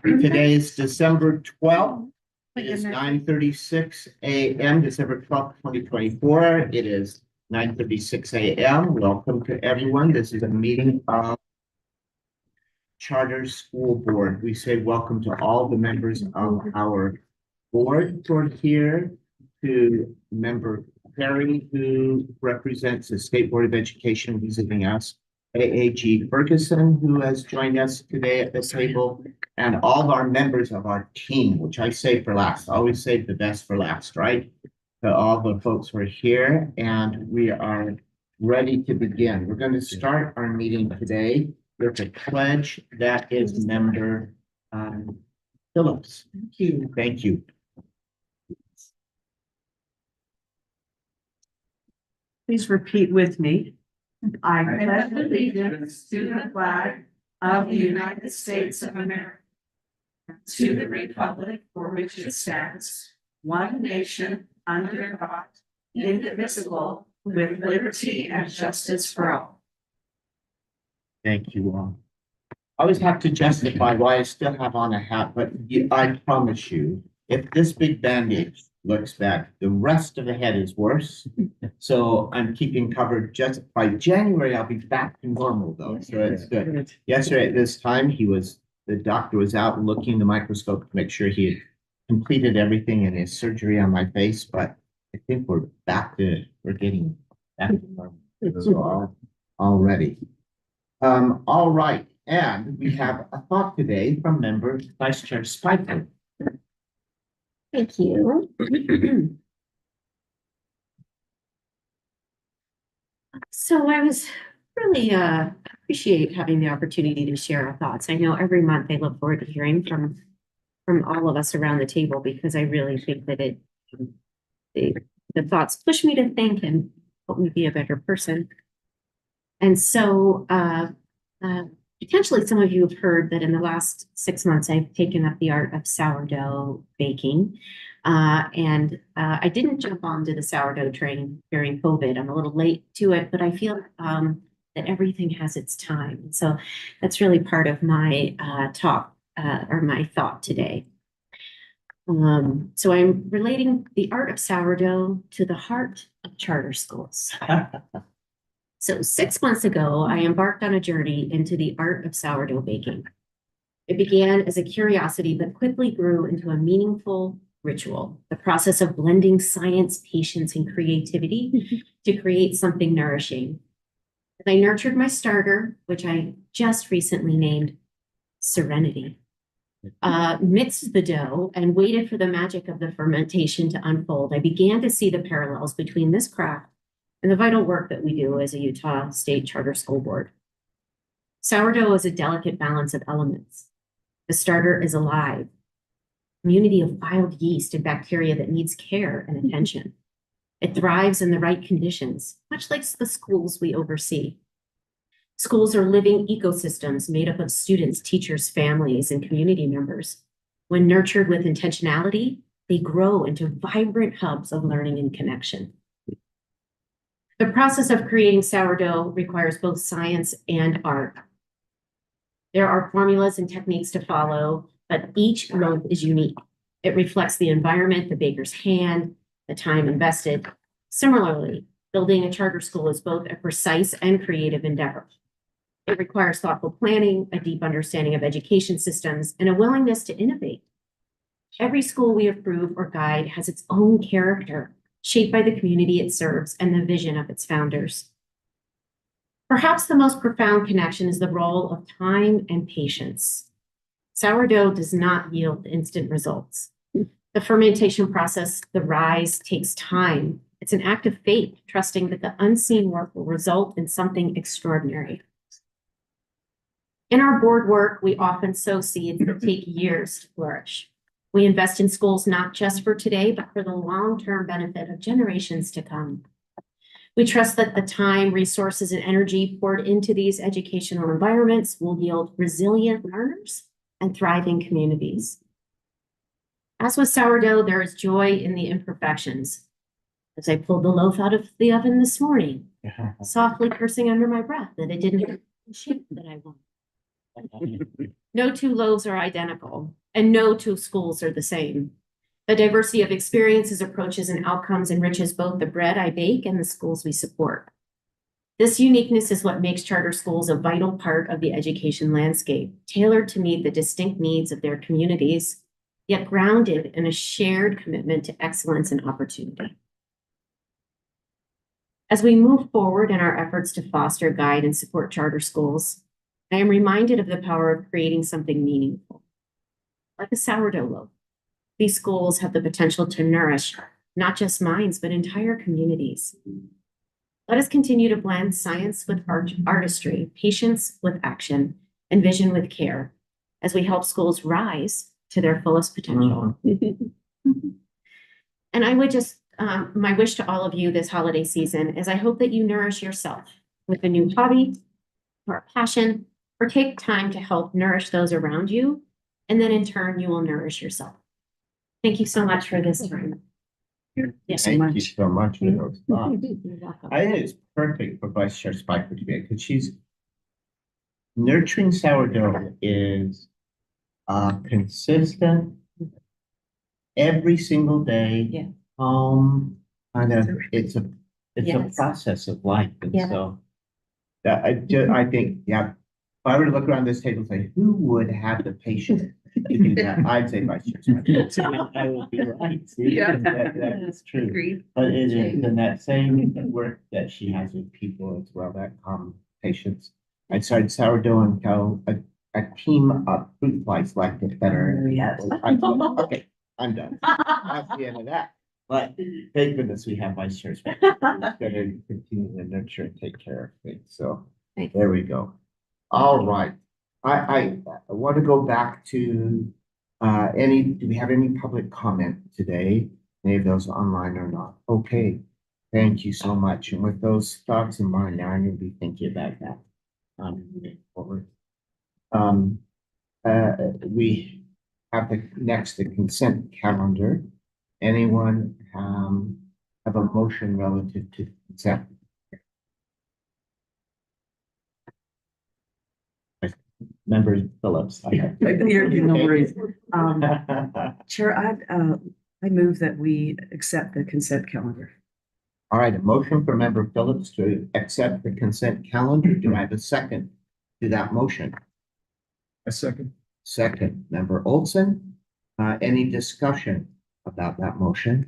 Today is December 12th. It is 9:36 a.m., December 12th, 2024. It is 9:36 a.m. Welcome to everyone. This is a meeting of Charter School Board. We say welcome to all the members of our board who are here, to Member Perry, who represents the State Board of Education visiting us, AAG Ferguson, who has joined us today at this table, and all our members of our team, which I say for last, always save the best for last, right? To all the folks who are here, and we are ready to begin. We're going to start our meeting today with a pledge that is Member Phillips. Thank you. Thank you. Please repeat with me. I pledge allegiance to the flag of the United States of America, to the republic for which it stands, one nation, under God, indivisible, with liberty and justice for all. Thank you all. I always have to justify why I still have on a hat, but I promise you, if this big bandage looks bad, the rest of the head is worse. So I'm keeping covered. Just by January, I'll be back to normal though. So it's good. Yesterday at this time, the doctor was out looking in the microscope to make sure he had completed everything in his surgery on my face, but I think we're getting back to normal. So already. All right. And we have a thought today from Member Vice Chair Spiker. Thank you. So I was really appreciate having the opportunity to share our thoughts. I know every month I look forward to hearing from all of us around the table, because I really think that the thoughts push me to think and help me be a better person. And so potentially some of you have heard that in the last 6 months, I've taken up the art of sourdough baking. And I didn't jump onto the sourdough train during COVID. I'm a little late to it, but I feel that everything has its time. And so that's really part of my talk or my thought today. So I'm relating the art of sourdough to the heart of charter schools. So 6 months ago, I embarked on a journey into the art of sourdough baking. It began as a curiosity, but quickly grew into a meaningful ritual, the process of blending science, patience, and creativity to create something nourishing. As I nurtured my starter, which I just recently named Serenity, mixed the dough and waited for the magic of the fermentation to unfold, I began to see the parallels between this craft and the vital work that we do as a Utah State Charter School Board. Sourdough is a delicate balance of elements. The starter is alive, a community of wild yeast and bacteria that needs care and attention. It thrives in the right conditions, much like the schools we oversee. Schools are living ecosystems made up of students, teachers, families, and community members. When nurtured with intentionality, they grow into vibrant hubs of learning and connection. The process of creating sourdough requires both science and art. There are formulas and techniques to follow, but each loaf is unique. It reflects the environment, the baker's hand, the time invested. Similarly, building a charter school is both a precise and creative endeavor. It requires thoughtful planning, a deep understanding of education systems, and a willingness to innovate. Every school we approve or guide has its own character, shaped by the community it serves and the vision of its founders. Perhaps the most profound connection is the role of time and patience. Sourdough does not yield instant results. The fermentation process, the rise, takes time. It's an act of faith, trusting that the unseen work will result in something extraordinary. In our board work, we often sow seeds that take years to flourish. We invest in schools not just for today, but for the long-term benefit of generations to come. We trust that the time, resources, and energy poured into these educational environments will yield resilient learners and thriving communities. As with sourdough, there is joy in the imperfections. As I pulled the loaf out of the oven this morning, softly cursing under my breath that it didn't have the shape that I wanted. No two loaves are identical, and no two schools are the same. The diversity of experiences, approaches, and outcomes enriches both the bread I bake and the schools we support. This uniqueness is what makes charter schools a vital part of the education landscape, tailored to meet the distinct needs of their communities, yet grounded in a shared commitment to excellence and opportunity. As we move forward in our efforts to foster, guide, and support charter schools, I am reminded of the power of creating something meaningful. Like a sourdough loaf, these schools have the potential to nourish not just minds, but entire communities. Let us continue to blend science with artistry, patience with action, and vision with care as we help schools rise to their fullest potential. And I would just, my wish to all of you this holiday season is I hope that you nourish yourself with a new hobby or a passion, or take time to help nourish those around you. And then in turn, you will nourish yourself. Thank you so much for this time. Yes, Thank you so much for those thoughts. You're welcome. I think it's perfect for Vice Chair Spiker today because she's nurturing sourdough is consistent every single day. Yeah. Kind of it's a Yes. process of life, and Yeah. so that I think if I were to look around this table and say who would have the patience to do that, I'd say Vice Chair Spiker. I would be right. See? Yeah. That is true. Agreed. But it is in that same work that she has with people as well, that patience. I started sourdough until a team of fruit flies liked it better. Yes. Okay, I'm done. That's the end of that. But thank goodness we have Vice Chair Spiker. Going to continue to nurture and take care of things. So Thank there we go. All right. I want to go back to do we have any public comment today? Any of those online or not? Okay. Thank you so much. And with those thoughts in mind, now I'm going to be thinking about that. Moving forward. We have the consent calendar. Anyone have a motion relative to consent? Member Phillips. No worries. Chair, I move that we accept the consent calendar. All right, a motion for Member Phillips to accept the consent calendar. Do I have a second to that motion? A second. Second, Member Olson. Any discussion about that motion?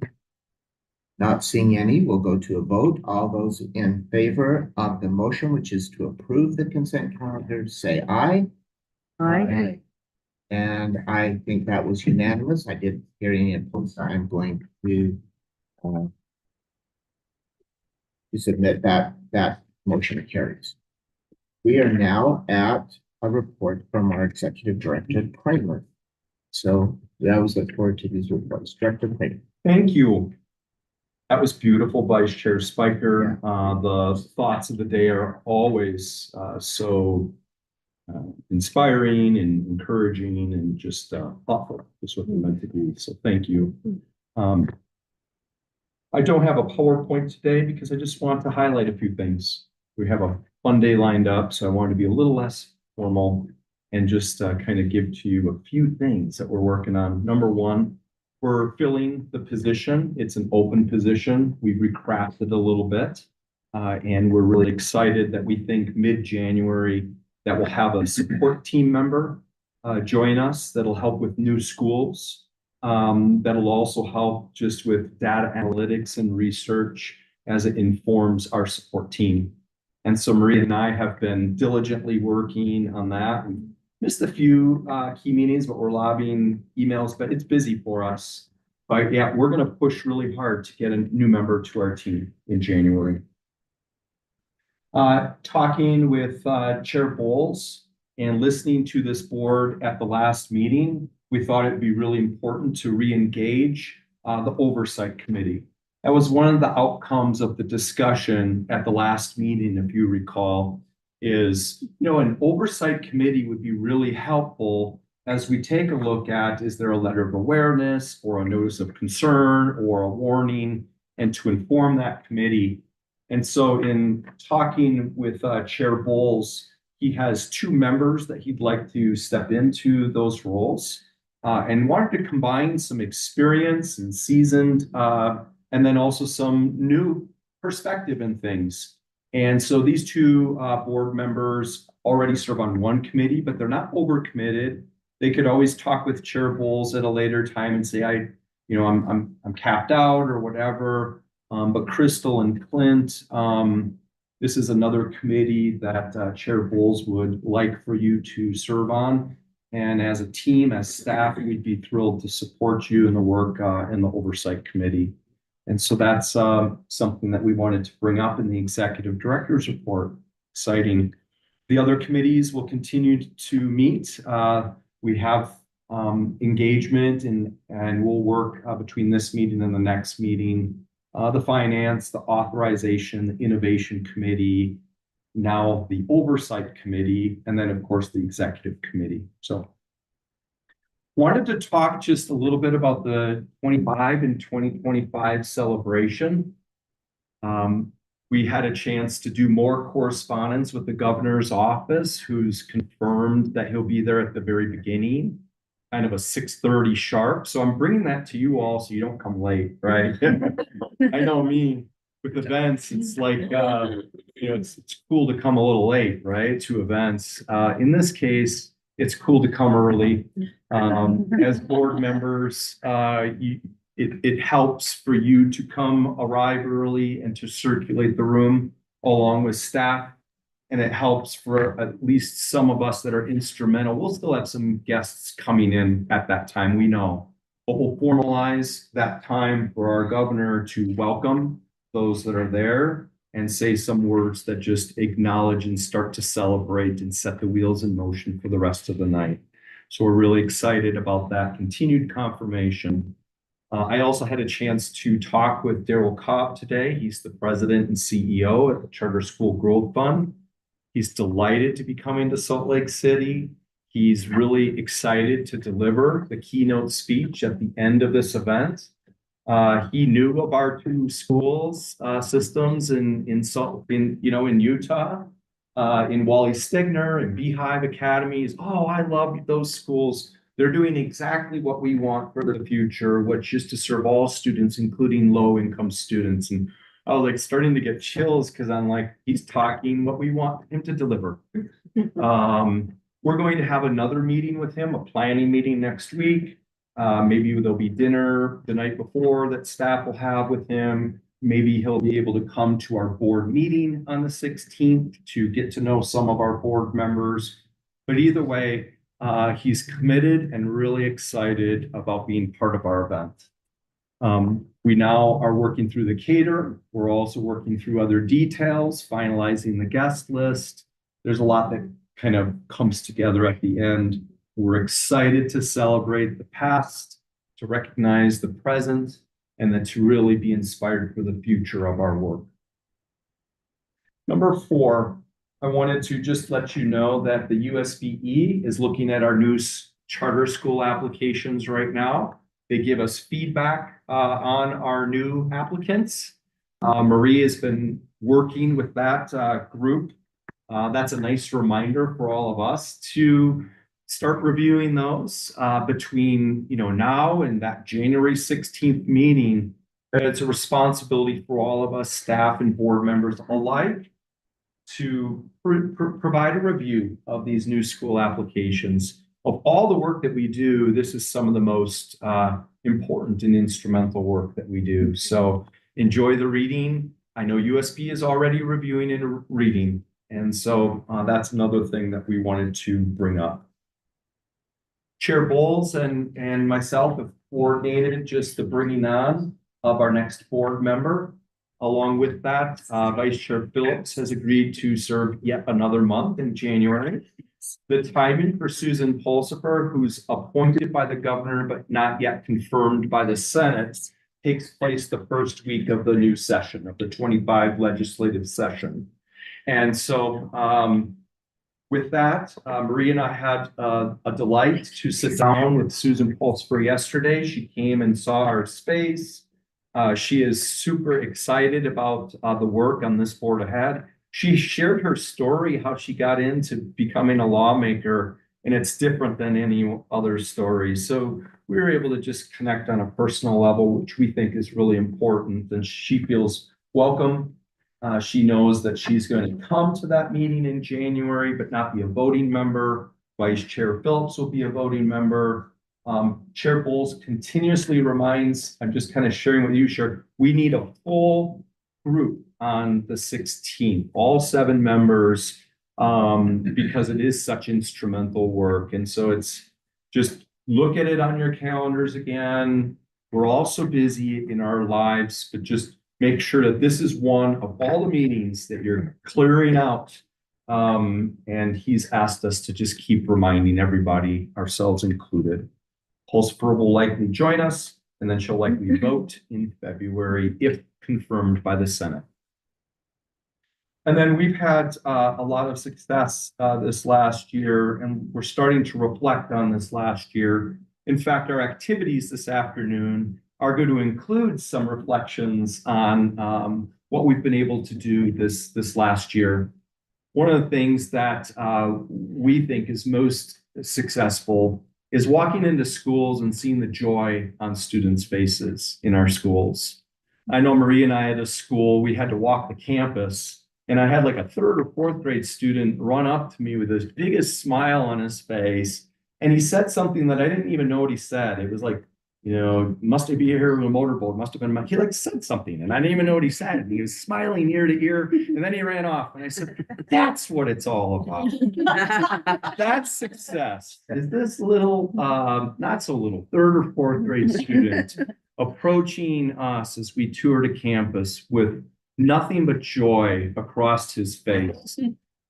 Not seeing any, we'll go to a vote. All those in favor of the motion, which is to approve the consent calendar, say aye. Aye. And I think that was unanimous. I didn't hear any opposed. I'm going to submit that motion carries. We are now at a report from our Executive Director, Kramer. So we always look forward to these reports. Director Kramer. Thank you. That was beautiful, Vice Chair Spiker. The thoughts of the day are always so inspiring and encouraging and just thoughtful. That's what they're meant to be. So thank you. I don't have a PowerPoint today because I just want to highlight a few things. We have a fun day lined up, so I wanted to be a little less formal and just kind of give to you a few things that we're working on. Number one, we're filling the position. It's an open position. We've recrafted a little bit, and we're really excited that we think mid-January that we'll have a support team member join us that'll help with new schools. That'll also help just with data analytics and research as it informs our support team. And so Maria and I have been diligently working on that. We missed a few key meetings, but we're lobbying emails, but it's busy for us. But yeah, we're going to push really hard to get a new member to our team in January. Talking with Chair Bowles and listening to this board at the last meeting, we thought it'd be really important to re-engage the oversight committee. That was one of the outcomes of the discussion at the last meeting, if you recall, is, an oversight committee would be really helpful as we take a look at, is there a letter of awareness or a notice of concern or a warning, and to inform that committee. And so in talking with Chair Bowles, he has two members that he'd like to step into those roles. And wanted to combine some experience and seasoned, and then also some new perspective in things. And so these two board members already serve on one committee, but they're not overcommitted. They could always talk with Chair Bowles at a later time and say, I'm capped out or whatever. But Crystal and Clint, this is another committee that Chair Bowles would like for you to serve on. And as a team, as staff, we'd be thrilled to support you in the work in the oversight committee. And so that's something that we wanted to bring up in the executive director's report. Exciting. The other committees will continue to meet. We have engagement and we'll work between this meeting and the next meeting. The finance, the authorization, the innovation committee, now the oversight committee, and then of course the executive committee. So wanted to talk just a little bit about the 25 and 2025 celebration. We had a chance to do more correspondence with the governor's office, who's confirmed that he'll be there at the very beginning, kind of a 6:30 sharp. So I'm bringing that to you all so you don't come late, right? I know me. With events, it's like, it's cool to come a little late, right, to events. In this case, it's cool to come early. As board members, it helps for you to arrive early and to circulate the room along with staff. And it helps for at least some of us that are instrumental. We'll still have some guests coming in at that time, we know. But we'll formalize that time for our governor to welcome those that are there and say some words that just acknowledge and start to celebrate and set the wheels in motion for the rest of the night. So we're really excited about that continued confirmation. I also had a chance to talk with Daryl Cobb today. He's the president and CEO at the Charter School Growth Fund. He's delighted to be coming to Salt Lake City. He's really excited to deliver the keynote speech at the end of this event. He knew of our two schools systems in Utah, in Wally Stigner and Beehive Academies. Oh, I love those schools. They're doing exactly what we want for the future, which is to serve all students, including low-income students. And I was like starting to get chills because I'm like, he's talking what we want him to deliver. We're going to have another meeting with him, a planning meeting next week. Maybe there'll be dinner the night before that staff will have with him. Maybe he'll be able to come to our board meeting on the 16th to get to know some of our board members. But either way, he's committed and really excited about being part of our event. We now are working through the cater. We're also working through other details, finalizing the guest list. There's a lot that kind of comes together at the end. We're excited to celebrate the past, to recognize the present, and then to really be inspired for the future of our work. Number 4, I wanted to just let you know that the USBE is looking at our new charter school applications right now. They give us feedback on our new applicants. Marie has been working with that group. That's a nice reminder for all of us to start reviewing those between now and that January 16th meeting. It's a responsibility for all of us, staff and board members alike, to provide a review of these new school applications. Of all the work that we do, this is some of the most important and instrumental work that we do. So enjoy the reading. I know USB is already reviewing and reading. And so that's another thing that we wanted to bring up. Chair Bowles and myself have coordinated just the bringing on of our next board member. Along with that, Vice Chair Phillips has agreed to serve yet another month in January. The timing for Susan Pulsifer, who's appointed by the governor but not yet confirmed by the Senate, takes place the first week of the new session, of the 25 legislative session. And so with that, Marie and I had a delight to sit down with Susan Pulsifer yesterday. She came and saw our space. She is super excited about the work on this board ahead. she shared her story, how she got into becoming a lawmaker, and it's different than any other story. So we were able to just connect on a personal level, which we think is really important. And she feels welcome. She knows that she's going to come to that meeting in January, but not be a voting member. Vice Chair Phillips will be a voting member. Chair Bowles continuously reminds, I'm just kind of sharing with you, Chair, we need a full group on the 16th, all 7 members, because it is such instrumental work. And so it's just look at it on your calendars again. We're all so busy in our lives, but just make sure that this is one of all the meetings that you're clearing out. And he's asked us to just keep reminding everybody, ourselves included. Pulsifer will likely join us, and then she'll likely vote in February if confirmed by the Senate. And then we've had a lot of success this last year, and we're starting to reflect on this last year. In fact, our activities this afternoon are going to include some reflections on what we've been able to do this last year. One of the things that we think is most successful is walking into schools and seeing the joy on students' faces in our schools. I know Marie and I at a school, we had to walk the campus, and I had like a 3rd or 4th grade student run up to me with his biggest smile on his face. And he said something that I didn't even know what he said. It was like, you know, must be here with a motorboat, must have been, he like said something and I didn't even know what he said. And he was smiling ear to ear, and then he ran off. And I said, that's what it's all about. That's success. Is this little, not so little, 3rd or 4th grade student approaching us as we toured a campus with nothing but joy across his face.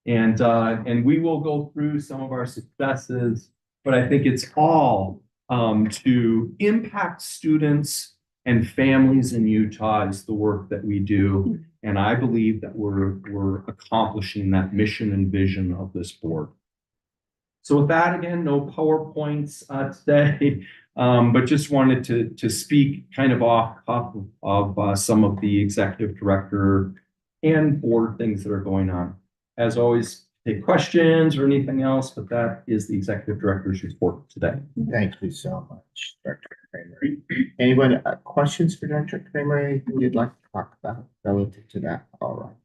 And we will go through some of our successes, but I think it's all to impact students and families in Utah is the work that we do. And I believe that we're accomplishing that mission and vision of this board. So with that, again, no PowerPoints today, but just wanted to speak kind of off of some of the executive director and board things that are going on. As always, take questions or anything else, but that is the executive director's report today. Thank you so much, Director Kramer. Anyone questions for Director Kramer? Anything you'd like to talk about relative to that? All right.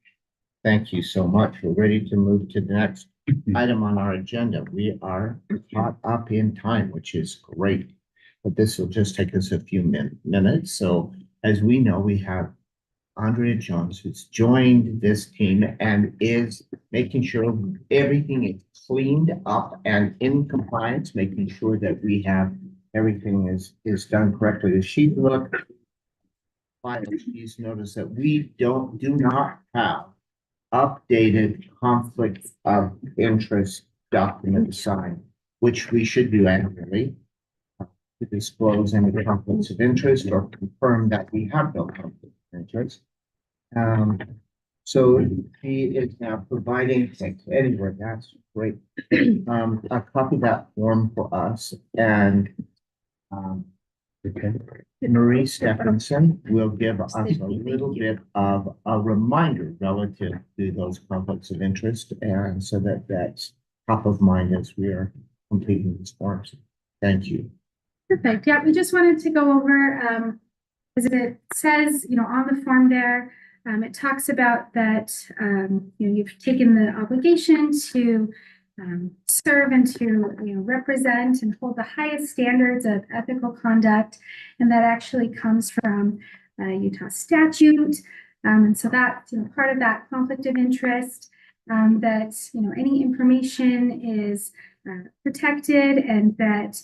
Thank you so much. We're ready to move to the next item on our agenda. We are caught up in time, which is great, but this will just take us a few minutes. So as we know, we have Andrea Jones, who's joined this team and is making sure everything is cleaned up and in compliance, making sure that we have everything is done correctly. As she looked, she's noticed that we do not have updated conflict of interest document signed, which we should do annually to disclose any conflicts of interest or confirm that we have no conflict of interest. So he is now providing, anyway, that's great. A copy of that form for us, and Marie Stephenson will give us a little bit of a reminder relative to those conflicts of interest, and so that's top of mind as we are completing these forms. Thank you. Perfect. Yeah, we just wanted to go over, as it says, on the form there, it talks about that, you've taken the obligation to serve and to represent and hold the highest standards of ethical conduct, and that actually comes from Utah statute, and so that's part of that conflict of interest, that any information is protected, and that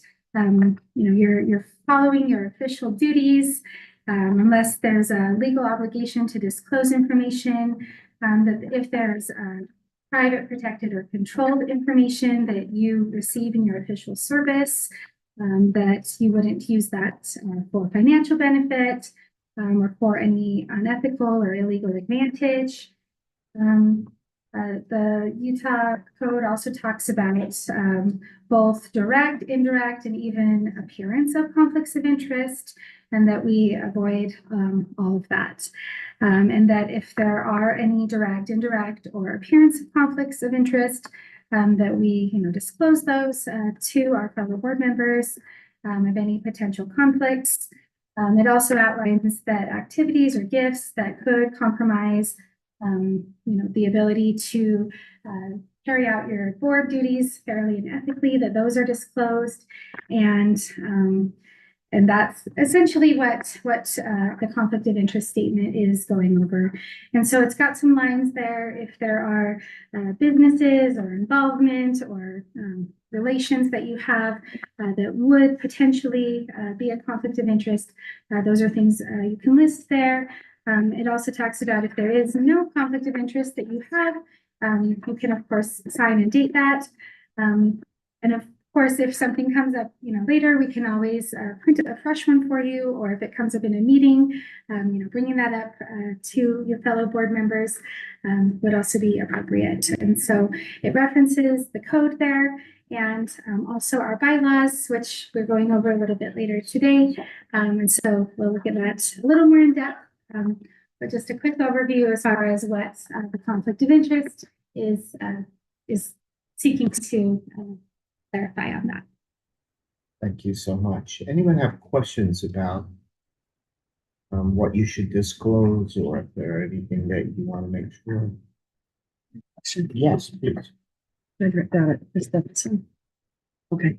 you're following your official duties, unless there's a legal obligation to disclose information, that if there's private, protected, or controlled information that you receive in your official service, that you wouldn't use that for financial benefit or for any unethical or illegal advantage. The Utah Code also talks about both direct, indirect, and even appearance of conflicts of interest, and that we avoid all of that. And that if there are any direct, indirect, or appearance of conflicts of interest, that we, disclose those to our fellow board members of any potential conflicts. It also outlines that activities or gifts that could compromise, the ability to carry out your board duties fairly and ethically, that those are disclosed. And that's essentially what the conflict of interest statement is going over. And so it's got some lines there if there are businesses or involvement or relations that you have that would potentially be a conflict of interest. Those are things you can list there. It also talks about if there is no conflict of interest that you have, you can of course sign and date that. And of course, if something comes up, later, we can always print a fresh one for you, or if it comes up in a meeting, bringing that up to your fellow board members would also be appropriate. And so it references the code there and also our bylaws, which we're going over a little bit later today. And so we'll look at that a little more in depth. But just a quick overview as far as what the conflict of interest is seeking to clarify on that. Thank you so much. Anyone have questions about what you should disclose, or if there are anything that you want to make sure? Yes, please. Got it. Ms. Stephenson. Okay.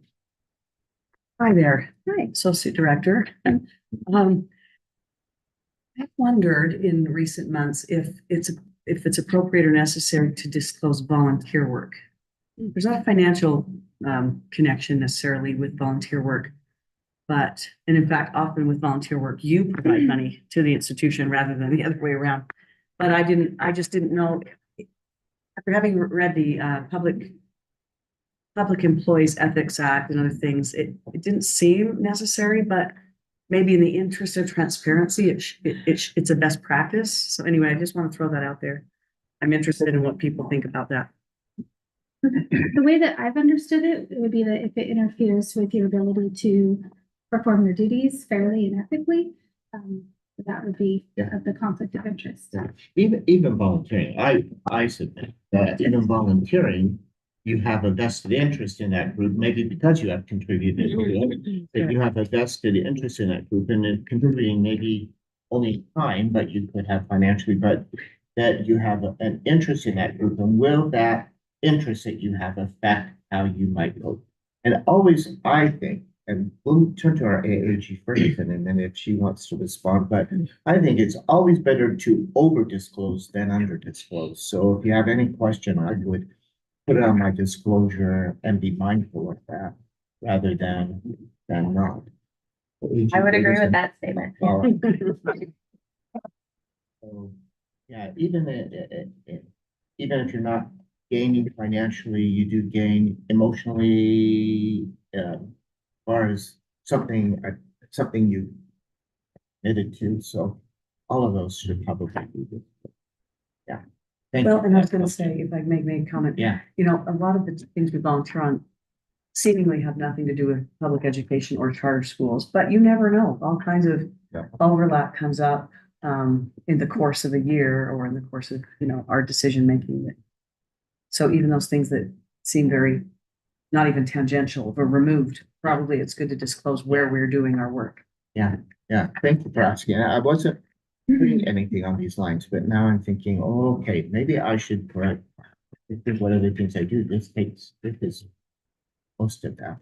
Hi there. Hi. Associate Director. I've wondered in recent months if it's appropriate or necessary to disclose volunteer work. There's not a financial connection necessarily with volunteer work, and in fact, often with volunteer work, you provide money to the institution rather than the other way around. But I just didn't know, after having read the Public Employees Ethics Act and other things, it didn't seem necessary, but maybe in the interest of transparency, it's a best practice. So anyway, I just want to throw that out there. I'm interested in what people think about that. The way that I've understood it, would be that if it interferes with your ability to perform your duties fairly and ethically, that would be of the conflict of interest. Yeah. Even volunteering, I submit that even volunteering, you have a vested interest in that group, maybe because you have contributed to it, that you have a vested interest in that group, and in contributing maybe only time, but you could have financially, but that you have an interest in that group, and will that interest that you have affect how you might vote? And always, I think, and we'll turn to our AAG Ferguson in a minute if she wants to respond, but I think it's always better to over disclose than under disclose. So if you have any question, I would put it on my disclosure and be mindful of that rather than not. I would agree with that statement. So, yeah, even if you're not gaining financially, you do gain emotionally, as far as something you committed to. So all of those should probably be good. Yeah. Thank Well, you. and I was going to say, if I may make a comment, Yeah. a lot of the things we volunteer on seemingly have nothing to do with public education or charter schools, but you never know. All kinds of overlap comes up in the course of a year or in the course of, our decision making. So even those things that seem very not even tangential or removed, probably it's good to disclose where we're doing our work. Yeah. Thank you for asking. I wasn't putting anything on these lines, but now I'm thinking, oh, okay, maybe I should correct. If there's one of the things I do, this is most of that.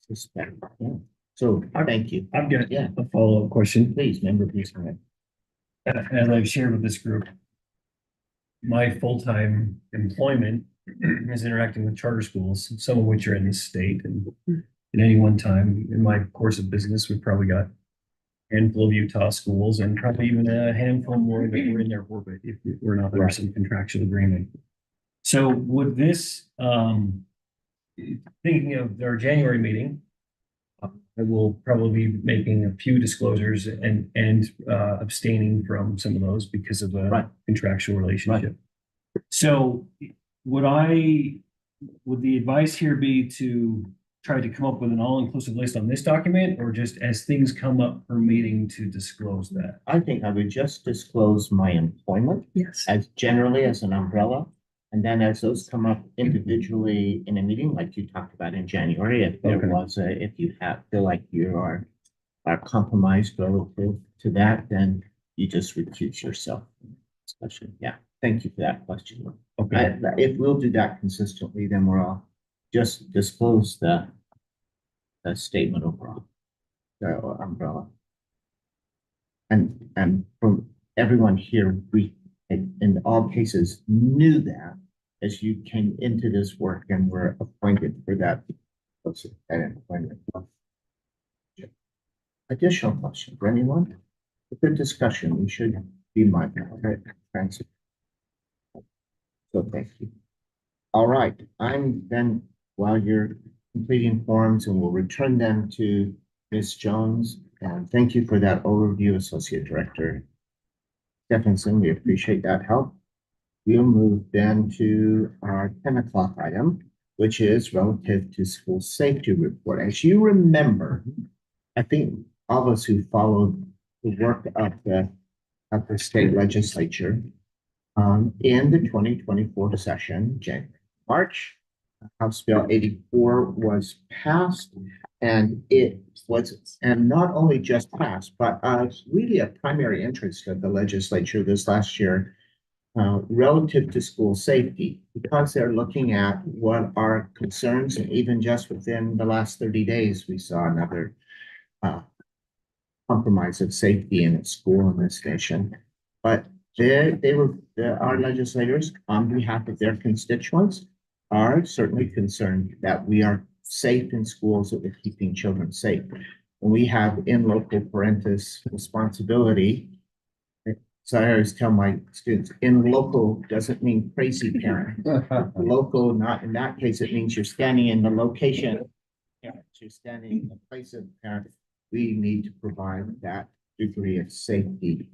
Suspect. Yeah. So thank you. I've got Yeah. a follow-up question. Please, member, please. Go ahead. As I've shared with this group, my full-time employment is interacting with charter schools, some of which are in this state. And at any one time in my course of business, we've probably got a handful of Utah schools and probably even a handful more that were in their orbit if we're not under some contractual agreement. So would this, thinking of their January meeting, I will probably be making a few disclosures and abstaining from some of those because of a contractual relationship. So would the advice here be to try to come up with an all-inclusive list on this document, or just as things come up per meeting to disclose that? I think I would just disclose my employment Yes. as generally as an umbrella. And then as those come up individually in a meeting, like you talked about in January, if there Okay. was if you feel like you are compromised relative to that, then you just recuse yourself. Discussion. Yeah, thank you for that question. Okay, If we'll do that consistently, then we're all just disclose the statement overall, the umbrella. And from everyone here, we in all cases knew that as you came into this work and were appointed for that employment. Additional question for anyone? A good discussion. We should be mindful. Okay, thanks. So thank you. All right, I'm then, while you're completing forms, and we'll return them to Ms. Jones. And thank you for that overview, Associate Director Stephenson. We appreciate that help. We'll move then to our 10 o'clock item, which is relative to school safety report. As you remember, I think all of us who followed the work of the state legislature in the 2024 session, January, March, House Bill 84 was passed, and it was, and not only just passed, but really a primary interest of the legislature this last year relative to school safety, because they're looking at what are concerns, and even just within the last 30 days, we saw another compromise of safety in a school in this nation. But our legislators, on behalf of their constituents, are certainly concerned that we are safe in schools, that we're keeping children safe. And we have in local parentis responsibility. So I always tell my students, in local doesn't mean crazy parent. Local, not in that case, it means you're standing in the location. You're standing in the place of the parent. We need to provide that degree of safety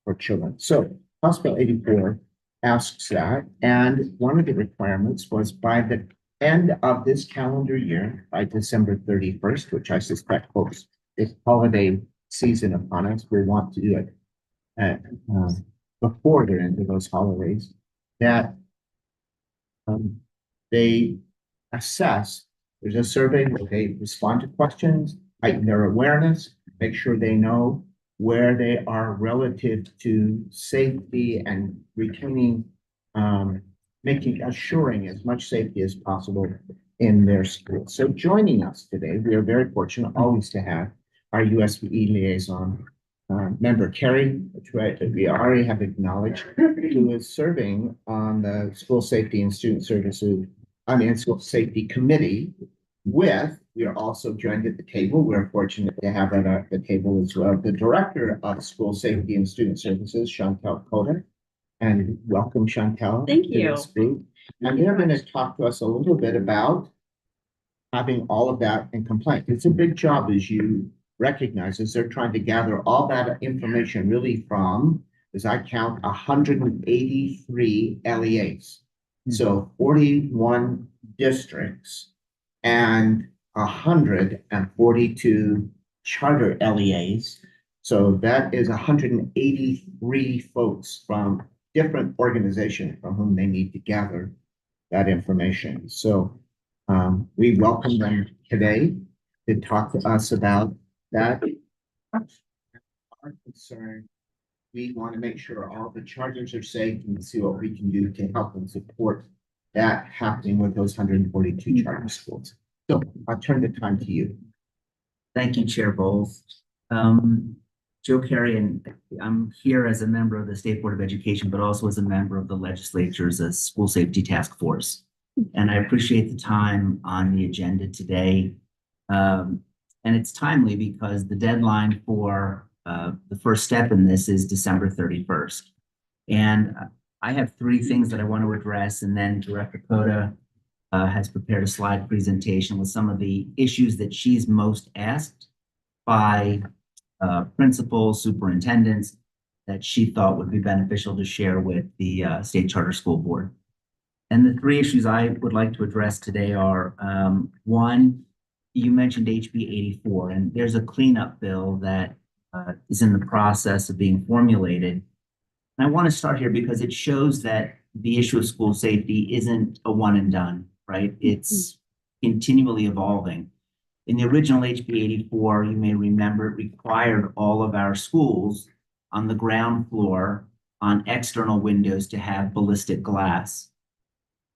for children. So House Bill 84 asks that, and one of the requirements was by the end of this calendar year, by December 31st, which I suspect folks, this holiday season upon us, we want to do it before they're into those holidays, that they assess, there's a survey where they respond to questions, heighten their awareness, make sure they know where they are relative to safety and retaining, assuring as much safety as possible in their school. So joining us today, we are very fortunate always to have our USBE liaison member Carrie, which we already have acknowledged, who is serving on the School Safety and Student Services, School Safety Committee. We are also joined at the table. We're fortunate to have at the table as well the Director of School Safety and Student Services, Chantel Coder. And welcome, Chantel. Thank you. To this group. And they're going to talk to us a little bit about having all of that in compliance. It's a big job, as you recognize, as they're trying to gather all that information really from, as I count, 183 LEAs. So 41 districts and 142 charter LEAs. So that is 183 folks from different organizations from whom they need to gather that information. So we welcome them today to talk to us about that. Our concern, we want to make sure all the chargers are safe and see what we can do to help and support that happening with those 142 charter schools. So I'll turn the time to you. Thank you, Chair Bowles. Joe Carey, and I'm here as a member of the State Board of Education, but also as a member of the legislature's School Safety Task Force. And I appreciate the time on the agenda today. And it's timely because the deadline for the first step in this is December 31st. And I have three things that I want to address, and then Director Coda has prepared a slide presentation with some of the issues that she's most asked by principals, superintendents, that she thought would be beneficial to share with the State Charter School Board. And the three issues I would like to address today are, one, you mentioned HB 84, and there's a cleanup bill that is in the process of being formulated. And I want to start here because it shows that the issue of school safety isn't a one and done, right? It's continually evolving. In the original HB 84, you may remember it required all of our schools on the ground floor on external windows to have ballistic glass.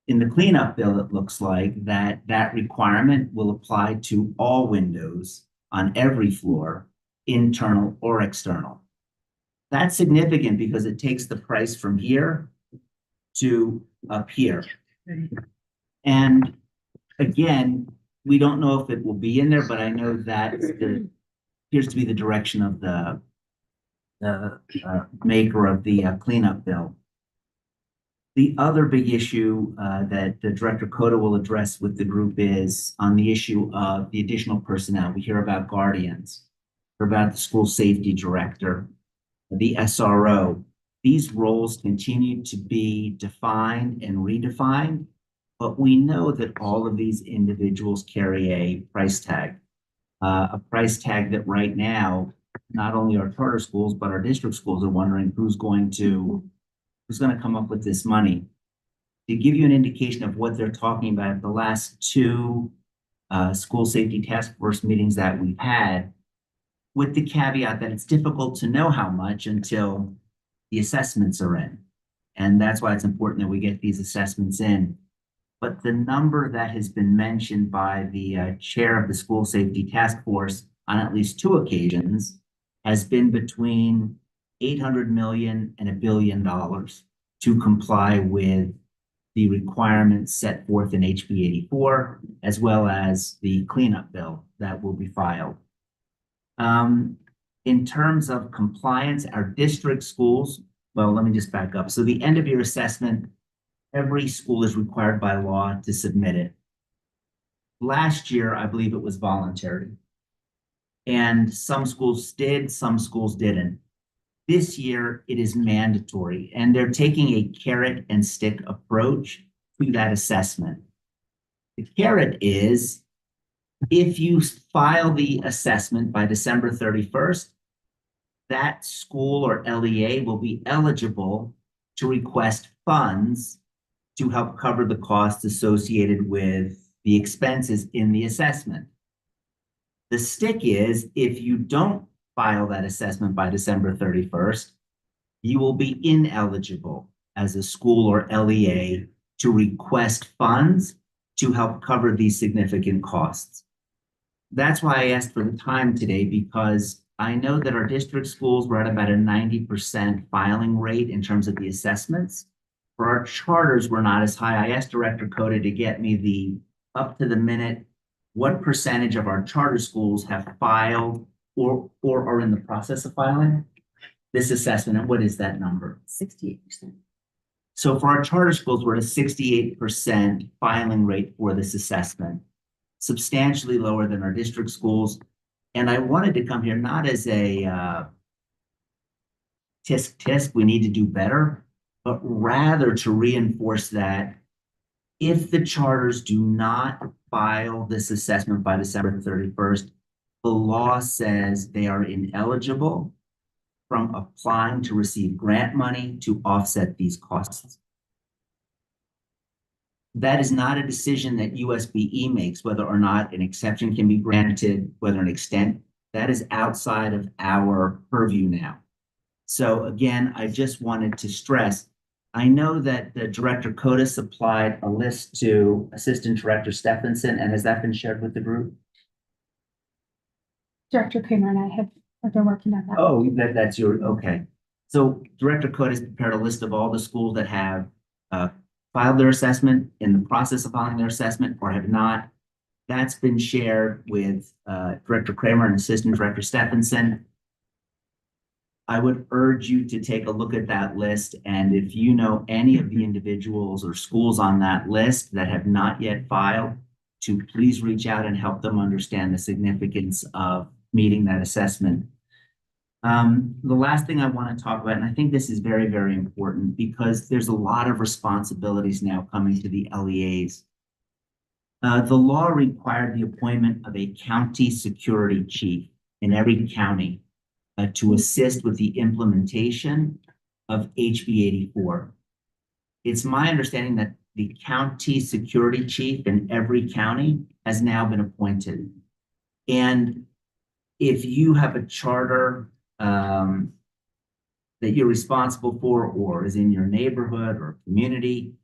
In the cleanup bill, it looks like that requirement will apply to all windows on every floor, internal or external. That's significant because it takes the price from here to up here. And again, we don't know if it will be in there, but I know that appears to be the direction of the maker of the cleanup bill. The other big issue that Director Cota will address with the group is on the issue of the additional personnel. We hear about guardians, hear about the school safety director, the SRO. These roles continue to be defined and redefined, but we know that all of these individuals carry a price tag that right now, not only our charter schools, but our district schools are wondering who's going to come up with this money. To give you an indication of what they're talking about, the last two school safety task force meetings that we've had, with the caveat that it's difficult to know how much until the assessments are in. And that's why it's important that we get these assessments in. But the number that has been mentioned by the chair of the school safety task force on at least two occasions has been between 800 million and $1 billion to comply with the requirements set forth in HB 84, as well as the cleanup bill that will be filed. In terms of compliance, our district schools, well, let me just back up. So the end of year assessment, every school is required by law to submit it. Last year, I believe it was voluntary. And some schools did, some schools didn't. This year, it is mandatory, and they're taking a carrot and stick approach to that assessment. The carrot is, if you file the assessment by December 31st, that school or LEA will be eligible to request funds to help cover the costs associated with the expenses in the assessment. The stick is, if you don't file that assessment by December 31st, you will be ineligible as a school or LEA to request funds to help cover these significant costs. That's why I asked for the time today, because I know that our district schools were at about a 90% filing rate in terms of the assessments. For our charters, we're not as high. I asked Director Cota to get me the up to the minute, what percentage of our charter schools have filed or are in the process of filing this assessment, and what is that number? 68%. So for our charter schools, we're at a 68% filing rate for this assessment, substantially lower than our district schools. And I wanted to come here not as a tisk, we need to do better, but rather to reinforce that if the charters do not file this assessment by December 31st, the law says they are ineligible from applying to receive grant money to offset these costs. That is not a decision that USBE makes, whether or not an exception can be granted, whether an extent. That is outside of our purview now. So again, I just wanted to stress, I know that the Director Cota supplied a list to Assistant Director Stephenson, and has that been shared with the group? Director Kramer and I have been working on that. Oh, that's your, okay. So Director Cota has prepared a list of all the schools that have filed their assessment, in the process of filing their assessment, or have not. That's been shared with Director Kramer and Assistant Director Stephenson. I would urge you to take a look at that list, and if you know any of the individuals or schools on that list that have not yet filed, to please reach out and help them understand the significance of meeting that assessment. The last thing I want to talk about, and I think this is very, very important because there's a lot of responsibilities now coming to the LEAs. The law required the appointment of a county security chief in every county to assist with the implementation of HB 84. It's my understanding that the county security chief in every county has now been appointed. And if you have a charter that you're responsible for or is in your neighborhood or community,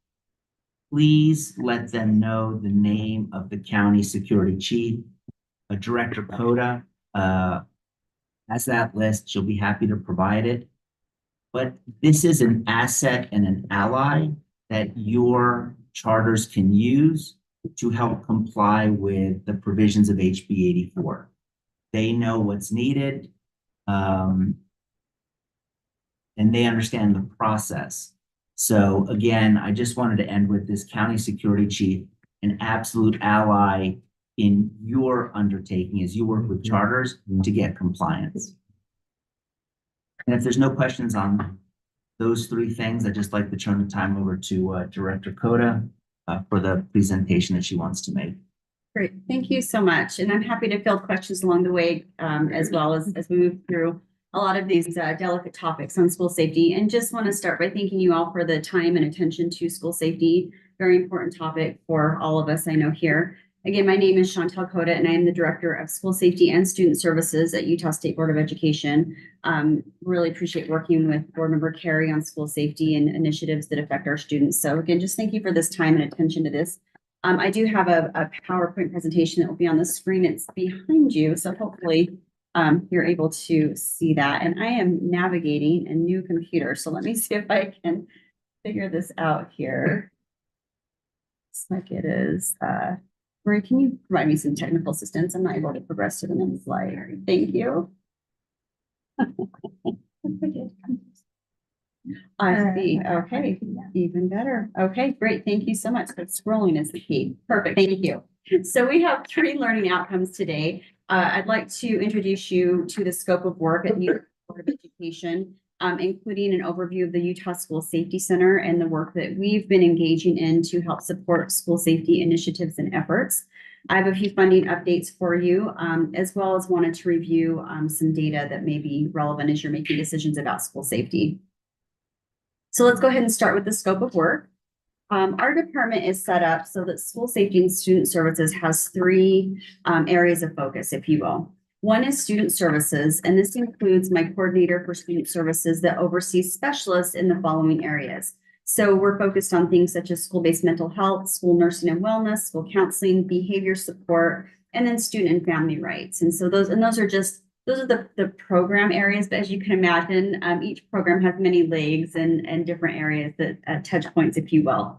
please let them know the name of the county security chief. Director Coda has that list. She'll be happy to provide it. But this is an asset and an ally that your charters can use to help comply with the provisions of HB 84. They know what's needed, and they understand the process. So again, I just wanted to end with this county security chief, an absolute ally in your undertaking as you work with charters to get compliance. And if there's no questions on those three things, I'd just like to turn the time over to Director Coda for the presentation that she wants to make. Great, thank you so much. And I'm happy to field questions along the way as well as we move through a lot of these delicate topics on school safety. And just want to start by thanking you all for the time and attention to school safety. Very important topic for all of us I know here. Again, my name is Chantel Coda, and I am the Director of School Safety and Student Services at Utah State Board of Education. Really appreciate working with Board Member Carey on school safety and initiatives that affect our students. So again, just thank you for this time and attention to this. I do have a PowerPoint presentation that will be on the screen. It's behind you, so hopefully you're able to see that. And I am navigating a new computer, so let me see if I can figure this out here. Looks like it is. Marie, can you provide me some technical assistance? I'm not able to progress to the next slide. Thank you. I see. Okay, even better. Okay, great. Thank you so much. But scrolling is the key. Perfect. Thank you. So we have 3 learning outcomes today. I'd like to introduce you to the scope of work at Utah Board of Education, including an overview of the Utah School Safety Center and the work that we've been engaging in to help support school safety initiatives and efforts. I have a few funding updates for you, as well as wanted to review some data that may be relevant as you're making decisions about school safety. So let's go ahead and start with the scope of work. Our department is set up so that school safety and student services has 3 areas of focus, if you will. One is student services, and this includes my coordinator for student services that oversees specialists in the following areas. So we're focused on things such as school-based mental health, school nursing and wellness, school counseling, behavior support, and then student and family rights. And so those are the program areas, but as you can imagine, each program has many legs and different areas that touch points, if you will.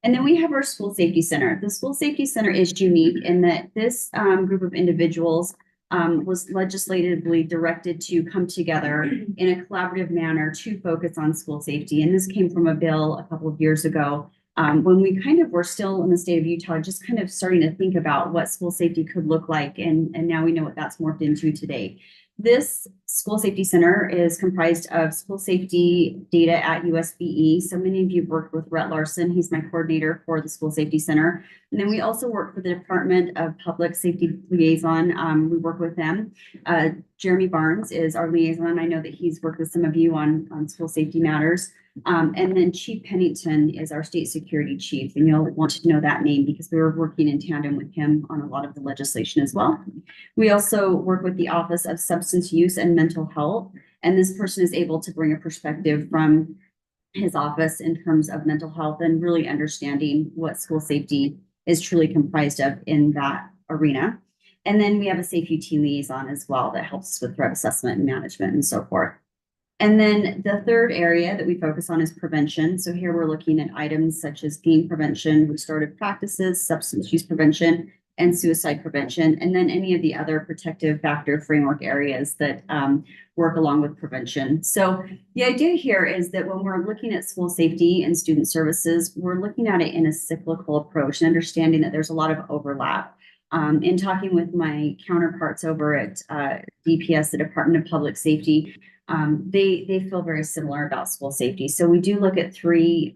And then we have our school safety center. The school safety center is unique in that this group of individuals was legislatively directed to come together in a collaborative manner to focus on school safety. And this came from a bill a couple of years ago when we kind of were still in the state of Utah, just kind of starting to think about what school safety could look like. And now we know what that's morphed into today. This school safety center is comprised of school safety data at USBE. So many of you have worked with Rhett Larson. He's my coordinator for the school safety center. And then we also work for the Department of Public Safety Liaison. We work with them. Jeremy Barnes is our liaison. I know that he's worked with some of you on school safety matters. And then Chief Pennington is our state security chief, and you'll want to know that name because we were working in tandem with him on a lot of the legislation as well. We also work with the Office of Substance Use and Mental Health, and this person is able to bring a perspective from his office in terms of mental health and really understanding what school safety is truly comprised of in that arena. And then we have a Safe UT liaison as well that helps with threat assessment and management and so forth. And then the third area that we focus on is prevention. So here we're looking at items such as game prevention, restorative practices, substance use prevention, and suicide prevention, and then any of the other protective factor framework areas that work along with prevention. So the idea here is that when we're looking at school safety and student services, we're looking at it in a cyclical approach and understanding that there's a lot of overlap. In talking with my counterparts over at DPS, the Department of Public Safety, they feel very similar about school safety. So we do look at three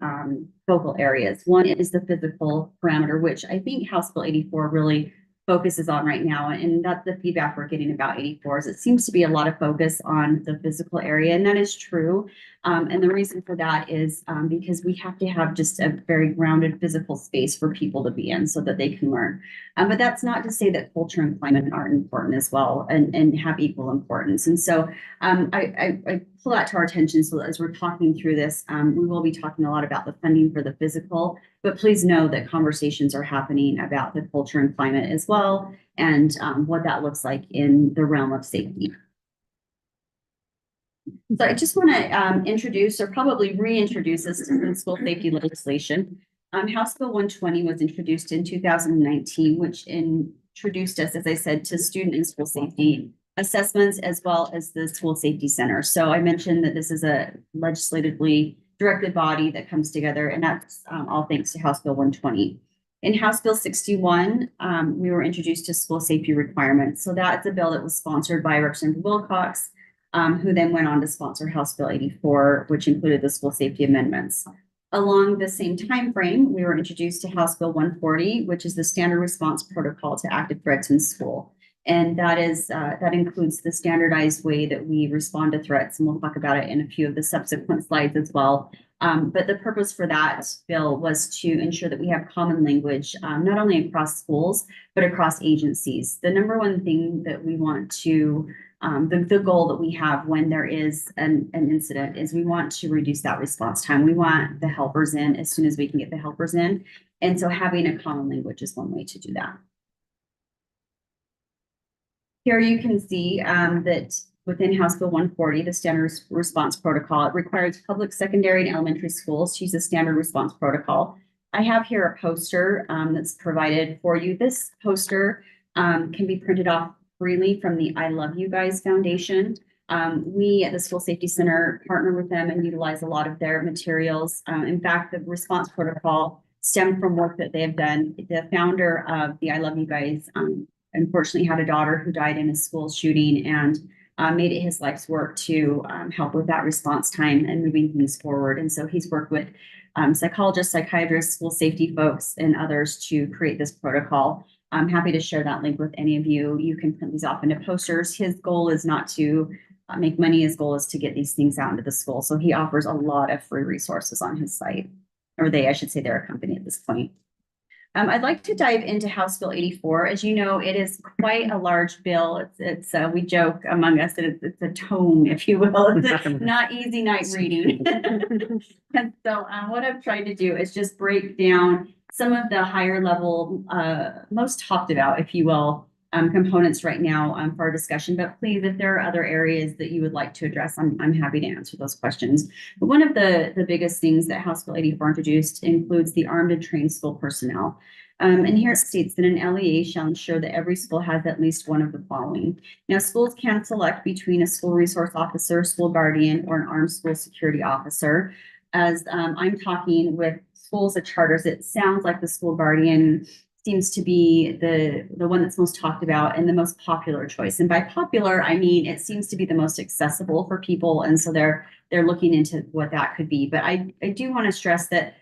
focal areas. One is the physical parameter, which I think House Bill 84 really focuses on right now. And that's the feedback we're getting about 84 is it seems to be a lot of focus on the physical area. And that is true. And the reason for that is because we have to have just a very grounded physical space for people to be in so that they can learn. But that's not to say that culture and climate aren't important as well and have equal importance. And so I pull that to our attention. So as we're talking through this, we will be talking a lot about the funding for the physical, but please know that conversations are happening about the culture and climate as well, and what that looks like in the realm of safety. So I just want to introduce or probably reintroduce us to the school safety legislation. House Bill 120 was introduced in 2019, which introduced us, as I said, to student and school safety assessments as well as the school safety center. So I mentioned that this is a legislatively directed body that comes together, and that's all thanks to House Bill 120. In House Bill 61, we were introduced to school safety requirements. So that's a bill that was sponsored by Representative Wilcox, who then went on to sponsor House Bill 84, which included the school safety amendments. Along the same time frame, we were introduced to House Bill 140, which is the standard response protocol to active threats in school. And that includes the standardized way that we respond to threats, and we'll talk about it in a few of the subsequent slides as well. But the purpose for that bill was to ensure that we have common language, not only across schools, but across agencies. The number one thing that we want to the goal that we have when there is an incident is we want to reduce that response time. We want the helpers in as soon as we can get the helpers in. And so having a common language is one way to do that. Here you can see that within House Bill 140, the standard response protocol, it requires public secondary and elementary schools to use a standard response protocol. I have here a poster that's provided for you. This poster can be printed off freely from the I Love You Guys Foundation. We at the School Safety Center partner with them and utilize a lot of their materials. In fact, the response protocol stemmed from work that they have done. The founder of the I Love You Guys unfortunately had a daughter who died in a school shooting, and made it his life's work to help with that response time and moving things forward. And so he's worked with psychologists, psychiatrists, school safety folks, and others to create this protocol. I'm happy to share that link with any of you. You can print these off into posters. His goal is not to make money. His goal is to get these things out into the school. So he offers a lot of free resources on his site, or I should say they're a company at this point. I'd like to dive into House Bill 84. As you know, it is quite a large bill. It's we joke among us that it's a tome, if you will. It's not easy night reading. And so what I've tried to do is just break down some of the higher level, most talked about, if you will, components right now for our discussion. But please, if there are other areas that you would like to address, I'm happy to answer those questions. But one of the biggest things that House Bill 84 introduced includes the armed and trained school personnel. And here it states that an LEA shall ensure that every school has at least one of the following. Now, schools can select between a school resource officer, school guardian, or an armed school security officer. As I'm talking with schools and charters, it sounds like the school guardian seems to be the one that's most talked about and the most popular choice. And by popular, I mean it seems to be the most accessible for people, and so they're looking into what that could be. But I do want to stress that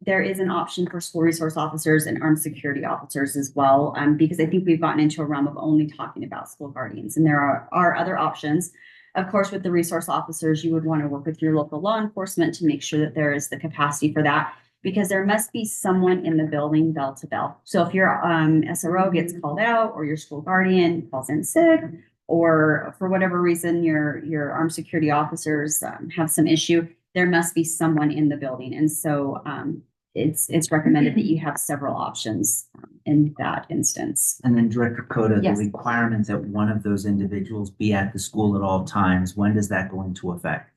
there is an option for school resource officers and armed security officers as well, because I think we've gotten into a realm of only talking about school guardians, and there are other options. Of course, with the resource officers, you would want to work with your local law enforcement to make sure that there is the capacity for that, because there must be someone in the building bell to bell. So if your SRO gets called out, or your school guardian calls in sick, or for whatever reason your armed security officers have some issue, there must be someone in the building. And so it's recommended that you have several options in that instance. And then Director Cota, Yes. the requirement that one of those individuals be at the school at all times, when does that go into effect?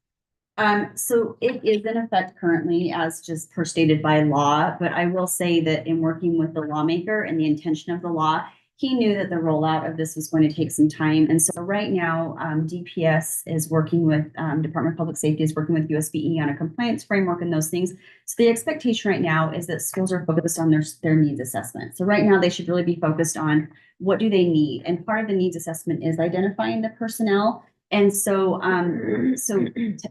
So it is in effect currently as just per stated by law, but I will say that in working with the lawmaker and the intention of the law, he knew that the rollout of this was going to take some time. And so right now, DPS is working with, Department of Public Safety is working with USBE on a compliance framework and those things. So the expectation right now is that schools are focused on their needs assessment. So right now they should really be focused on what do they need? And part of the needs assessment is identifying the personnel. And so,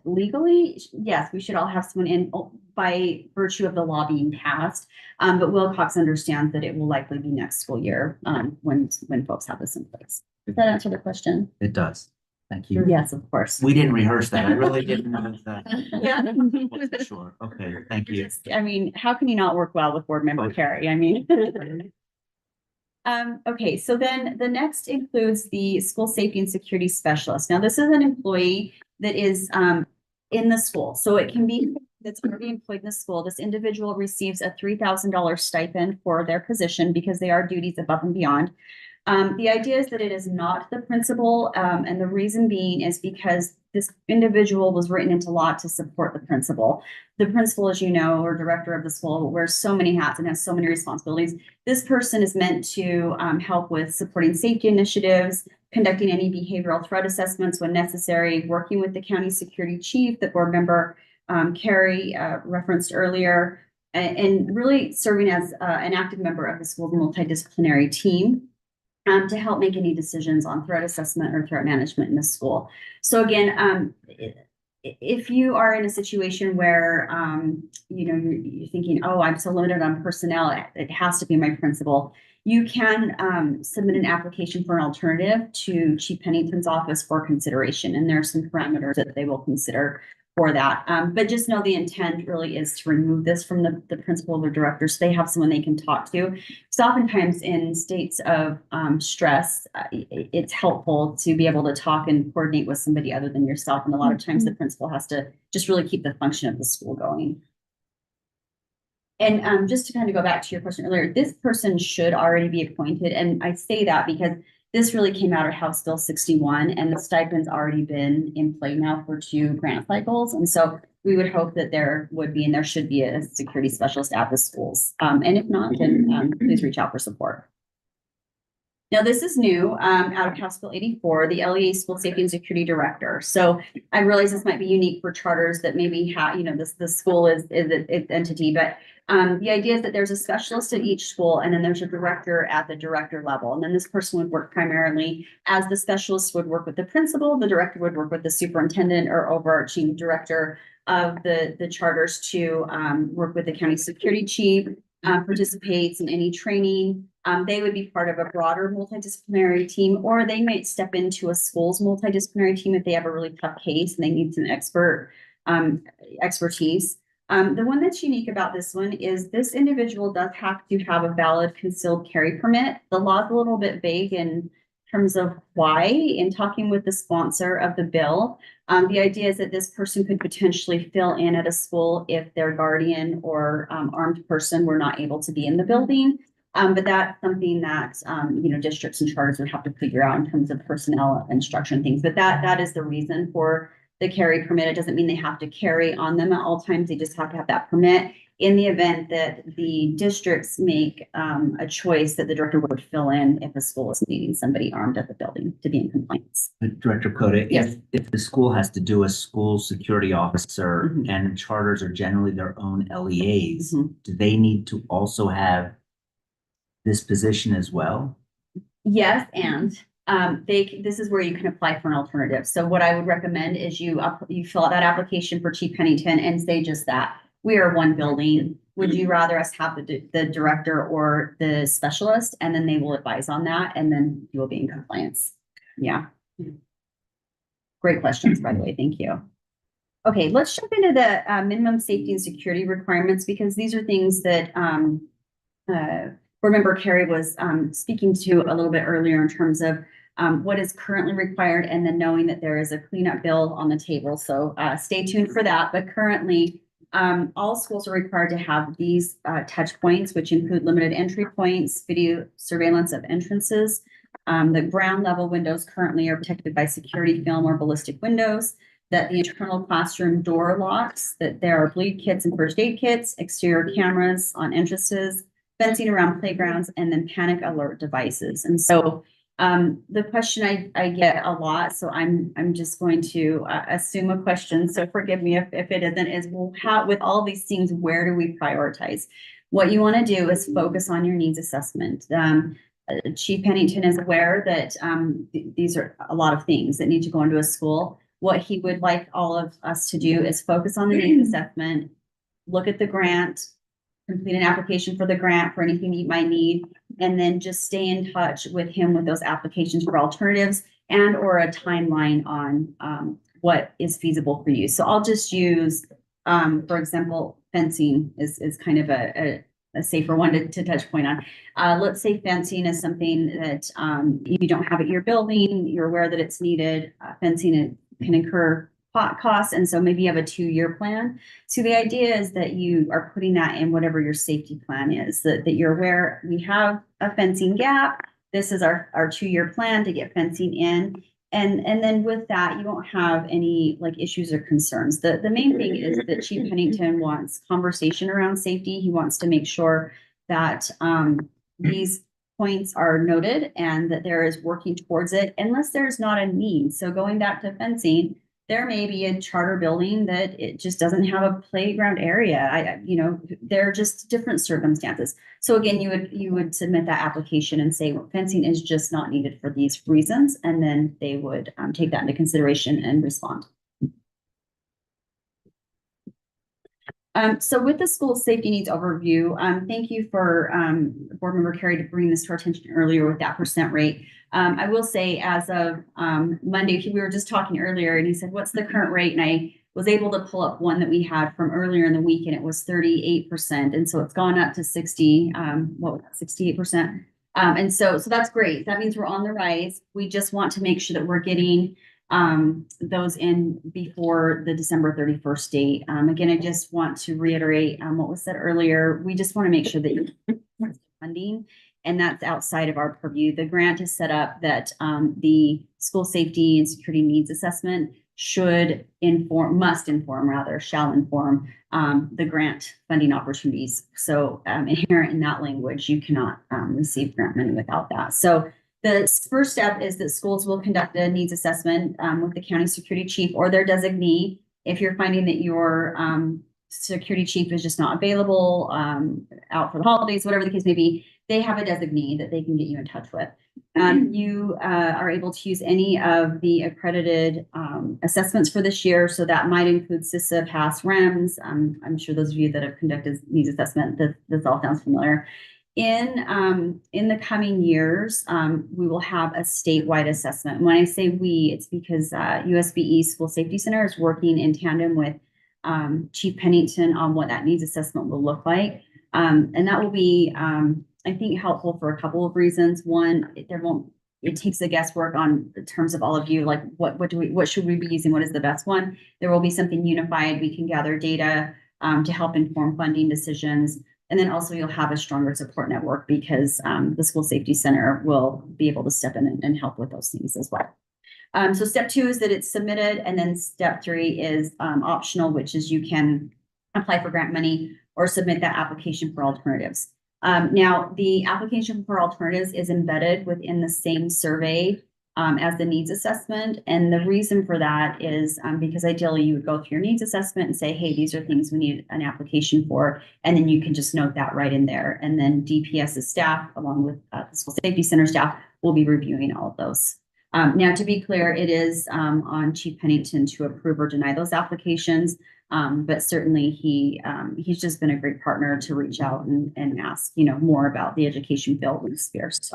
legally, yes, we should all have someone in by virtue of the law being passed. But Wilcox understands that it will likely be next school year, when folks have this in place. Does that answer the question? It does. Thank you. Yes, of course. We didn't rehearse that. I really didn't know that. Yeah. Wasn't sure. Okay, thank you. I mean, how can you not work well with board member Carrie? I mean. Okay, so then the next includes the school safety and security specialist. Now, this is an employee that is in the school. So it can be that's already employed in the school. This individual receives a $3,000 stipend for their position because they are duties above and beyond. The idea is that it is not the principal, and the reason being is because this individual was written into law to support the principal. The principal, as you know, or director of the school, wears so many hats and has so many responsibilities. This person is meant to help with supporting safety initiatives, conducting any behavioral threat assessments when necessary, working with the county security chief, that board member Carrie referenced earlier, and really serving as an active member of the school's multidisciplinary team. To help make any decisions on threat assessment or threat management in the school. So again, if you are in a situation where, you're thinking, oh, I'm so limited on personnel, it has to be my principal, you can submit an application for an alternative to Chief Pennington's office for consideration. And there are some parameters that they will consider for that. But just know the intent really is to remove this from the principal or the director, so they have someone they can talk to. Because oftentimes in states of stress, it's helpful to be able to talk and coordinate with somebody other than yourself. And a lot of times the principal has to just really keep the function of the school going. And just to kind of go back to your question earlier, this person should already be appointed. And I say that because this really came out of House Bill 61, and the stipend's already been in play now for 2 grant cycles. And so we would hope that there would be, and there should be, a security specialist at the schools. And if not, then please reach out for support. Now, this is new out of House Bill 84, the LEA School Safety and Security Director. So I realize this might be unique for charters that maybe have, the school is an entity, but the idea is that there's a specialist at each school, and then there's a director at the director level. And then this person would work primarily as the specialist would work with the principal, the director would work with the superintendent or overarching director of the charters to work with the county security chief, participates in any training. They would be part of a broader multidisciplinary team, or they might step into a school's multidisciplinary team if they have a really tough case and they need some expertise. The one that's unique about this one is this individual does have to have a valid concealed carry permit. The law is a little bit vague in terms of why. In talking with the sponsor of the bill, the idea is that this person could potentially fill in at a school if their guardian or armed person were not able to be in the building. But that's something that, districts and charters would have to figure out in terms of personnel instruction things. But that is the reason for the carry permit. It doesn't mean they have to carry on them at all times. They just have to have that permit in the event that the districts make a choice that the director would fill in if a school is needing somebody armed at the building to be in compliance. Director Coda, Yes. if the school has to do a school security officer and charters are generally their own LEAs, do they need to also have this position as well? Yes, and this is where you can apply for an alternative. So what I would recommend is you fill out that application for Chief Pennington and say just that. We are one building. Would you rather us have the director or the specialist? And then they will advise on that, and then you will be in compliance. Yeah. Great questions, by the way. Thank you. Okay, let's jump into the minimum safety and security requirements, because these are things that board member Carrie was speaking to a little bit earlier in terms of what is currently required, and then knowing that there is a cleanup bill on the table. So stay tuned for that. But currently, all schools are required to have these touch points, which include limited entry points, video surveillance of entrances. The ground level windows currently are protected by security film or ballistic windows, that the internal classroom door locks, that there are bleed kits and first aid kits, exterior cameras on entrances, fencing around playgrounds, and then panic alert devices. And so the question I get a lot, so I'm just going to assume a question. So forgive me if it isn't, is well, how, with all these things, where do we prioritize? What you want to do is focus on your needs assessment. Chief Pennington is aware that these are a lot of things that need to go into a school. What he would like all of us to do is focus on the needs assessment, look at the grant, complete an application for the grant for anything you might need, and then just stay in touch with him with those applications for alternatives and or a timeline on what is feasible for you. So I'll just use, for example, fencing is kind of a safer one to touch point on. Let's say fencing is something that you don't have at your building, you're aware that it's needed. Fencing can incur costs, and so maybe you have a 2-year plan. So the idea is that you are putting that in whatever your safety plan is, that you're aware we have a fencing gap. This is our 2-year plan to get fencing in. And then with that, you won't have any like issues or concerns. The main thing is that Chief Pennington wants conversation around safety. He wants to make sure that these points are noted and that there is working towards it, unless there's not a need. So going back to fencing, there may be a charter building that it just doesn't have a playground area. There are just different circumstances. So again, you would submit that application and say, well, fencing is just not needed for these reasons. And then they would take that into consideration and respond. So with the school safety needs overview, thank you for Board Member Carey to bring this to our attention earlier with that percent rate. I will say as of Monday, we were just talking earlier and he said, what's the current rate? And I was able to pull up one that we had from earlier in the week and it was 38%. And so it's gone up to 68%. And so that's great. That means we're on the rise. We just want to make sure that we're getting those in before the December 31st date. Again, I just want to reiterate what was said earlier. We just want to make sure that you're funding, and that's outside of our purview. The grant is set up that the school safety and security needs assessment shall inform the grant funding opportunities. So inherent in that language, you cannot receive grant money without that. So the first step is that schools will conduct a needs assessment with the county security chief or their designee. If you're finding that your security chief is just not available, out for the holidays, whatever the case may be, they have a designee that they can get you in touch with. You are able to use any of the accredited assessments for this year. So that might include CISA, PASS, REMS. I'm sure those of you that have conducted needs assessment, this all sounds familiar. In the coming years, we will have a statewide assessment. When I say we, it's because USBE School Safety Center is working in tandem with Chief Pennington on what that needs assessment will look like. And that will be, I think, helpful for a couple of reasons. One, it takes the guesswork on in terms of all of you, like what should we be using? What is the best one? There will be something unified. We can gather data to help inform funding decisions. And then also you'll have a stronger support network because the School Safety Center will be able to step in and help with those things as well. So step 2 is that it's submitted, and then step 3 is optional, which is you can apply for grant money or submit that application for alternatives. Now, the application for alternatives is embedded within the same survey as the needs assessment. And the reason for that is because ideally you would go through your needs assessment and say, hey, these are things we need an application for. And then you can just note that right in there. And then DPS's staff, along with the School Safety Center staff, will be reviewing all of those. Now, to be clear, it is on Chief Pennington to approve or deny those applications. But certainly he's just been a great partner to reach out and ask, more about the education field with Spears.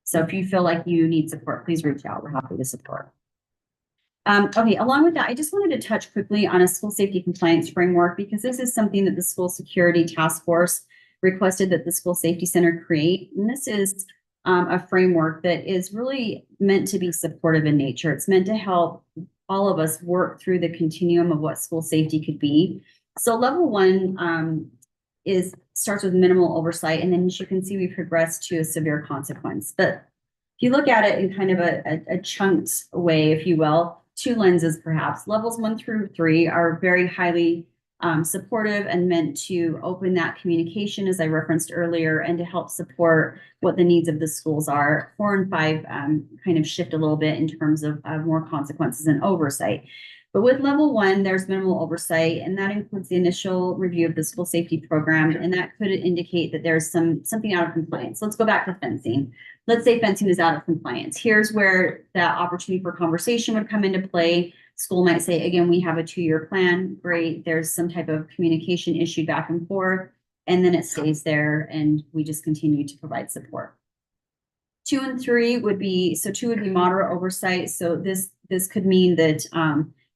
So if you feel like you need support, please reach out. We're happy to support. Okay, along with that, I just wanted to touch quickly on a school safety compliance framework, because this is something that the School Security Task Force requested that the School Safety Center create. And this is a framework that is really meant to be supportive in nature. It's meant to help all of us work through the continuum of what school safety could be. So level 1 starts with minimal oversight, and then as you can see, we progress to a severe consequence. But if you look at it in kind of a chunked way, if you will, 2 lenses perhaps. Levels 1 through 3 are very highly supportive and meant to open that communication, as I referenced earlier, and to help support what the needs of the schools are. 4 and 5 kind of shift a little bit in terms of more consequences and oversight. But with level 1, there's minimal oversight, and that includes the initial review of the school safety program, and that could indicate that there's something out of compliance. Let's go back to fencing. Let's say fencing is out of compliance. Here's where that opportunity for conversation would come into play. School might say, again, we have a 2-year plan. Great. There's some type of communication issue back and forth, and then it stays there, and we just continue to provide support. 2 and 3 would be, so 2 would be moderate oversight. So this could mean that,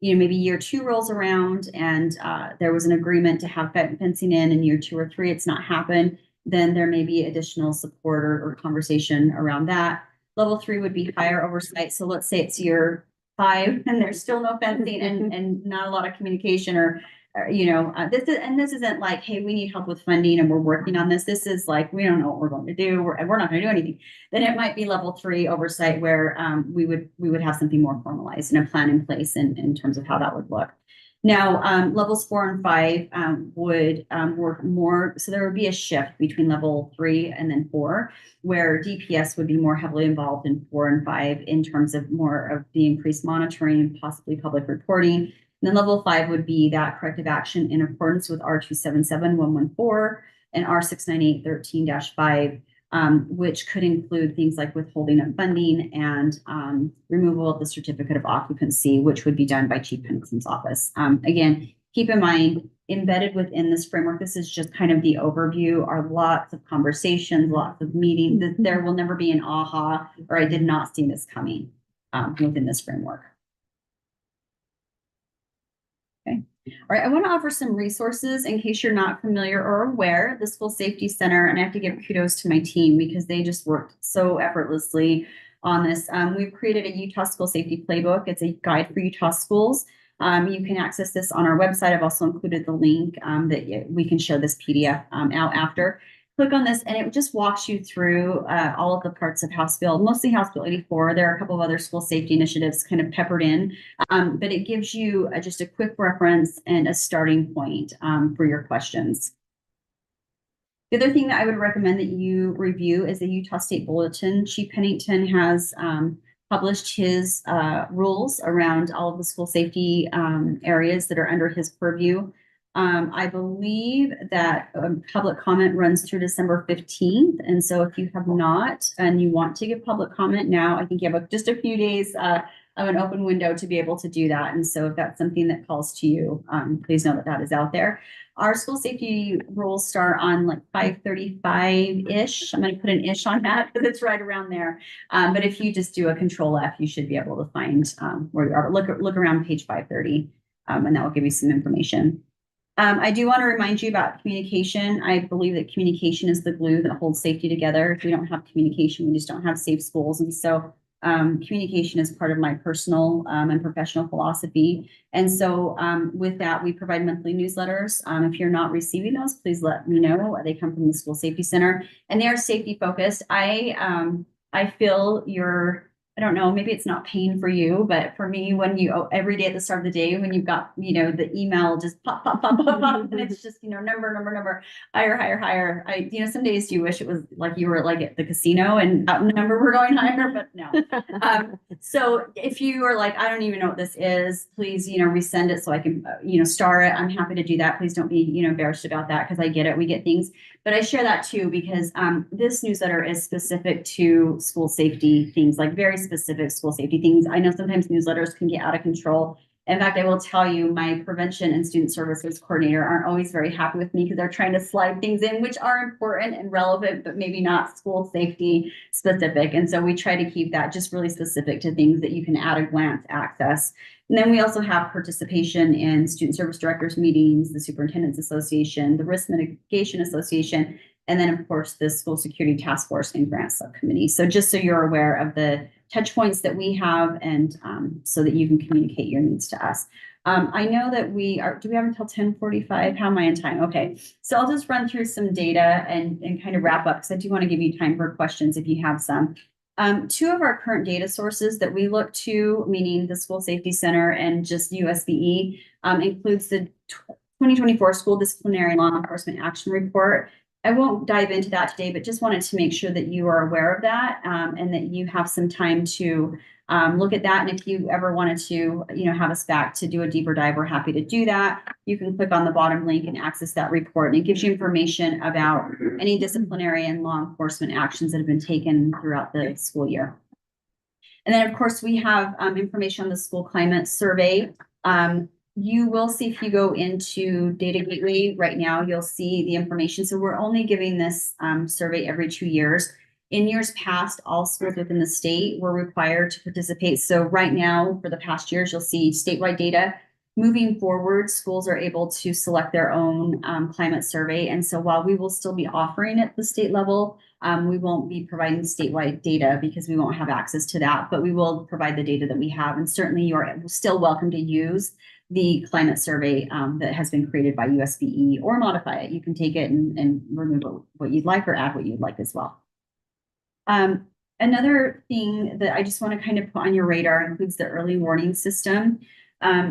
maybe year 2 rolls around and there was an agreement to have fencing in year 2 or 3, it's not happened. Then there may be additional support or conversation around that. Level 3 would be higher oversight. So let's say it's year 5 and there's still no fencing and not a lot of communication this isn't like, hey, we need help with funding and we're working on this. This is like, we don't know what we're going to do. We're not going to do anything. Then it might be level 3 oversight where we would have something more formalized and a plan in place in terms of how that would look. Now, levels 4 and 5 would work more. So there would be a shift between level 3 and then 4, where DPS would be more heavily involved in 4 and 5 in terms of more of the increased monitoring and possibly public reporting. And then level 5 would be that corrective action in accordance with R277-114 and R698-13-5, which could include things like withholding of funding and removal of the certificate of occupancy, which would be done by Chief Pennison's office. Again, keep in mind, embedded within this framework, this is just kind of the overview, are lots of conversations, lots of meetings. There will never be an aha, or I did not see this coming within this framework. Okay. All right, I want to offer some resources in case you're not familiar or aware. The School Safety Center, and I have to give kudos to my team because they just worked so effortlessly on this. We've created a Utah School Safety Playbook. It's a guide for Utah schools. You can access this on our website. I've also included the link that we can show this PDF out after. Click on this and it just walks you through all of the parts of House Bill, mostly House Bill 84. There are a couple of other school safety initiatives kind of peppered in, but it gives you just a quick reference and a starting point for your questions. The other thing that I would recommend that you review is the Utah State Bulletin. Chief Pennington has published his rules around all of the school safety areas that are under his purview. I believe that public comment runs through December 15th. And so if you have not, and you want to give public comment now, I think you have just a few days of an open window to be able to do that. And so if that's something that calls to you, please know that that is out there. Our school safety rules start on like 5:35-ish. I'm going to put an ish on that because it's right around there. But if you just do a Control F, you should be able to find where you are. Look around page 530, and that will give you some information. I do want to remind you about communication. I believe that communication is the glue that holds safety together. If we don't have communication, we just don't have safe schools. And so communication is part of my personal and professional philosophy. And so with that, we provide monthly newsletters. If you're not receiving those, please let me know. They come from the School Safety Center and they are safety focused. I feel I don't know, maybe it's not pain for you, but for me, when every day at the start of the day, when you've got, the email just pop, and it's just, number, higher. Some days you wish it was like you were like at the casino and that number were going higher, but no. So if you are like, I don't even know what this is, please, resend it so I can, star it. I'm happy to do that. Please don't be, embarrassed about that because I get it. We get things, but I share that too because this newsletter is specific to school safety things, like very specific school safety things. I know sometimes newsletters can get out of control. In fact, I will tell you, my prevention and student services coordinator aren't always very happy with me because they're trying to slide things in, which are important and relevant, but maybe not school safety specific. And so we try to keep that just really specific to things that you can at a glance access. And then we also have participation in student service directors meetings, the Superintendent's Association, the Risk Mitigation Association, and then of course the School Security Task Force and Grant Subcommittee. So just so you're aware of the touch points that we have and so that you can communicate your needs to us. I know that do we have until 10:45? How am I in time? Okay, so I'll just run through some data and kind of wrap up because I do want to give you time for questions if you have some. 2 of our current data sources that we look to, meaning the School Safety Center and just USBE, includes the 2024 School Disciplinary Law Enforcement Action Report. I won't dive into that today, but just wanted to make sure that you are aware of that, and that you have some time to look at that. And if you ever wanted to, have us back to do a deeper dive, we're happy to do that. You can click on the bottom link and access that report. And it gives you information about any disciplinary and law enforcement actions that have been taken throughout the school year. And then, of course, we have information on the school climate survey. You will see if you go into Data Gateway right now, you'll see the information. So we're only giving this survey every 2 years. In years past, all schools within the state were required to participate. So right now, for the past years, you'll see statewide data. Moving forward, schools are able to select their own climate survey. And so while we will still be offering at the state level, we won't be providing statewide data because we won't have access to that, but we will provide the data that we have. And certainly you're still welcome to use the climate survey that has been created by USBE or modify it. You can take it and remove what you'd like or add what you'd like as well. Another thing that I just want to kind of put on your radar includes the early warning system.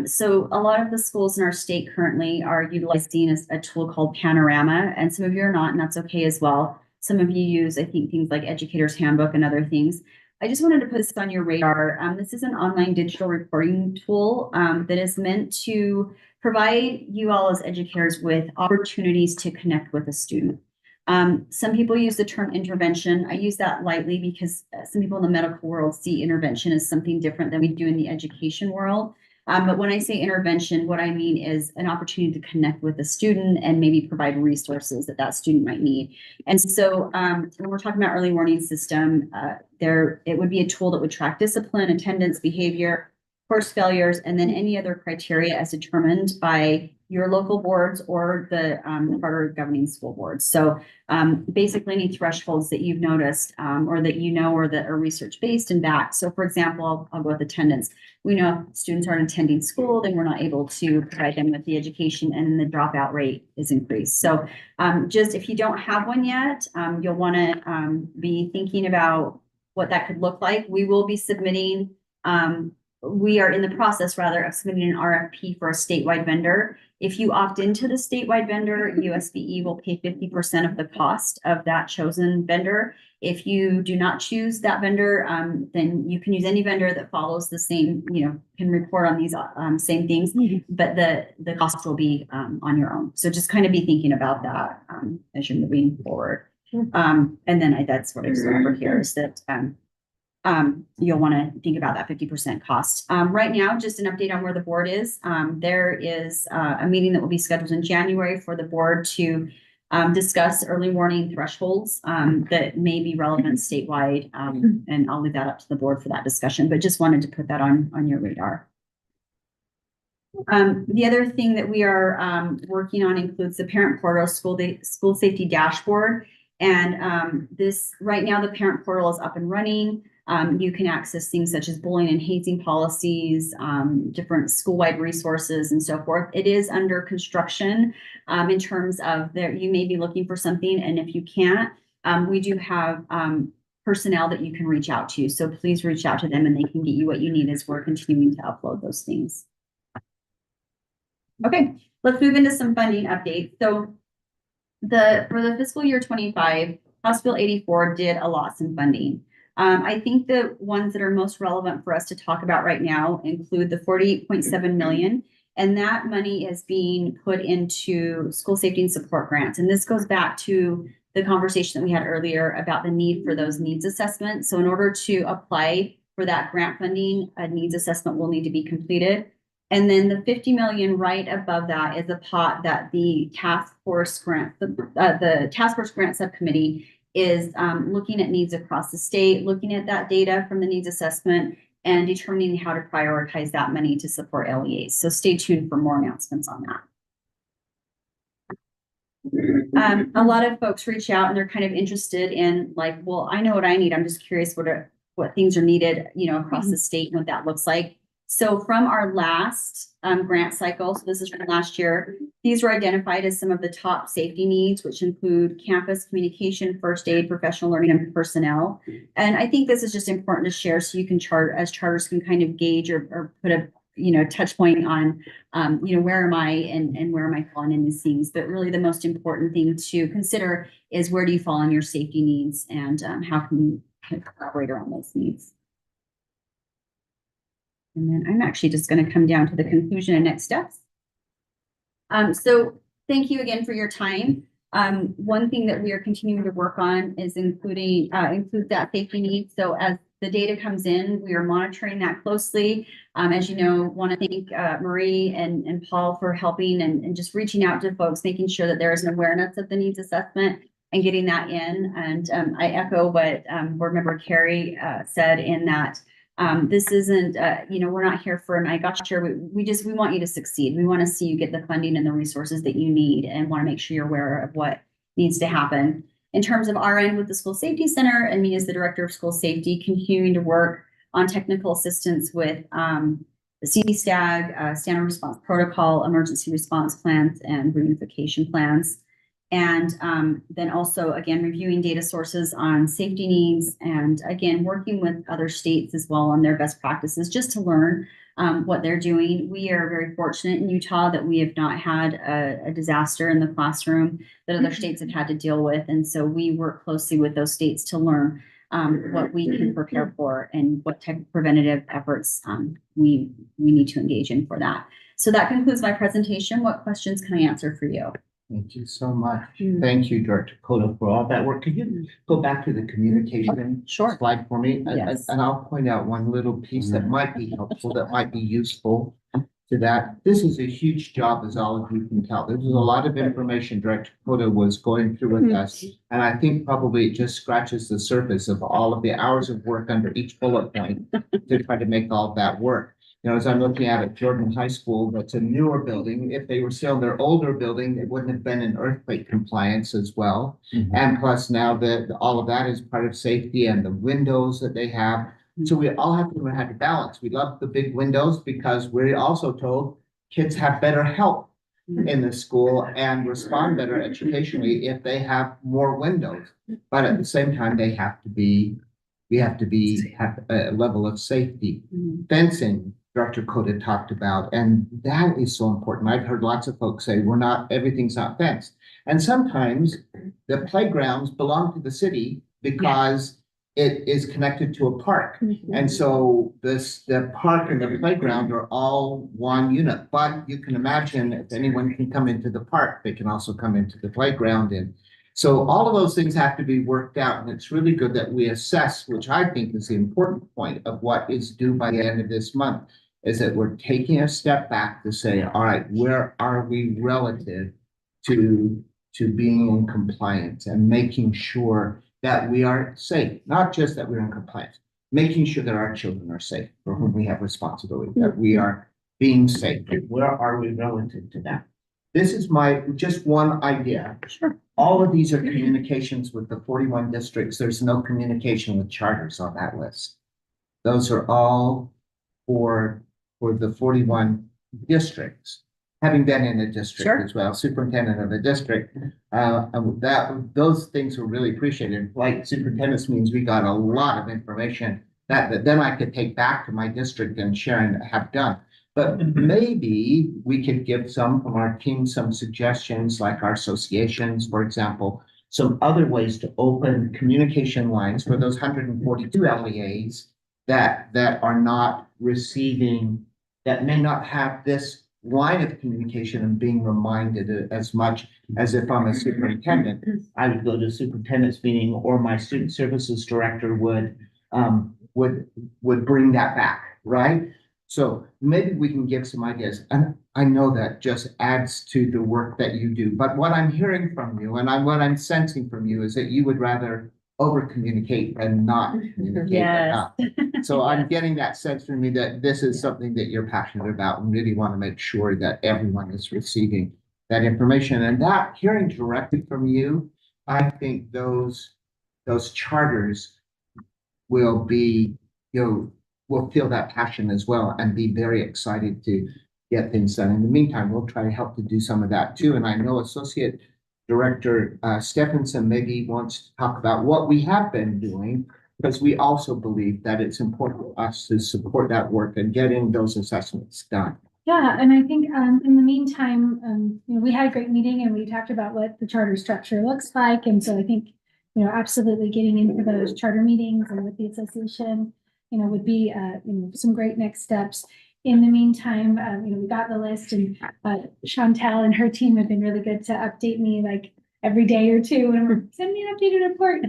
So a lot of the schools in our state currently are utilizing a tool called Panorama, and some of you are not, and that's okay as well. Some of you use, I think, things like Educator's Handbook and other things. I just wanted to put this on your radar. This is an online digital reporting tool that is meant to provide you all as educators with opportunities to connect with a student. Some people use the term intervention. I use that lightly because some people in the medical world see intervention as something different than we do in the education world. But when I say intervention, what I mean is an opportunity to connect with a student and maybe provide resources that student might need. And so when we're talking about early warning system, it would be a tool that would track discipline, attendance, behavior, course failures, and then any other criteria as determined by your local boards or the charter governing school boards. So basically any thresholds that you've noticed or that or that are research-based and backed. So for example, I'll go with attendance. We know if students aren't attending school, then we're not able to provide them with the education, and the dropout rate is increased. So just if you don't have one yet, you'll want to be thinking about what that could look like. We will be submitting we are in the process, rather, of submitting an RFP for a statewide vendor. If you opt into the statewide vendor, USBE will pay 50% of the cost of that chosen vendor. If you do not choose that vendor, then you can use any vendor that follows the same, can report on these same things, but the cost will be on your own. So just kind of be thinking about that as you're moving forward. And then that's what I just remember here is that you'll want to think about that 50% cost. Right now, just an update on where the board is. There is a meeting that will be scheduled in January for the board to discuss early warning thresholds that may be relevant statewide. And I'll leave that up to the board for that discussion, but just wanted to put that on your radar. The other thing that we are working on includes the parent portal school safety dashboard. And this right now, the parent portal is up and running. You can access things such as bullying and hazing policies, different school-wide resources, and so forth. It is under construction in terms of you may be looking for something, and if you can't, we do have personnel that you can reach out to. So please reach out to them, and they can get you what you need as we're continuing to upload those things. Okay, let's move into some funding updates. So for the fiscal year 25, House Bill 84 did allot some funding. I think the ones that are most relevant for us to talk about right now include the 48.7 million, and that money is being put into school safety and support grants. And this goes back to the conversation that we had earlier about the need for those needs assessments. So in order to apply for that grant funding, a needs assessment will need to be completed. And then the 50 million right above that is a pot that the task force grant subcommittee is looking at needs across the state, looking at that data from the needs assessment and determining how to prioritize that money to support LEAs. So stay tuned for more announcements on that. A lot of folks reach out and they're kind of interested in well, I know what I need. I'm just curious what things are needed, across the state and what that looks like. So from our last grant cycle, so this is from last year, these were identified as some of the top safety needs, which include campus communication, first aid, professional learning, and personnel. And I think this is just important to share so you can charters can kind of gauge or put a touch point on, where am I and where am I falling in these things? But really the most important thing to consider is where do you fall on your safety needs and how can you collaborate around those needs? And then I'm actually just going to come down to the conclusion and next steps. So thank you again for your time. One thing that we are continuing to work on is include that safety need. So as the data comes in, we are monitoring that closely. As you know, want to thank Marie and Paul for helping and just reaching out to folks, making sure that there is an awareness of the needs assessment and getting that in. And I echo what board member Carrie said in that this isn't, we're not here for an I got you. We want you to succeed. We want to see you get the funding and the resources that you need and want to make sure you're aware of what needs to happen. In terms of our end with the School Safety Center and me as the Director of School Safety, continuing to work on technical assistance with the CDSTAG, Standard Response Protocol, Emergency Response Plans, and Reunification Plans. And then also, again, reviewing data sources on safety needs and, again, working with other states as well on their best practices just to learn what they're doing. We are very fortunate in Utah that we have not had a disaster in the classroom that other states have had to deal with. And so we work closely with those states to learn what we can prepare for and what type of preventative efforts we need to engage in for that. So that concludes my presentation. What questions can I answer for you? Thank you so much. Thank you, Director Cota, for all that work. Could you go back to the communication Sure. slide for me? Yes. And I'll point out one little piece that might be helpful, that might be useful to that. This is a huge job, as all of you can tell. There's a lot of information Director Cota was going through with us. And I think probably it just scratches the surface of all of the hours of work under each bullet point to try to make all of that work. As I'm looking at Jordan High School, that's a newer building. If they were still in their older building, it wouldn't have been in earthquake compliance as well. And plus now that all of that is part of safety and the windows that they have. So we all have to learn how to balance. We love the big windows because we're also told kids have better help in the school and respond better educationally if they have more windows. But at the same time, we have to have a level of safety. Fencing, Director Cota talked about, and that is so important. I've heard lots of folks say everything's not fenced. And sometimes the playgrounds belong to the city because it is connected to a park. And so the park and the playground are all one unit, but you can imagine if anyone can come into the park, they can also come into the playground. And so all of those things have to be worked out. And it's really good that we assess, which I think is the important point of what is due by the end of this month, is that we're taking a step back to say, all right, where are we relative to being in compliance and making sure that we are safe, not just that we're in compliance, making sure that our children are safe for whom we have responsibility, that we are being safe. Where are we relative to that? This is just one idea. Sure. All of these are communications with the 41 districts. There's no communication with charters on that list. Those are all for the 41 districts. Having been in a district as well, superintendent of a district, those things were really appreciated. Like superintendents means we got a lot of information that then I could take back to my district and share and have done. But maybe we could give some from our team some suggestions, like our associations, for example, some other ways to open communication lines for those 142 LEAs that are not receiving, that may not have this line of communication and being reminded as much as if I'm a superintendent. I would go to a superintendent's meeting, or my student services director would bring that back, right? So maybe we can give some ideas. And I know that just adds to the work that you do. But what I'm hearing from you and what I'm sensing from you is that you would rather over communicate and not communicate enough. So I'm getting that sense from me that this is something that you're passionate about and really want to make sure that everyone is receiving that information. And that, hearing directly from you, I think those charters will be, will feel that passion as well and be very excited to get things done. In the meantime, we'll try to help to do some of that too. And I know Associate Director Stephenson maybe wants to talk about what we have been doing because we also believe that it's important for us to support that work and getting those assessments done. Yeah, and I think in the meantime, we had a great meeting and we talked about what the charter structure looks like. And so I think, absolutely getting into those charter meetings and with the association, would be, some great next steps. In the meantime, we got the list and Chantel and her team have been really good to update me like every day or two and we're send me an updated report.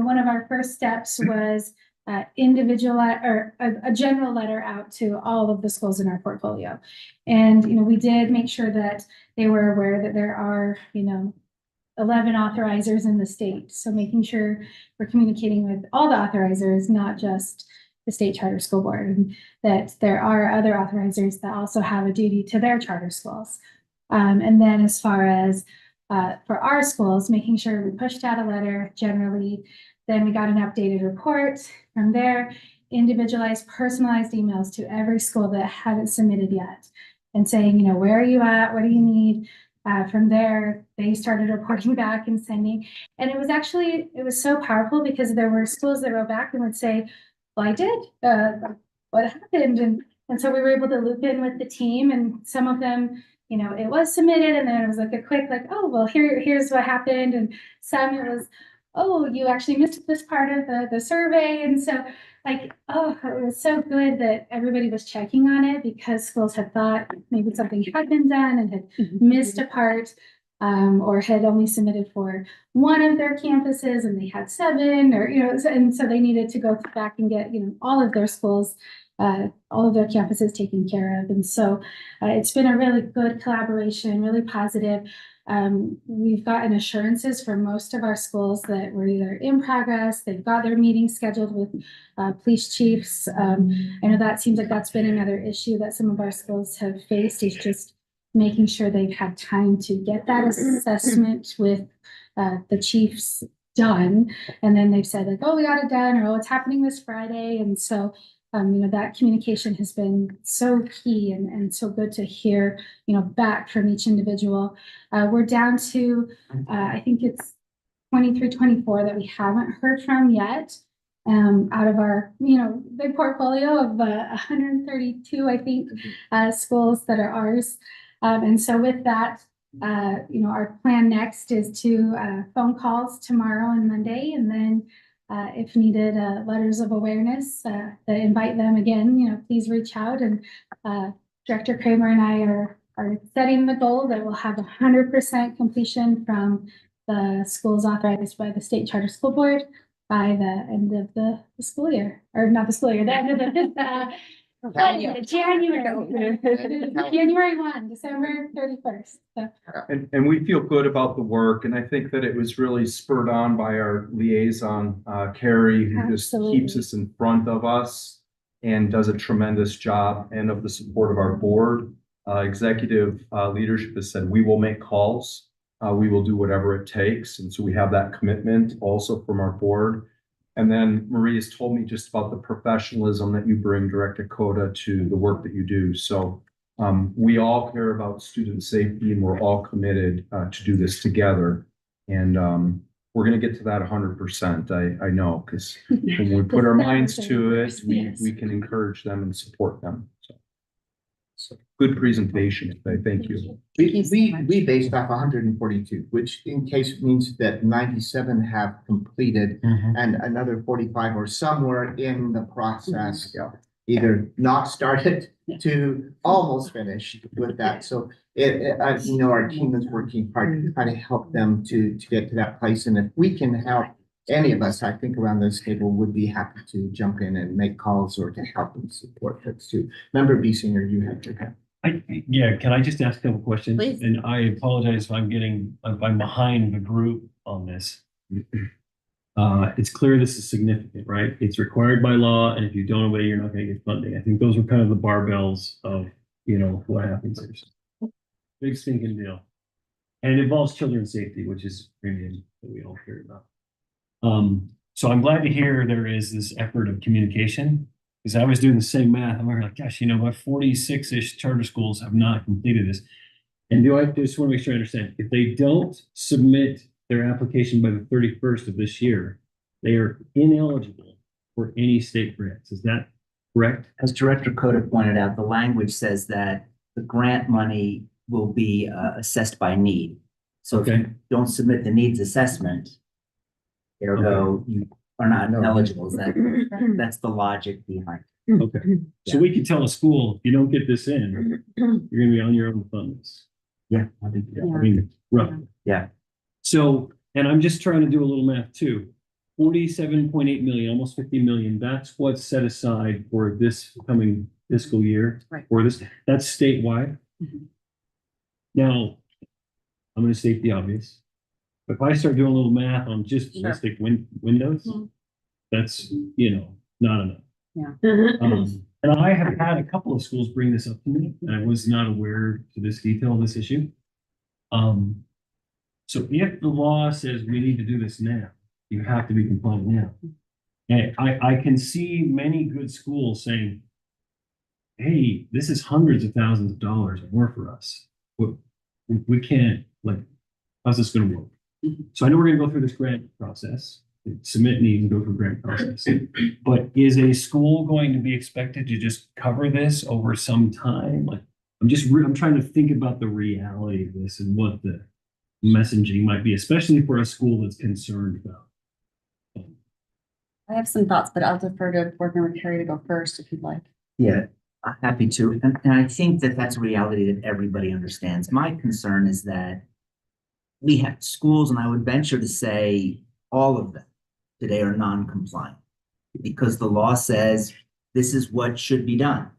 One of our first steps was individual or a general letter out to all of the schools in our portfolio. And, we did make sure that they were aware that there are, 11 authorizers in the state. So making sure we're communicating with all the authorizers, not just the state charter school board, and that there are other authorizers that also have a duty to their charter schools. And then as far as for our schools, making sure we pushed out a letter generally, then we got an updated report from there, individualized, personalized emails to every school that hadn't submitted yet and saying, where are you at? What do you need? From there, they started reporting back and sending. And it was so powerful because there were schools that wrote back and would say, well, I did. What happened? And so we were able to loop in with the team and some of them, it was submitted and then it was like a quick, like, oh, well, here's what happened. And some it was, oh, you actually missed this part of the survey. And so like, oh, it was so good that everybody was checking on it because schools had thought maybe something had been done and had missed a part or had only submitted for one of their campuses and they had 7 or, and so they needed to go back and get, all of their schools, all of their campuses taken care of. And so it's been a really good collaboration, really positive. We've gotten assurances for most of our schools that we're either in progress, they've got their meetings scheduled with police chiefs. I know that seems like that's been another issue that some of our schools have faced is just making sure they've had time to get that assessment with the chiefs done. And then they've said like, oh, we got it done, or oh, it's happening this Friday. And so that communication has been so key and so good to hear, back from each individual. We're down to, I think it's 23, 24 that we haven't heard from yet. Out of our, big portfolio of 132, I think, schools that are ours. And so with that, our plan next is to phone calls tomorrow and Monday, and then if needed, letters of awareness that invite them again, please reach out. And Director Kramer and I are setting the goal that we'll have 100% completion from the schools authorized by the State Charter School Board by the end of the school year, or not the school year, the end of the January 1, December 31st. So. And we feel good about the work. And I think that it was really spurred on by our liaison, Carrie, who Absolutely. just keeps us in front of us and does a tremendous job, and of the support of our board. Executive leadership has said, we will make calls. We will do whatever it takes. And so we have that commitment also from our board. And then Marie has told me just about the professionalism that you bring, Director Cota, to the work that you do. So we all care about student safety and we're all committed to do this together. And we're going to get to that 100%. I know, because when we put our minds to it, we can encourage them and support them. So good presentation. Thank you. We based off 142, which in case means that 97 have completed and another 45 or somewhere in the process, either not started to almost finished with that. So our team is working hard to kind of help them to get to that place. And if we can help any of us, I think around this table would be happy to jump in and make calls or to help and support folks too. Member Biesinger, you have to have. Yeah, can I just ask a couple questions? Please. And I apologize if I'm behind the group on this. It's clear this is significant, right? It's required by law, and if you don't obey, you're not going to get funding. I think those are kind of the barbells of, what happens here. Big stinking deal. And it involves children's safety, which is premium that we all care about. So I'm glad to hear there is this effort of communication, because I was doing the same math. I'm like, gosh, about 46-ish charter schools have not completed this. And I just want to make sure I understand, if they don't submit their application by the 31st of this year, they are ineligible for any state grants. Is that correct? As Director Coda pointed out, the language says that the grant money will be assessed by need. So if Okay. you don't submit the needs assessment, ergo, you are not eligible. That's the logic behind it. Okay. So we could tell a school, if you don't get this in, you're gonna be on your own funds. Yeah. I mean, rough. Yeah. So, and I'm just trying to do a little math too. 47.8 million, almost 50 million, that's what's set aside for this coming fiscal year. Right. For this, that's statewide. Mhm. Now, I'm gonna state the obvious. If I start doing a little math on just Sure. domestic windows, Mhm. that's, not enough. Yeah. And I have had a couple of schools bring this up to me, and I was not aware to this detail of this issue. So if the law says we need to do this now, you have to be compliant now. And I can see many good schools saying, hey, this is hundreds of thousands of dollars more for us. We can't, like, how's this gonna work? So I know we're gonna go through this grant process, submit needs and go through grant process. But is a school going to be expected to just cover this over some time? Like, I'm trying to think about the reality of this and what the messaging might be, especially for a school that's concerned about. I have some thoughts, but I'll defer to Board Member Carey to go first if you'd like. Yeah, happy to. And I think that that's a reality that everybody understands. My concern is that we have schools, and I would venture to say all of them today are non-compliant because the law says this is what should be done.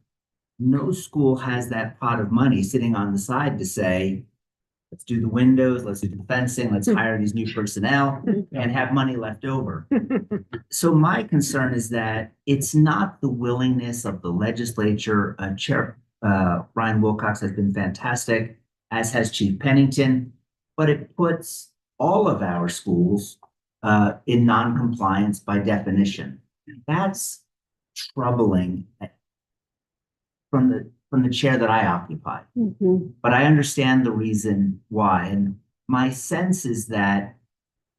No school has that pot of money sitting on the side to say, let's do the windows, let's do the fencing, let's hire these new personnel and have money left over. So my concern is that it's not the willingness of the legislature. Chair Ryan Wilcox has been fantastic, as has Chief Pennington, but it puts all of our schools in non-compliance by definition. That's troubling from the chair that I occupy. But I understand the reason why. And my sense is that,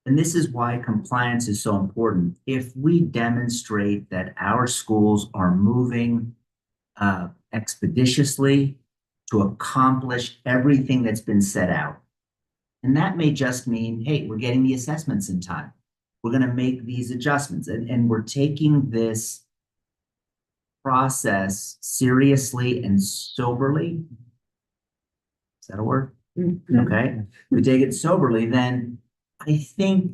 and this is why compliance is so important, if we demonstrate that our schools are moving expeditiously to accomplish everything that's been set out. And that may just mean, hey, we're getting the assessments in time. We're going to make these adjustments. And we're taking this process seriously and soberly. Is that a word? Okay. We take it soberly, then I think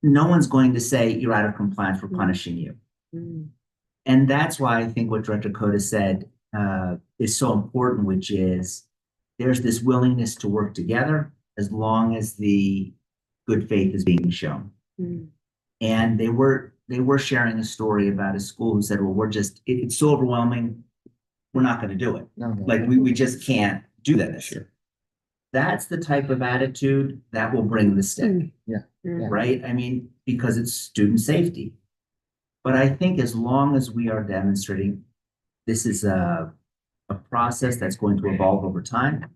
no one's going to say you're out of compliance, we're punishing you. And that's why I think what Director Coda said is so important, which is there's this willingness to work together as long as the good faith is being shown. And they were sharing a story about a school who said, well, it's so overwhelming, we're not going to do it. Like we just can't do that this year. That's the type of attitude that will bring the stick. Right? I mean, because it's student safety. But I think as long as we are demonstrating this is a process that's going to evolve over time,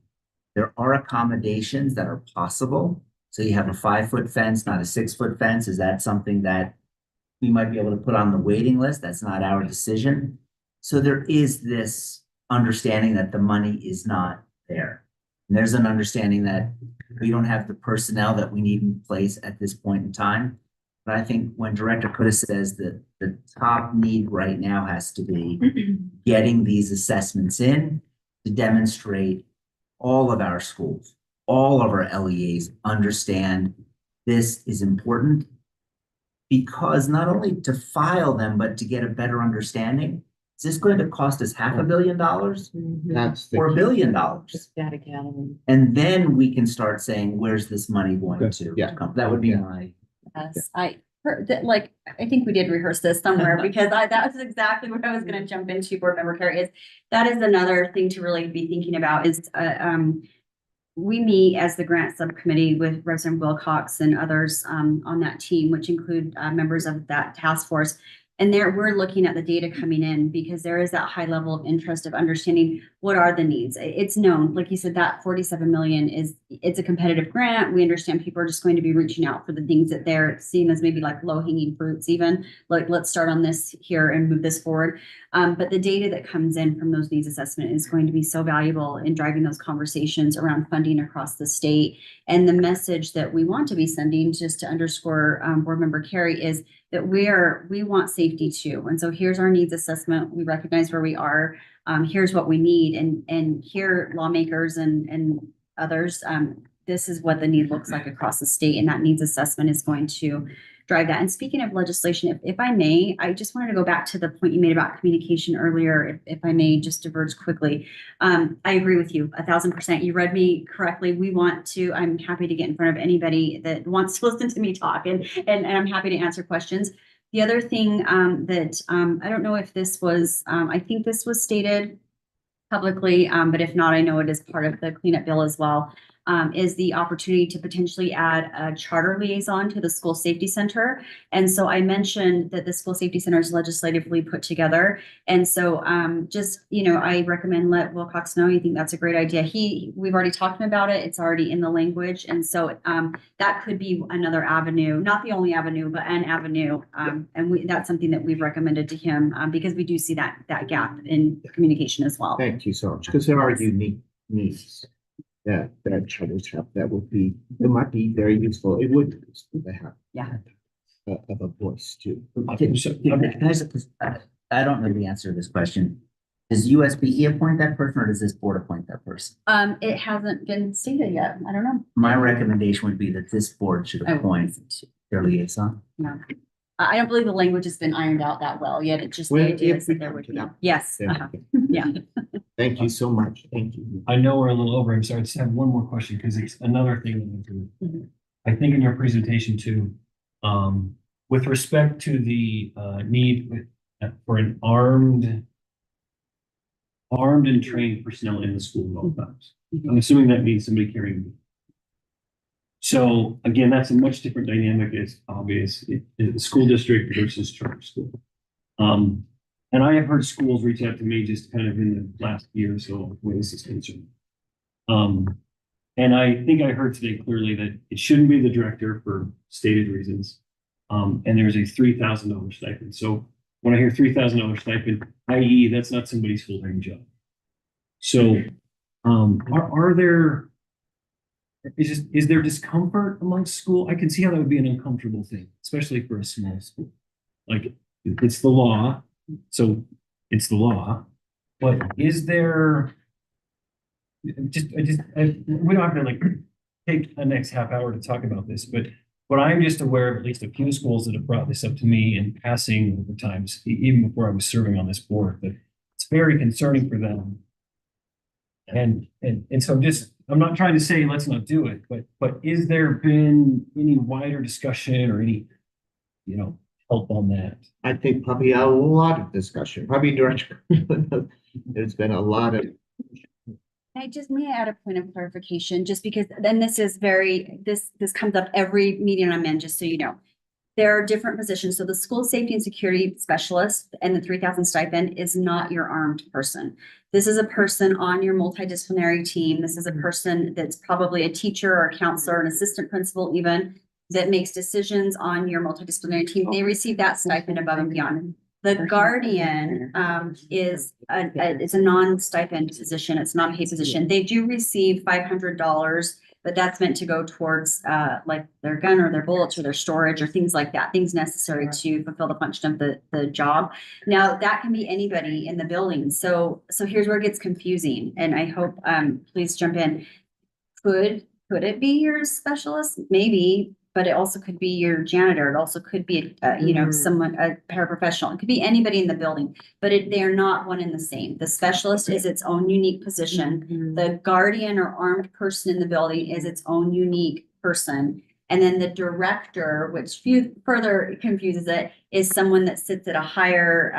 there are accommodations that are possible. So you have a 5-foot fence, not a 6-foot fence. Is that something that we might be able to put on the waiting list? That's not our decision. So there is this understanding that the money is not there. And there's an understanding that we don't have the personnel that we need in place at this point in time. But I think when Director Coda says that the top need right now has to be getting these assessments in to demonstrate all of our schools, all of our LEAs understand this is important, because not only to file them, but to get a better understanding. Is this going to cost us $500 million That's or $1 billion? Data gathering. And then we can start saying, where's this money going to come? That would be my. Yes, I heard that, like, I think we did rehearse this somewhere because that was exactly what I was going to jump into, Board Member Carey, is that is another thing to really be thinking about is we meet as the grant subcommittee with Representative Wilcox and others on that team, which include members of that task force. And there, we're looking at the data coming in because there is that high level of interest of understanding what are the needs. It's known, like you said, that 47 million it's a competitive grant. We understand people are just going to be reaching out for the things that they're seeing as maybe like low hanging fruits, even like, let's start on this here and move this forward. But the data that comes in from those needs assessment is going to be so valuable in driving those conversations around funding across the state. And the message that we want to be sending, just to underscore board member Carey, is that we want safety too. And so here's our needs assessment. We recognize where we are. Here's what we need. And here, lawmakers and others, this is what the need looks like across the state. And that needs assessment is going to drive that. And speaking of legislation, if I may, I just wanted to go back to the point you made about communication earlier, if I may just diverge quickly. I agree with you 1,000%. You read me correctly. I'm happy to get in front of anybody that wants to listen to me talk, and I'm happy to answer questions. The other thing that I don't know if this was, I think this was stated publicly, but if not, I know it is part of the cleanup bill as well. Is the opportunity to potentially add a charter liaison to the school safety center. And so I mentioned that the school safety center is legislatively put together. And so just, I recommend let Wilcox know you think that's a great idea. We've already talked about it. It's already in the language. And so that could be another avenue, not the only avenue, but an avenue. And that's something that we've recommended to him because we do see that gap in communication as well. Thank you so much, because there are unique needs that charters have it might be very useful. It would be useful to have. Yeah. Of a voice too. I don't know the answer to this question. Does USBE appoint that person or does this board appoint that person? It hasn't been stated yet. I don't know. My recommendation would be that this board should appoint their liaison. No. I don't believe the language has been ironed out that well yet. It's just the Well, idea if is we that there come would to be. that. Yes. Yeah. Thank you so much. Thank you. I know we're a little over. I'm sorry. I just have one more question because it's another thing. Mhm. I think in your presentation too, with respect to the need for an armed and trained personnel in the school at all times. I'm assuming that means somebody carrying. So again, that's a much different dynamic. It's obvious in the school district versus charter school. And I have heard schools reach out to me just kind of in the last year or so where this is concerned. And I think I heard today clearly that it shouldn't be the director for stated reasons. And there's a $3,000 stipend. So when I hear $3,000 stipend, i.e. that's not somebody's full-time job. So is there discomfort amongst school? I can see how that would be an uncomfortable thing, especially for a small school. Like it's the law, so it's the law. But is there we don't have to like take the next half hour to talk about this, but I'm just aware of at least a few schools that have brought this up to me in passing over times, even before I was serving on this board, that it's very concerning for them. And so I'm not trying to say let's not do it, but is there been any wider discussion or any, help on that? I think probably a lot of discussion, probably director. There's been a lot of. May I add a point of clarification, just because then this comes up every meeting I'm in, just so you know. There are different positions. So the school safety and security specialist and the 3,000 stipend is not your armed person. This is a person on your multidisciplinary team. This is a person that's probably a teacher or a counselor, an assistant principal even, that makes decisions on your multidisciplinary team. They receive that stipend above and beyond. The guardian is it's a non-stipend position. It's not a paid position. They do receive $500, but that's meant to go towards like their gun or their bullets or their storage or things like that, things necessary to fulfill the function of the job. Now that can be anybody in the building. So here's where it gets confusing, and I hope please jump in. Could it be your specialist? Maybe. But it also could be your janitor. It also could be, someone, a paraprofessional. It could be anybody in the building, but they're not one and the same. The specialist is its own unique position. The guardian or armed person in the building is its own unique person. And then the director, which further confuses it, is someone that sits at a higher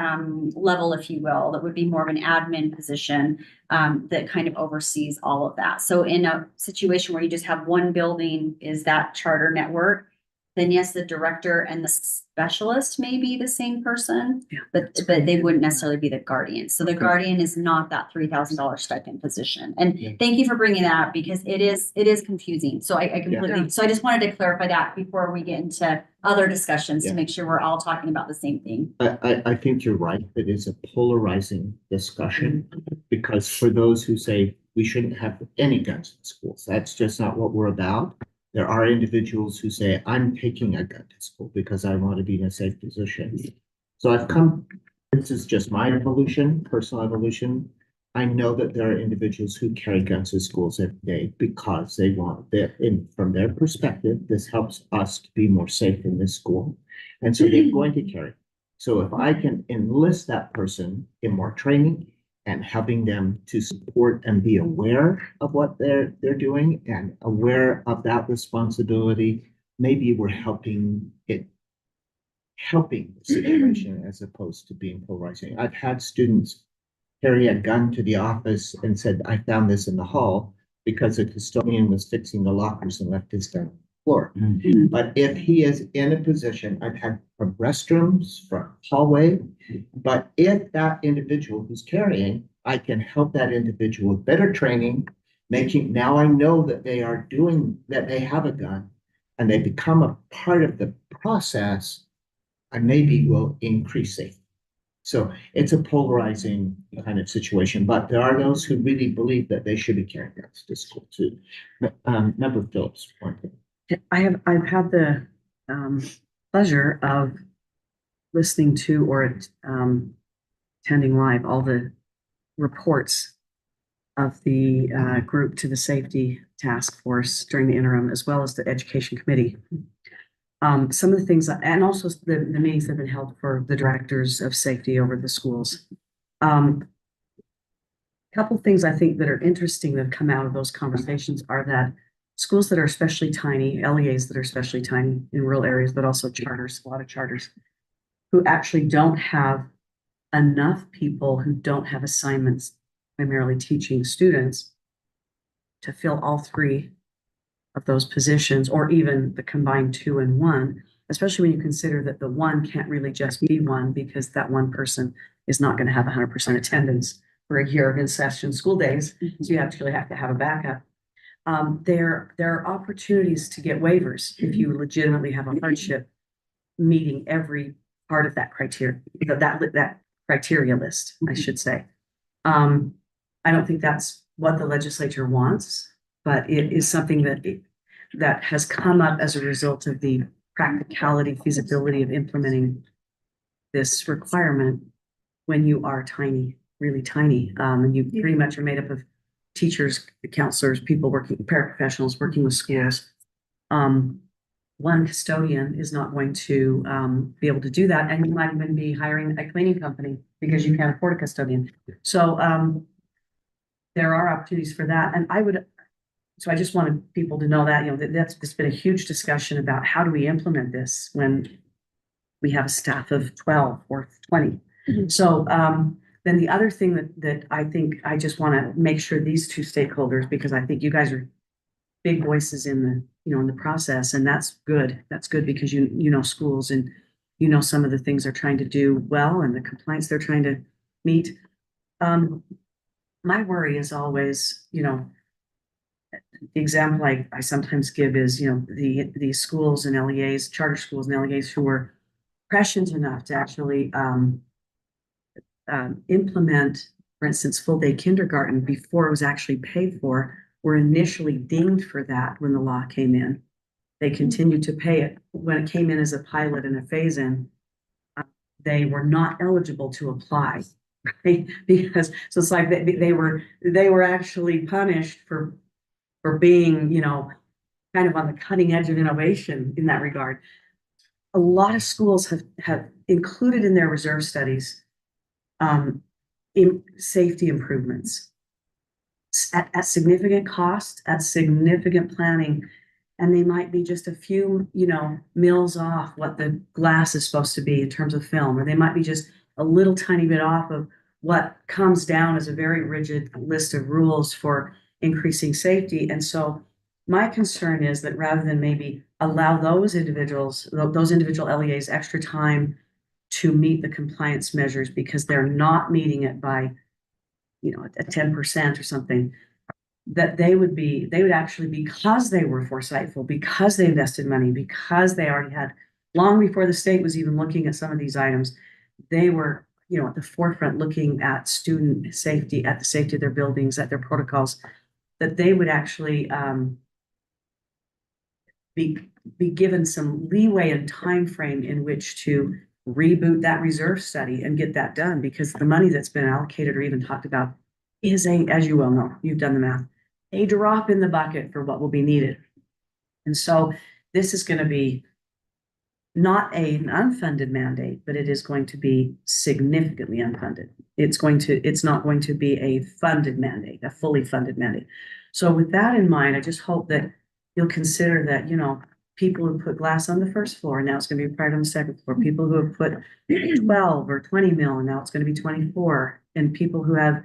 level, if you will, that would be more of an admin position that kind of oversees all of that. So in a situation where you just have one building is that charter network, then yes, the director and the specialist may be the same person. Yeah. But they wouldn't necessarily be the guardian. So the guardian is not that $3,000 stipend position. Yeah. And thank you for bringing that up because it is confusing. So I completely, so I just wanted to clarify that before we get into other discussions Yeah. to make sure we're all talking about the same thing. I think you're right. It is a polarizing discussion because for those who say we shouldn't have any guns in schools, that's just not what we're about. There are individuals who say, I'm taking a gun to school because I want to be in a safe position. So this is just my evolution, personal evolution. I know that there are individuals who carry guns to schools every day because they want that, from their perspective, this helps us to be more safe in this school. And so they're going to carry. So if I can enlist that person in more training and helping them to support and be aware of what they're doing and aware of that responsibility, maybe we're helping the situation as opposed to being polarizing. I've had students carry a gun to the office and said, I found this in the hall because the custodian was fixing the lockers and left his gun on the floor. But if he is in a position, I've had from restrooms, from hallway, but if that individual who's carrying, I can help that individual with better training, now I know that they have a gun and they become a part of the process, I maybe will increase safety. So it's a polarizing kind of situation, but there are those who really believe that they should be carrying guns to school too. Member Phillips. I've had the pleasure of listening to or attending live all the reports of the group to the safety task force during the interim, as well as the education committee. Some of the things, and also the meetings that have been held for the directors of safety over the schools. Couple things I think that are interesting that have come out of those conversations are that schools that are especially tiny, LEAs that are especially tiny in rural areas, but also charters, a lot of charters, who actually don't have enough people who don't have assignments primarily teaching students to fill all three of those positions, or even the combined 2 and 1, especially when you consider that the 1 can't really just be 1 because that one person is not going to have 100% attendance for a year of in-session school days. So you actually have to have a backup. There are opportunities to get waivers if you legitimately have a hardship meeting every part of that criteria, that criteria list, I should say. I don't think that's what the legislature wants, but it is something that has come up as a result of the practicality, feasibility of implementing this requirement when you are tiny, really tiny, and you pretty much are made up of teachers, counselors, people working, paraprofessionals working with schools. One custodian is not going to be able to do that, and you might even be hiring a cleaning company because you can't afford a custodian. So there are opportunities for that, and so I just wanted people to know that, that's been a huge discussion about how do we implement this when we have a staff of 12 or 20. So then the other thing that I think I just want to make sure these two stakeholders, because I think you guys are big voices in the process, and that's good. That's good because you know schools and you know some of the things they're trying to do well and the compliance they're trying to meet. My worry is always, the example I sometimes give is, the schools and LEAs, charter schools and LEAs who were prescient enough to actually implement, for instance, full day kindergarten before it was actually paid for, were initially dinged for that when the law came in. They continued to pay it. When it came in as a pilot and a phase-in, they were not eligible to apply, right? Because so it's like they were actually punished for being, kind of on the cutting edge of innovation in that regard. A lot of schools have included in their reserve studies in safety improvements at significant cost, at significant planning, and they might be just a few, mils off what the glass is supposed to be in terms of film, or they might be just a little tiny bit off of what comes down as a very rigid list of rules for increasing safety. And so my concern is that rather than maybe allow those individuals, those individual LEAs extra time to meet the compliance measures because they're not meeting it by, you know, a 10% or something, that they would actually, because they were foresightful, because they invested money, because they already had, long before the state was even looking at some of these items, they were, you know, at the forefront looking at student safety, at the safety of their buildings, at their protocols, that they would actually be given some leeway and time frame in which to reboot that reserve study and get that done, because the money that's been allocated or even talked about is as you well know, you've done the math, a drop in the bucket for what will be needed. And so this is going to be not an unfunded mandate, but it is going to be significantly unfunded. It's not going to be a funded mandate, a fully funded mandate. So with that in mind, I just hope that you'll consider that, you know, people who put glass on the first floor, now it's going to be required on the second floor. People who have put 12 or 20 mil, and now it's going to be 24. And people who have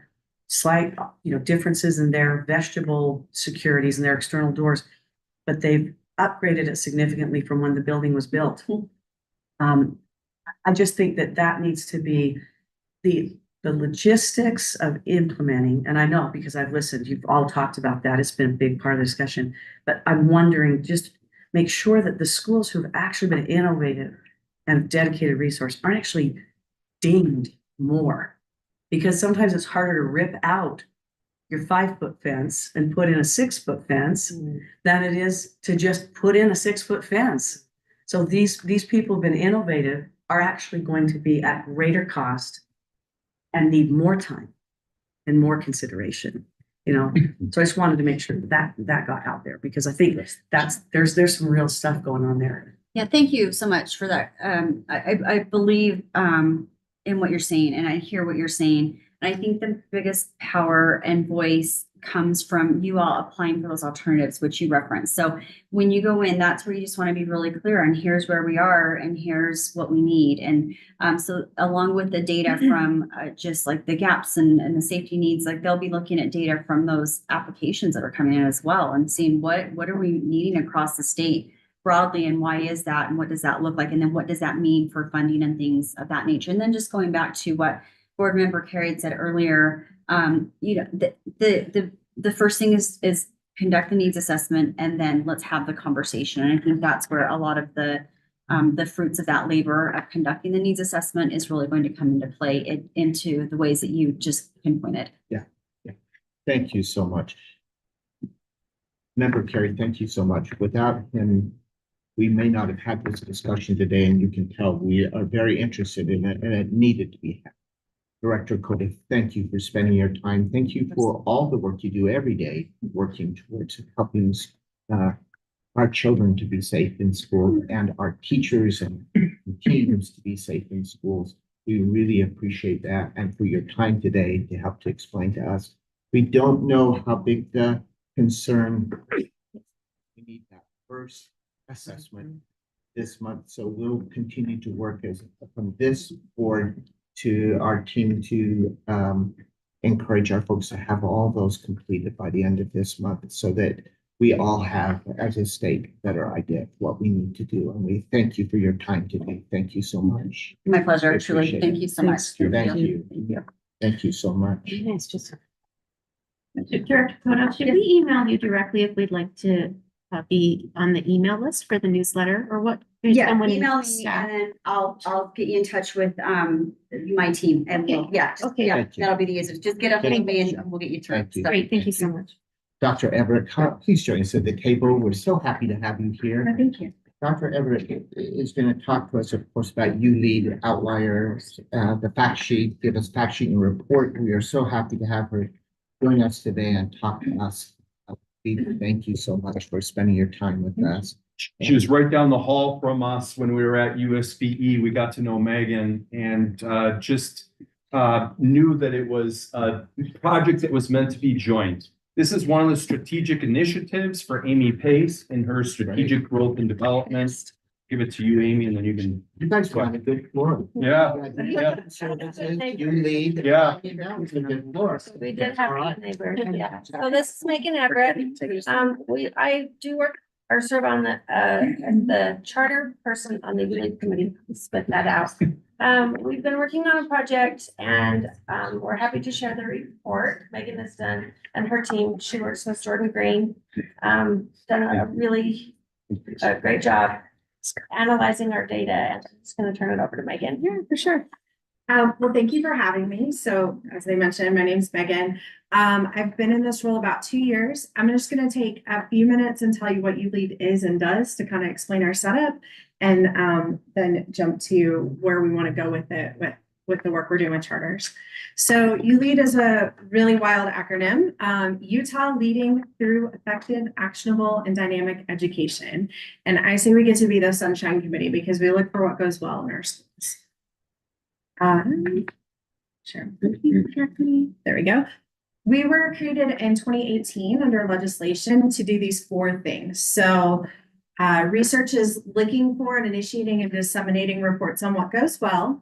slight, you know, differences in their vegetable securities and their external doors, but they've upgraded it significantly from when the building was built. I just think that needs to be the logistics of implementing, and I know because I've listened, you've all talked about that. It's been a big part of the discussion, but I'm wondering, just make sure that the schools who've actually been innovative and dedicated resource aren't actually dinged more, because sometimes it's harder to rip out your 5-foot fence and put in a 6-foot fence than it is to just put in a 6-foot fence. So these people have been innovative, are actually going to be at greater cost and need more time and more consideration, you know. So I just wanted to make sure that got out there, because I think there's some real stuff going on there. Yeah, thank you so much for that. I believe in what you're saying, and I hear what you're saying. And I think the biggest power and voice comes from you all applying for those alternatives, which you referenced. So when you go in, that's where you just want to be really clear on here's where we are and here's what we need. And so along with the data from just like the gaps and the safety needs, like they'll be looking at data from those applications that are coming in as well and seeing what are we needing across the state broadly, and why is that, and what does that look like, and then what does that mean for funding and things of that nature. And then just going back to what Board Member Carey had said earlier, you know, the first thing is conduct the needs assessment, and then let's have the conversation. And I think that's where a lot of the fruits of that labor of conducting the needs assessment is really going to come into play into the ways that you just pinpointed. Yeah. Thank you so much. Member Carey, thank you so much. Without him, we may not have had this discussion today, and you can tell we are very interested in it, and it needed to be had. Director Cody, thank you for spending your time. Thank you for all the work you do every day, working towards helping our children to be safe in school, and our teachers and teams to be safe in schools. We really appreciate that, and for your time today to help to explain to us. We don't know how big the concern is. We need that first assessment this month, so we'll continue to work from this board to our team to encourage our folks to have all those completed by the end of this month, so that we all have, as a state, better idea of what we need to do. And we thank you for your time today. Thank you so much. My pleasure, I truly. appreciate Thank it. you so much. Thank you. Thank you. Thank you so much. Yes, just. Director Coto, should we email you directly if we'd like to be on the email list for the newsletter, or what? Yeah, Someone email me staff? and then I'll get you in touch with my team, and Okay. Okay. yeah, Thank you. that'll be the easiest. Just get a hold of me and we'll get you through. Thank you. Great, thank you so much. Dr. Everett, please join us at the table. We're so happy to have you here. Thank you. Dr. Everett is going to talk to us, of course, about lead outliers, the fact sheet, give us fact sheet and report. We are so happy to have her join us today and talk to us. Thank you so much for spending your time with us. She was right down the hall from us when we were at USBE. We got to know Megan and just knew that it was a project that was meant to be joint. This is one of the strategic initiatives for Amy Pace in her strategic growth and development. give it to you, Amy, and then you can. You guys find a good floor. Yeah. You lead. Yeah. You know, it's a good floor. We did have All a right. neighbor, yeah. So this is Megan Everett. I do work or serve on the charter person on the unit committee, split that out. We've been working on a project and, we're happy to share the report Megan has done and her team. She works with Jordan Green. Done a really, great job analyzing our data, and I'm just gonna turn it over to Megan. Yeah, for sure. Well, thank you for having me. So as they mentioned, my name's Megan. I've been in this role about 2 years. I'm just going to take a few minutes and tell you what ULEAD is and does to kind of explain our setup, and then jump to where we want to go with it with the work we're doing with charters. So ULEAD is a really wild acronym. Utah Leading Through Effective, Actionable, and Dynamic Education. And I say we get to be the Sunshine Committee because we look for what goes well in our schools. Sure. There we go. We were created in 2018 under legislation to do these 4 things. So research is looking for and initiating and disseminating reports on what goes well,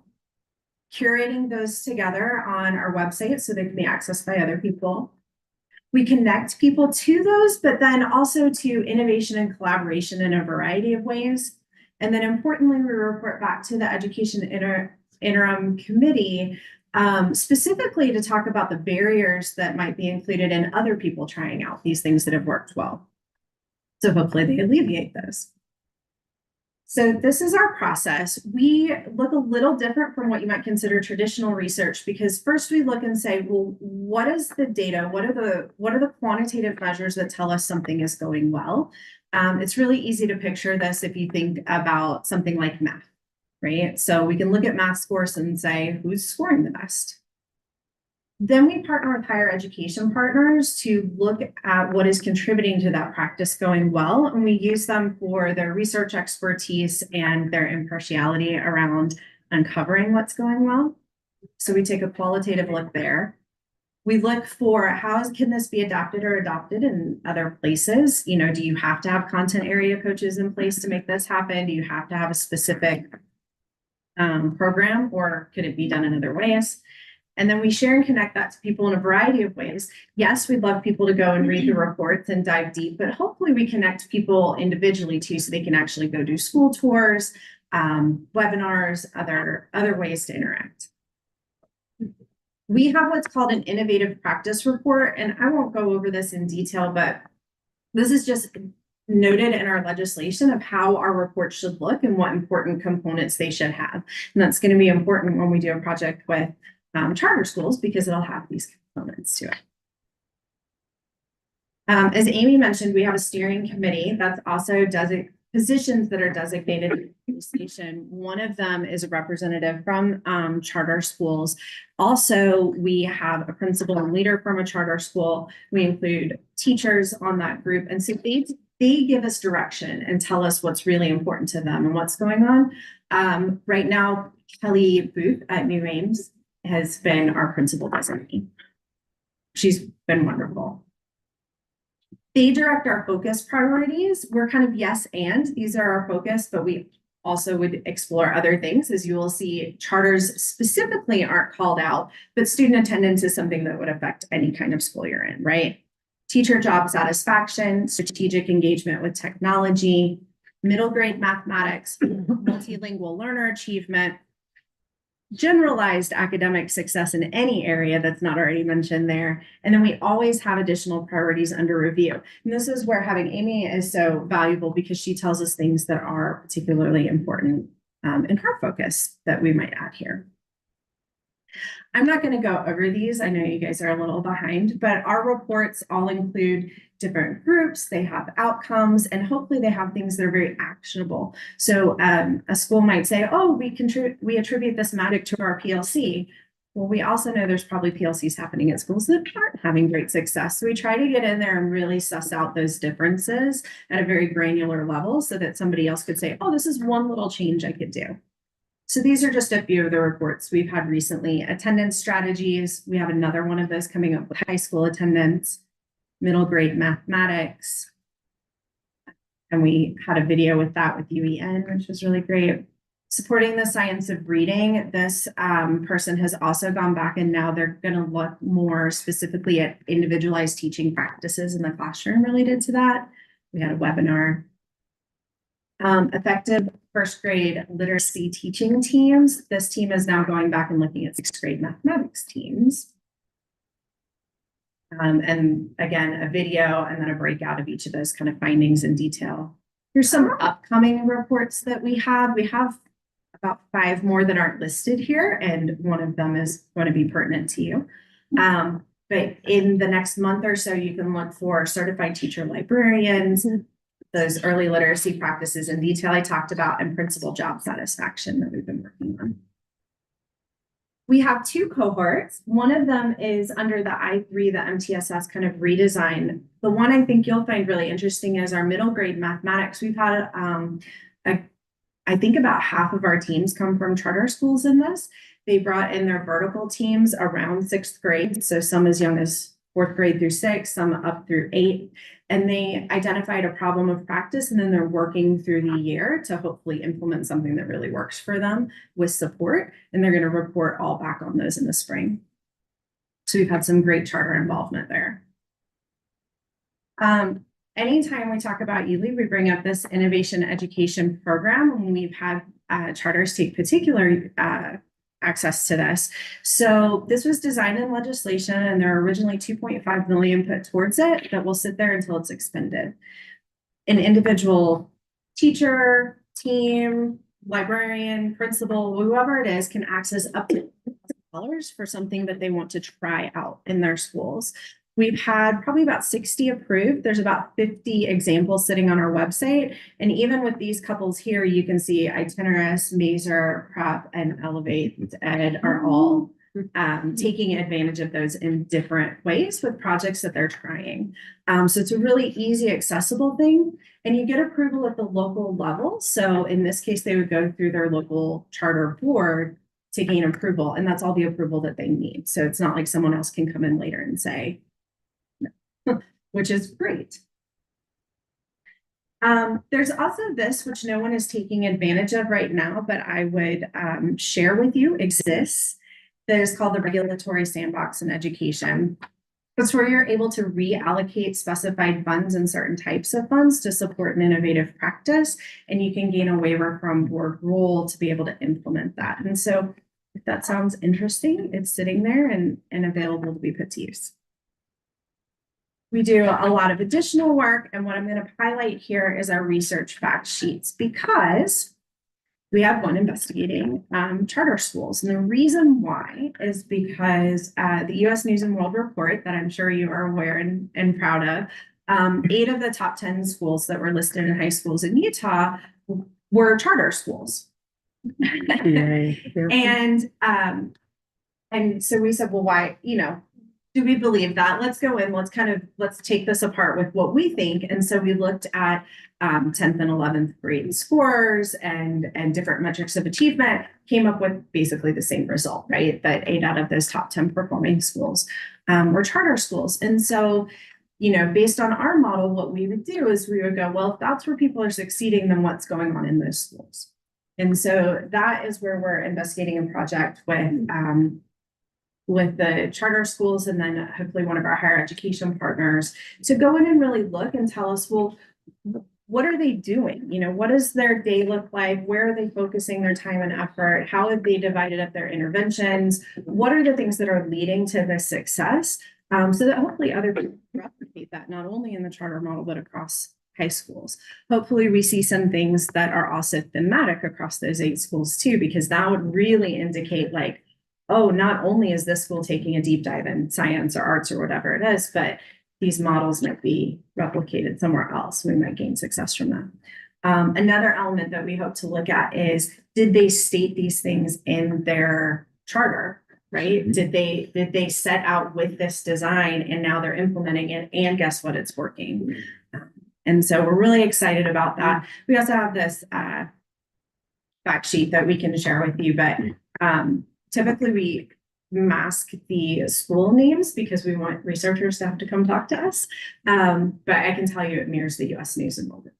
curating those together on our website so they can be accessed by other people. We connect people to those, but then also to innovation and collaboration in a variety of ways. And then importantly, we report back to the Education Interim Committee, specifically to talk about the barriers that might be included in other people trying out these things that have worked well. So hopefully they alleviate those. So this is our process. We look a little different from what you might consider traditional research, because first we look and say, well, what is the data? What are the quantitative measures that tell us something is going well? It's really easy to picture this if you think about something like math. Right? So we can look at math scores and say, who's scoring the best? Then we partner with higher education partners to look at what is contributing to that practice going well. And we use them for their research expertise and their impartiality around uncovering what's going well. So we take a qualitative look there. We look for how can this be adapted or adopted in other places? You know, do you have to have content area coaches in place to make this happen? Do you have to have a specific program, or could it be done in other ways? And then we share and connect that to people in a variety of ways. Yes, we'd love people to go and read the reports and dive deep, but hopefully we connect people individually too, so they can actually go do school tours, webinars, other ways to interact. We have what's called an innovative practice report, and I won't go over this in detail, but this is just noted in our legislation of how our reports should look and what important components they should have. And that's going to be important when we do a project with charter schools, because it'll have these components to it. As Amy mentioned, we have a steering committee that's also positions that are designated in the legislation. One of them is a representative from charter schools. Also, we have a principal and leader from a charter school. We include teachers on that group. And so they give us direction and tell us what's really important to them and what's going on. Right now, Kelly Booth at New Ames has been our principal designee. She's been wonderful. They direct our focus priorities. We're kind of yes and these are our focus, but we also would explore other things. As you will see, charters specifically aren't called out, but student attendance is something that would affect any kind of school you're in, right? Teacher job satisfaction, strategic engagement with technology, middle grade mathematics, multilingual learner achievement, generalized academic success in any area that's not already mentioned there. And then we always have additional priorities under review. And this is where having Amy is so valuable, because she tells us things that are particularly important in her focus that we might add here. I'm not going to go over these. I know you guys are a little behind, but our reports all include different groups. They have outcomes, and hopefully they have things that are very actionable. So a school might say, oh, we attribute this magic to our PLC. Well, we also know there's probably PLCs happening at schools that aren't having great success. So we try to get in there and really suss out those differences at a very granular level so that somebody else could say, oh, this is one little change I could do. So these are just a few of the reports we've had recently. Attendance strategies. We have another one of those coming up with high school attendance, middle grade mathematics, and we had a video with that with UEN, which was really great. Supporting the science of reading, this person has also gone back and now they're going to look more specifically at individualized teaching practices in the classroom related to that. We had a webinar. Effective first grade literacy teaching teams. This team is now going back and looking at sixth grade mathematics teams. And again, a video and then a breakout of each of those kind of findings in detail. Here's some upcoming reports that we have. We have about 5 more that aren't listed here, and one of them is going to be pertinent to you. But in the next month or so, you can look for certified teacher librarians, those early literacy practices in detail I talked about, and principal job satisfaction that we've been working on. We have 2 cohorts. One of them is under the I3, the MTSS kind of redesign. The one I think you'll find really interesting is our middle grade mathematics. We've had, I think about half of our teams come from charter schools in this. They brought in their vertical teams around 6th grade. So some as young as 4th grade through 6, some up through 8. And they identified a problem of practice, and then they're working through the year to hopefully implement something that really works for them with support. And they're going to report all back on those in the spring. So we've had some great charter involvement there. Anytime we talk about ULI, we bring up this innovation education program, and we've had charters take particular access to this. So this was designed in legislation, and there are originally 2.5 million put towards it that will sit there until it's expended. An individual teacher, team, librarian, principal, whoever it is, can access up to $1,000 for something that they want to try out in their schools. We've had probably about 60 approved. There's about 50 examples sitting on our website. And even with these couples here, you can see Itinerus, Mazer, Prep, and Elevate Ed are all taking advantage of those in different ways with projects that they're trying. So it's a really easy, accessible thing. And you get approval at the local level. So in this case, they would go through their local charter board to gain approval. And that's all the approval that they need. So it's not like someone else can come in later and say, which is great. There's also this, which no one is taking advantage of right now, but I would share with you, exists. That is called the Regulatory Sandbox in Education. It's where you're able to reallocate specified funds and certain types of funds to support an innovative practice, and you can gain a waiver from board rule to be able to implement that. And so if that sounds interesting, it's sitting there and available to be put to use. We do a lot of additional work, and what I'm going to highlight here is our research fact sheets, because we have one investigating charter schools. And the reason why is because the U.S. News and World Report that I'm sure you are aware and proud of, 8 of the top 10 schools that were listed in high schools in Utah were charter schools. And so we said, well, why, do we believe that? Let's go in, let's take this apart with what we think. And so we looked at 10th and 11th grade scores and different metrics of achievement, came up with basically the same result, right? That 8 out of those top 10 performing schools were charter schools. And so, based on our model, what we would do is we would go, well, if that's where people are succeeding, then what's going on in those schools? And so that is where we're investigating a project with the charter schools, and then hopefully one of our higher education partners to go in and really look and tell us, well, what are they doing? What does their day look like? Where are they focusing their time and effort? How have they divided up their interventions? What are the things that are leading to this success? So that hopefully other people replicate that, not only in the charter model, but across high schools. Hopefully we see some things that are also thematic across those 8 schools too, because that would really indicate oh, not only is this school taking a deep dive in science or arts or whatever it is, but these models might be replicated somewhere else. We might gain success from that. Another element that we hope to look at is, did they state these things in their charter, right? Did they set out with this design and now they're implementing it, and guess what? It's working. And so we're really excited about that. We also have this fact sheet that we can share with you, but typically we mask the school names because we want researchers to have to come talk to us. But I can tell you it mirrors the U.S. News and World Report.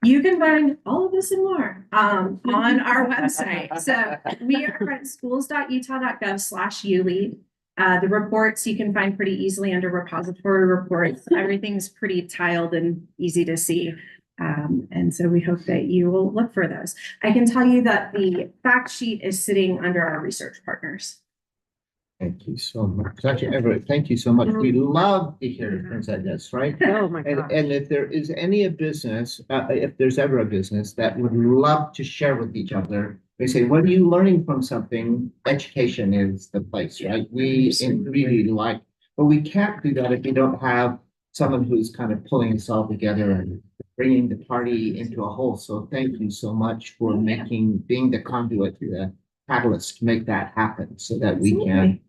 You can find all of this and more on our website. So we are at schools.utah.gov/ulead. The reports you can find pretty easily under repository reports. Everything's pretty tiled and easy to see. And so we hope that you will look for those. I can tell you that the fact sheet is sitting under our research partners. Thank you so much. Dr. Everett, thank you so much. We love to hear things like this, right? Oh, my And if there is any a business, if there's ever a business that would love to share with each other, they say, what are you learning from something? Education is the place, right? We really like, but we can't do that if you don't have someone who's kind of pulling us all together and bringing the party into a whole. So thank you so much for being the conduit, the catalyst to make that happen so that we can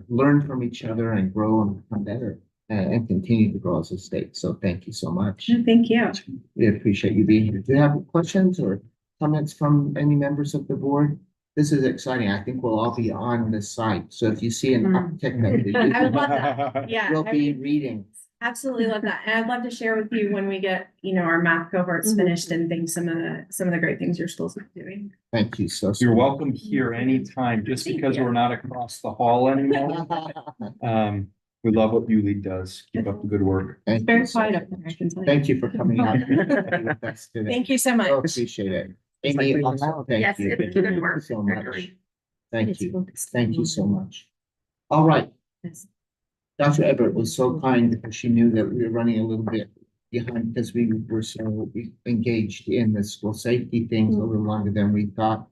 learn from each other and grow and become better and continue to grow as a state. So thank you so much. Thank you. We appreciate you being here. Do you have questions or comments from any members of the board? This is exciting. I think we'll all be on the site. So if you see an uptick, I would love that. Yeah. we'll be reading. Absolutely love that. And I'd love to share with you when we get, our math cohorts finished and things, some of the great things your schools are doing. Thank you so You're much. welcome here anytime, just because we're not across the hall anymore. We love what ULEAD does. Keep up the good work. Thank Very you so quiet up much. there, I can tell you. Thank you for coming out with us today. Thank you so much. So appreciate it. Amy, also, thank Yes, you. it's good work. So much. Thank It's you. focused. Thank you so much. All right. Dr. Everett was so kind because she knew that we were running a little bit behind because we were so engaged in the school safety things a little longer than we thought.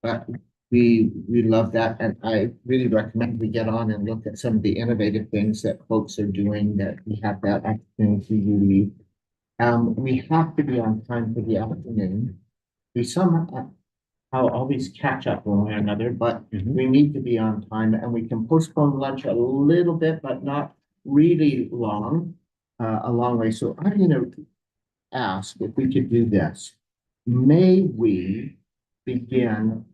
But we love that, and I really recommend we get on and look at some of the innovative things that folks are doing, that we have that opportunity to really. We have to be on time for the afternoon. We somehow always catch up one way or another, but we need to be on time, and we can postpone lunch a little bit, but not really long, a long way. So I'm gonna ask if we could do this. May we begin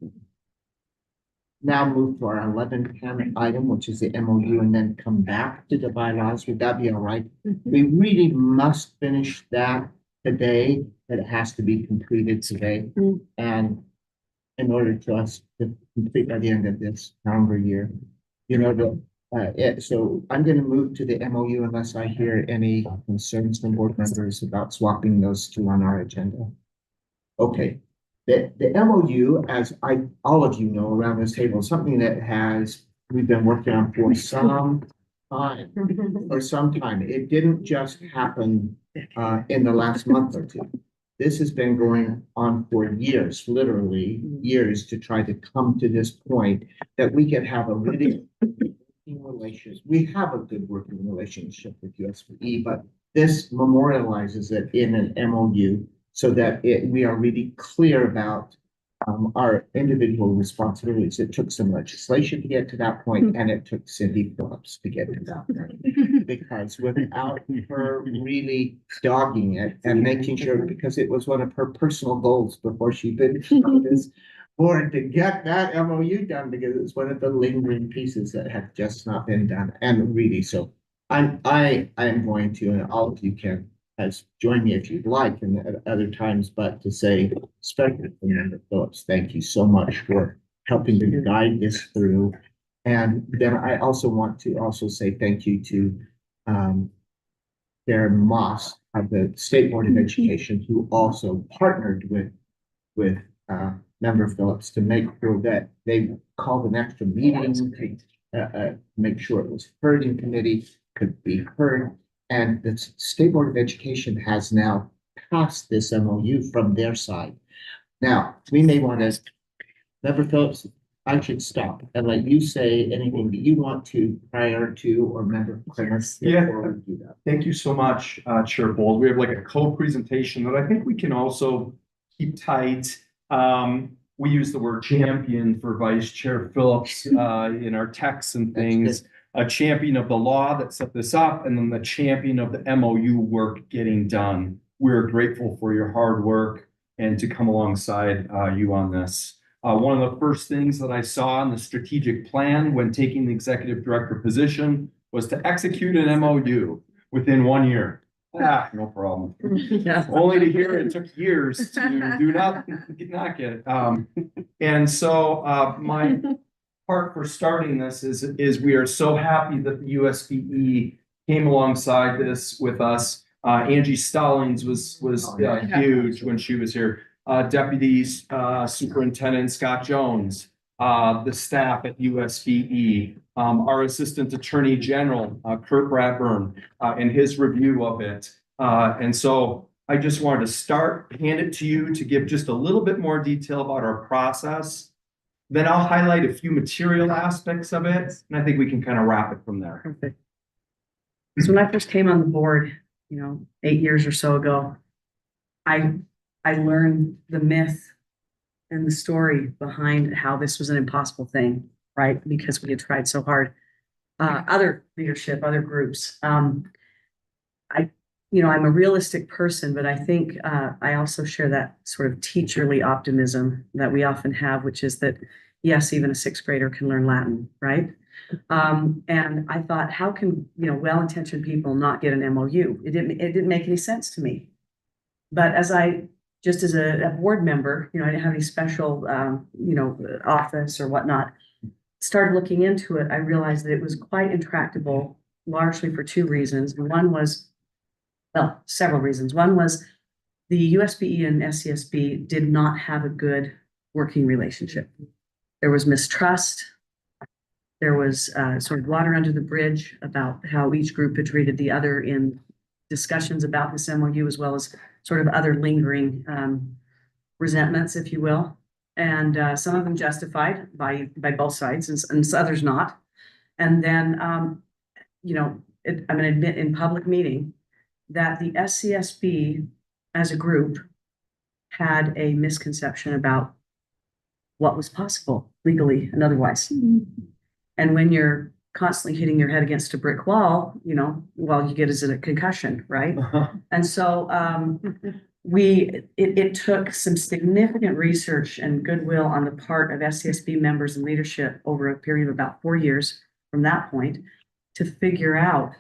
now move to our 11:10 item, which is the MOU, and then come back to the bylaws? Would that be all right? We really must finish that today, but it has to be completed today. And in order for us to complete by the end of this calendar year, so I'm going to move to the MOU unless I hear any concerns from board members about swapping those two on our agenda. Okay, the MOU, as all of you know around this table, is something that we've been working on for some time. It didn't just happen in the last month or two. This has been going on for years, literally years, to try to come to this point that we can have a really working relationship. We have a good working relationship with USPE, but this memorializes it in an MOU so that we are really clear about our individual responsibilities. It took some legislation to get to that point, and it took Cindy Phillips to get to that point. Because without her really dogging it and making sure, because it was one of her personal goals before she finished this board, to get that MOU done, because it's one of the lingering pieces that have just not been done. And really, so I am going to, and all of you can join me if you'd like, and at other times, but to say, especially to Member Phillips, thank you so much for helping to guide this through. And then I also want to also say thank you to Darren Moss of the State Board of Education, who also partnered with Member Phillips to make sure that they called an extra meeting to make sure it was heard in committee, could be heard. And the State Board of Education has now passed this MOU from their side. Now, we may want to, Member Phillips, I should stop and let you say anything that you want to prior to, or Member Clarence. Yeah. Before we do that. Thank you so much, Chair Bowles. We have like a co-presentation that I think we can also keep tight. We use the word champion for Vice Chair Phillips in our texts and things. A champion of the law that set this up, and then the champion of the MOU work getting done. We're grateful for your hard work and to come alongside you on this. One of the first things that I saw in the strategic plan when taking the executive director position was to execute an MOU within 1 year. No problem. Yeah. Only to hear it took years to do not get it. And so, my part for starting this is we are so happy that the USBE came alongside this with us. Angie Stallings was huge when she was here. Deputy Superintendent Scott Jones, the staff at USBE, our Assistant Attorney General, Kurt Bradburn, and his review of it. And so I just wanted to hand it to you to give just a little bit more detail about our process. Then I'll highlight a few material aspects of it, and I think we can kind of wrap it from there. Perfect. So when I first came on the board, 8 years or so ago, I learned the myth and the story behind how this was an impossible thing, right? Because we had tried so hard. Other leadership, other groups. I'm a realistic person, but I think I also share that sort of teacherly optimism that we often have, which is that, yes, even a sixth grader can learn Latin, right? And I thought, how can, well-intentioned people not get an MOU? It didn't make any sense to me. But as a board member, I didn't have any special, office or whatnot, started looking into it, I realized that it was quite intractable, largely for two reasons. Several reasons. One was the USBE and SCSB did not have a good working relationship. There was mistrust. There was sort of water under the bridge about how each group had treated the other in discussions about this MOU, as well as sort of other lingering resentments, if you will. And some of them justified by both sides, and others not. And then, I'm going to admit in public meeting that the SCSB as a group had a misconception about what was possible legally and otherwise. And when you're constantly hitting your head against a brick wall, all you get is a concussion, right? And so it took some significant research and goodwill on the part of SCSB members and leadership over a period of about 4 years from that point to figure out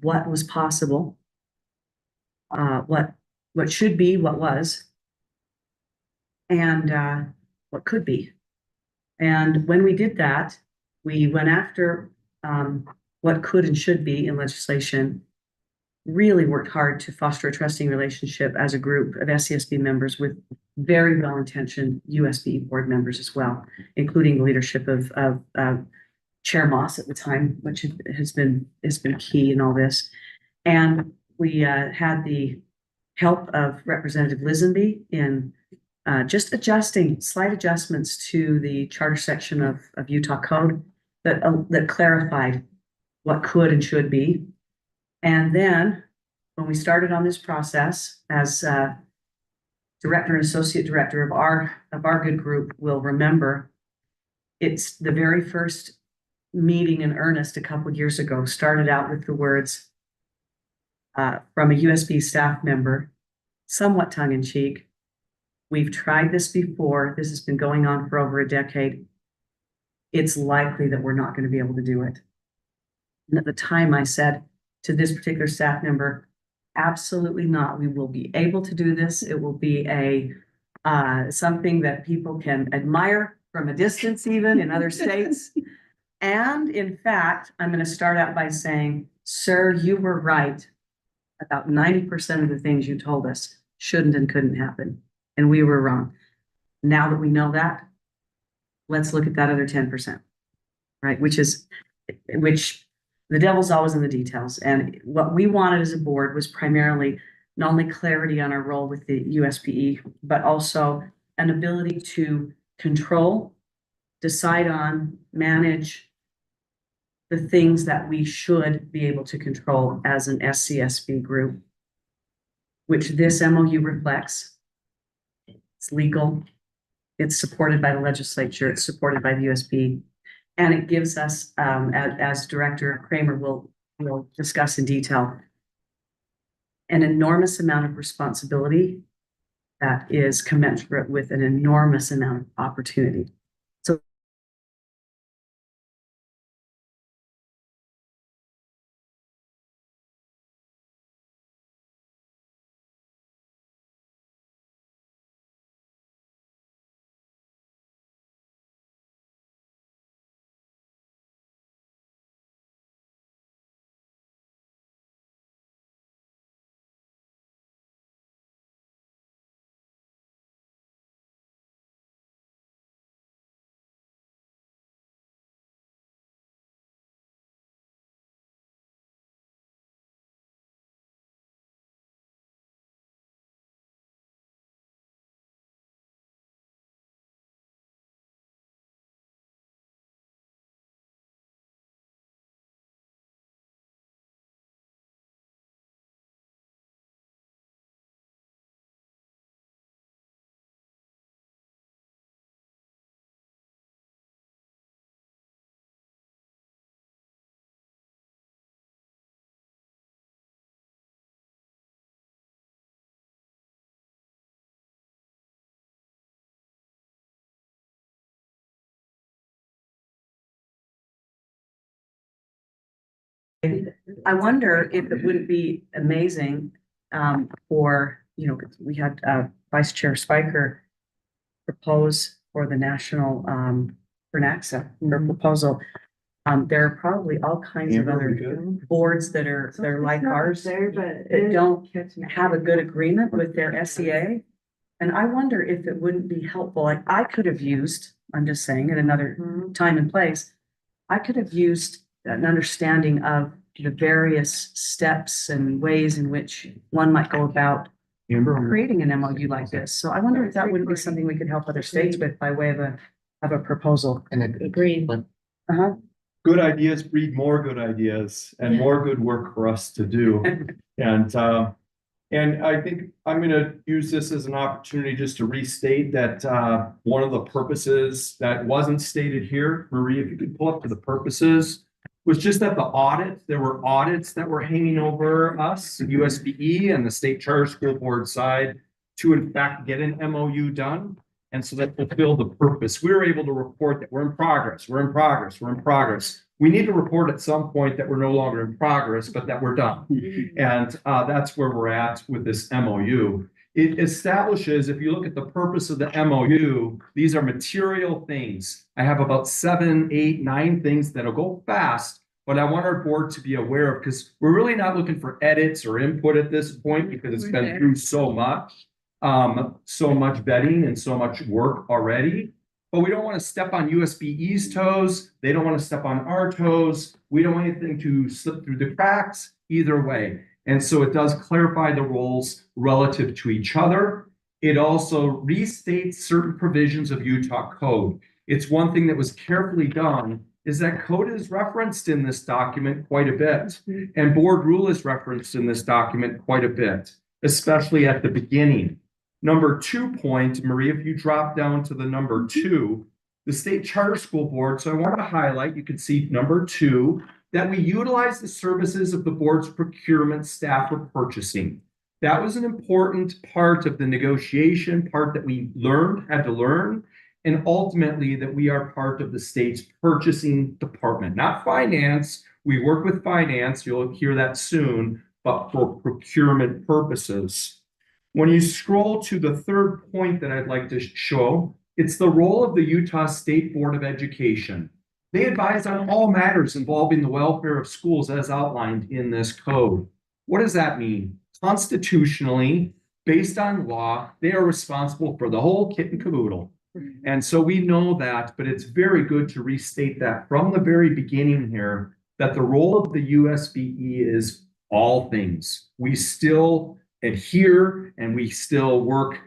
what was possible, what should be, what was, and what could be. And when we did that, we went after what could and should be in legislation, really worked hard to foster a trusting relationship as a group of SCSB members with very well-intentioned USBE board members as well, including the leadership of Chair Moss at the time, which has been key in all this. And we had the help of Representative Lisenby in just adjusting slight adjustments to the charter section of Utah code that clarified what could and should be. And then when we started on this process, as director and associate director of our good group will remember, it's the very first meeting in earnest a couple of years ago started out with the words from a USB staff member, somewhat tongue-in-cheek, "We've tried this before. This has been going on for over a decade. It's likely that we're not going to be able to do it." And at the time I said to this particular staff member, absolutely not. We will be able to do this. It will be something that people can admire from a distance, even in other states. And in fact, I'm going to start out by saying, sir, you were right. About 90% of the things you told us shouldn't and couldn't happen. And we were wrong. Now that we know that, let's look at that other 10%, right? Which the devil's always in the details. And what we wanted as a board was primarily not only clarity on our role with the USPE, but also an ability to control, decide on, manage the things that we should be able to control as an SCSB group, which this MOU reflects. It's legal. It's supported by the legislature. It's supported by the USB. And it gives us, as Director Kramer will discuss in detail, an enormous amount of responsibility that is commensurate with an enormous amount of opportunity. I wonder if it wouldn't be amazing, for, we had, Vice Chair Spiker propose for the national, for NACSA, their proposal. There are probably all kinds of Amber, we other good? boards that are like ours, that don't have a good agreement with their SEA. And I wonder if it wouldn't be helpful, like I could have used, I'm just saying, at another time and place, I could have used an understanding of the various steps and ways in which one might go about Amber, creating an MOU like this. So I wonder if that wouldn't be something we could help other states with by way of a proposal. Agreed. Uh-huh. good ideas breed more good ideas and more good work for us to do. And I think I'm gonna use this as an opportunity just to restate that one of the purposes that wasn't stated here, Marie, if you could pull up to the purposes, was just that there were audits that were hanging over us, USBE and the State Charter School Board side, to in fact get an MOU done. And so that fulfilled the purpose. We were able to report that we're in progress, we're in progress, we're in progress. We need to report at some point that we're no longer in progress, but that we're done. And that's where we're at with this MOU. It establishes, if you look at the purpose of the MOU, these are material things. I have about 7, 8, 9 things that'll go fast, but I want our board to be aware of, because we're really not looking for edits or input at this point, because it's been through so much vetting and so much work already. But we don't want to step on USBE's toes. They don't want to step on our toes. We don't want anything to slip through the cracks either way. And so it does clarify the roles relative to each other. It also restates certain provisions of Utah code. It's one thing that was carefully done is that code is referenced in this document quite a bit. And board rule is referenced in this document quite a bit, especially at the beginning. Number 2 point, Marie, if you drop down to the number 2, the State Charter School Board. So I want to highlight, you can see number 2, that we utilize the services of the board's procurement staff for purchasing. That was an important part of the negotiation, part that we had to learn, and ultimately that we are part of the state's purchasing department, not finance. We work with finance, you'll hear that soon, but for procurement purposes. When you scroll to the 3rd point that I'd like to show, it's the role of the Utah State Board of Education. They advise on all matters involving the welfare of schools as outlined in this code. What does that mean? Constitutionally, based on law, they are responsible for the whole kit and caboodle. And so we know that, but it's very good to restate that from the very beginning here, that the role of the USBE is all things. We still adhere and we still work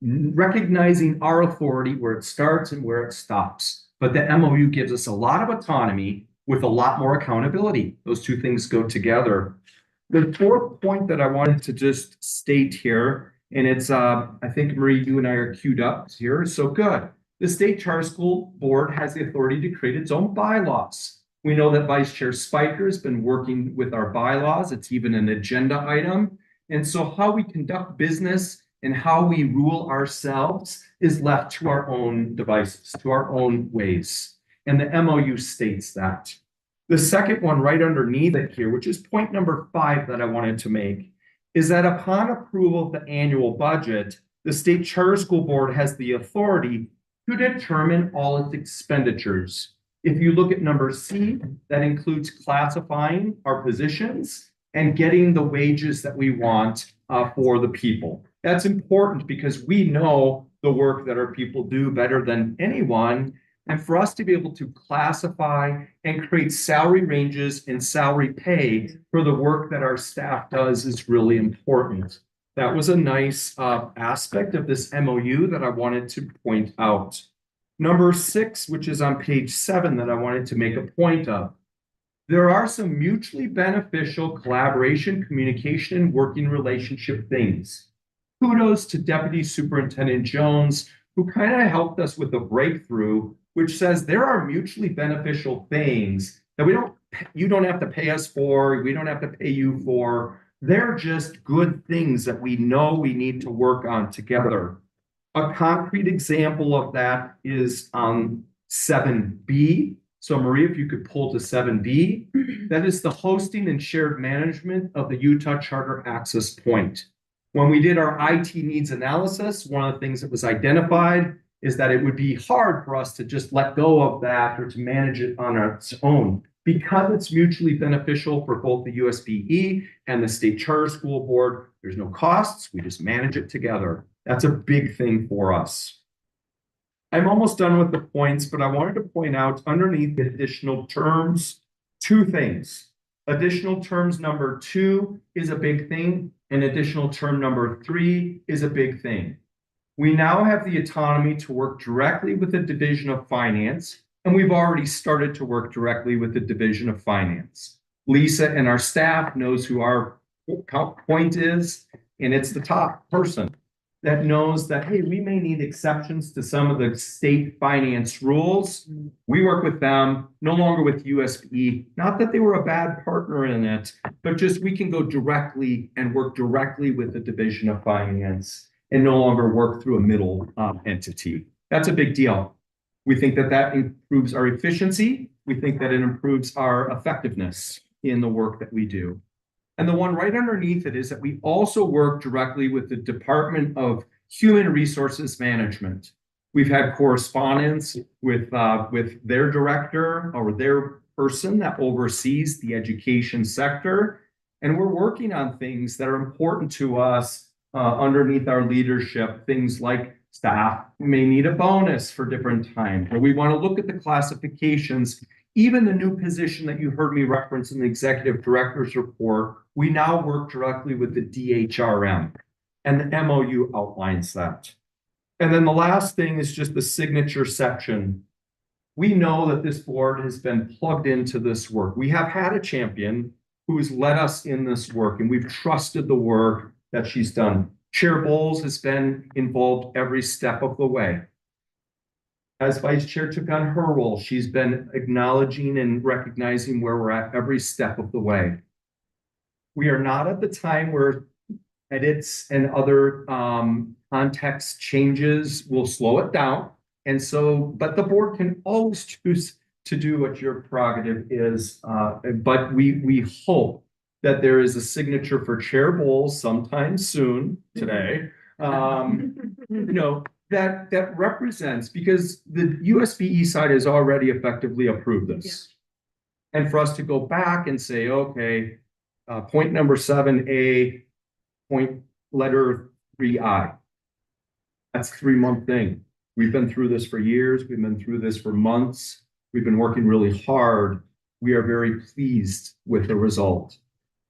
recognizing our authority where it starts and where it stops. But the MOU gives us a lot of autonomy with a lot more accountability. Those two things go together. The 4th point that I wanted to just state here, and it's, I think, Marie, you and I are queued up here, so good. The State Charter School Board has the authority to create its own bylaws. We know that Vice Chair Spiker has been working with our bylaws. It's even an agenda item. And so how we conduct business and how we rule ourselves is left to our own devices, to our own ways. And the MOU states that. The second one right underneath it here, which is point number 5 that I wanted to make, is that upon approval of the annual budget, the State Charter School Board has the authority to determine all its expenditures. If you look at number C, that includes classifying our positions and getting the wages that we want for the people. That's important because we know the work that our people do better than anyone. And for us to be able to classify and create salary ranges and salary pay for the work that our staff does is really important. That was a nice aspect of this MOU that I wanted to point out. Number 6, which is on page 7, that I wanted to make a point of. There are some mutually beneficial collaboration, communication, and working relationship things. Kudos to Deputy Superintendent Jones, who kind of helped us with the breakthrough, which says there are mutually beneficial things that you don't have to pay us for, we don't have to pay you for. They're just good things that we know we need to work on together. A concrete example of that is on 7B, So Marie, if you could pull to 7B, that is the hosting and shared management of the Utah Charter Access Point. When we did our IT needs analysis, one of the things that was identified is that it would be hard for us to just let go of that or to manage it on its own. Because it's mutually beneficial for both the USBE and the State Charter School Board, there's no costs, we just manage it together. That's a big thing for us. I'm almost done with the points, but I wanted to point out underneath the additional terms, two things. Additional terms number 2 is a big thing, and additional term number 3 is a big thing. We now have the autonomy to work directly with the Division of Finance, and we've already started to work directly with the Division of Finance. Lisa and our staff knows who our point is, and it's the top person that knows that, hey, we may need exceptions to some of the state finance rules. We work with them, no longer with USBE. Not that they were a bad partner in it, but just we can go directly and work directly with the Division of Finance and no longer work through a middle entity. That's a big deal. We think that that improves our efficiency. We think that it improves our effectiveness in the work that we do. And the one right underneath it is that we also work directly with the Department of Human Resources Management. We've had correspondence with their director or their person that oversees the education sector. And we're working on things that are important to us underneath our leadership, things like staff may need a bonus for different times, or we want to look at the classifications. Even the new position that you heard me reference in the executive director's report, we now work directly with the DHRM, and the MOU outlines that. And then the last thing is just the signature section. We know that this board has been plugged into this work. We have had a champion who has led us in this work, and we've trusted the work that she's done. Chair Bowles has been involved every step of the way. As vice chair took on her role, she's been acknowledging and recognizing where we're at every step of the way. We are not at the time where edits and other context changes will slow it down. And so, but the board can always choose to do what your prerogative is. But we hope that there is a signature for Chair Bowles sometime soon today. That represents, because the USBE side has already effectively approved this. Yeah. And for us to go back and say, okay, point number 7A, point letter 3I. That's a 3-month thing. We've been through this for years. We've been through this for months. We've been working really hard. We are very pleased with the result.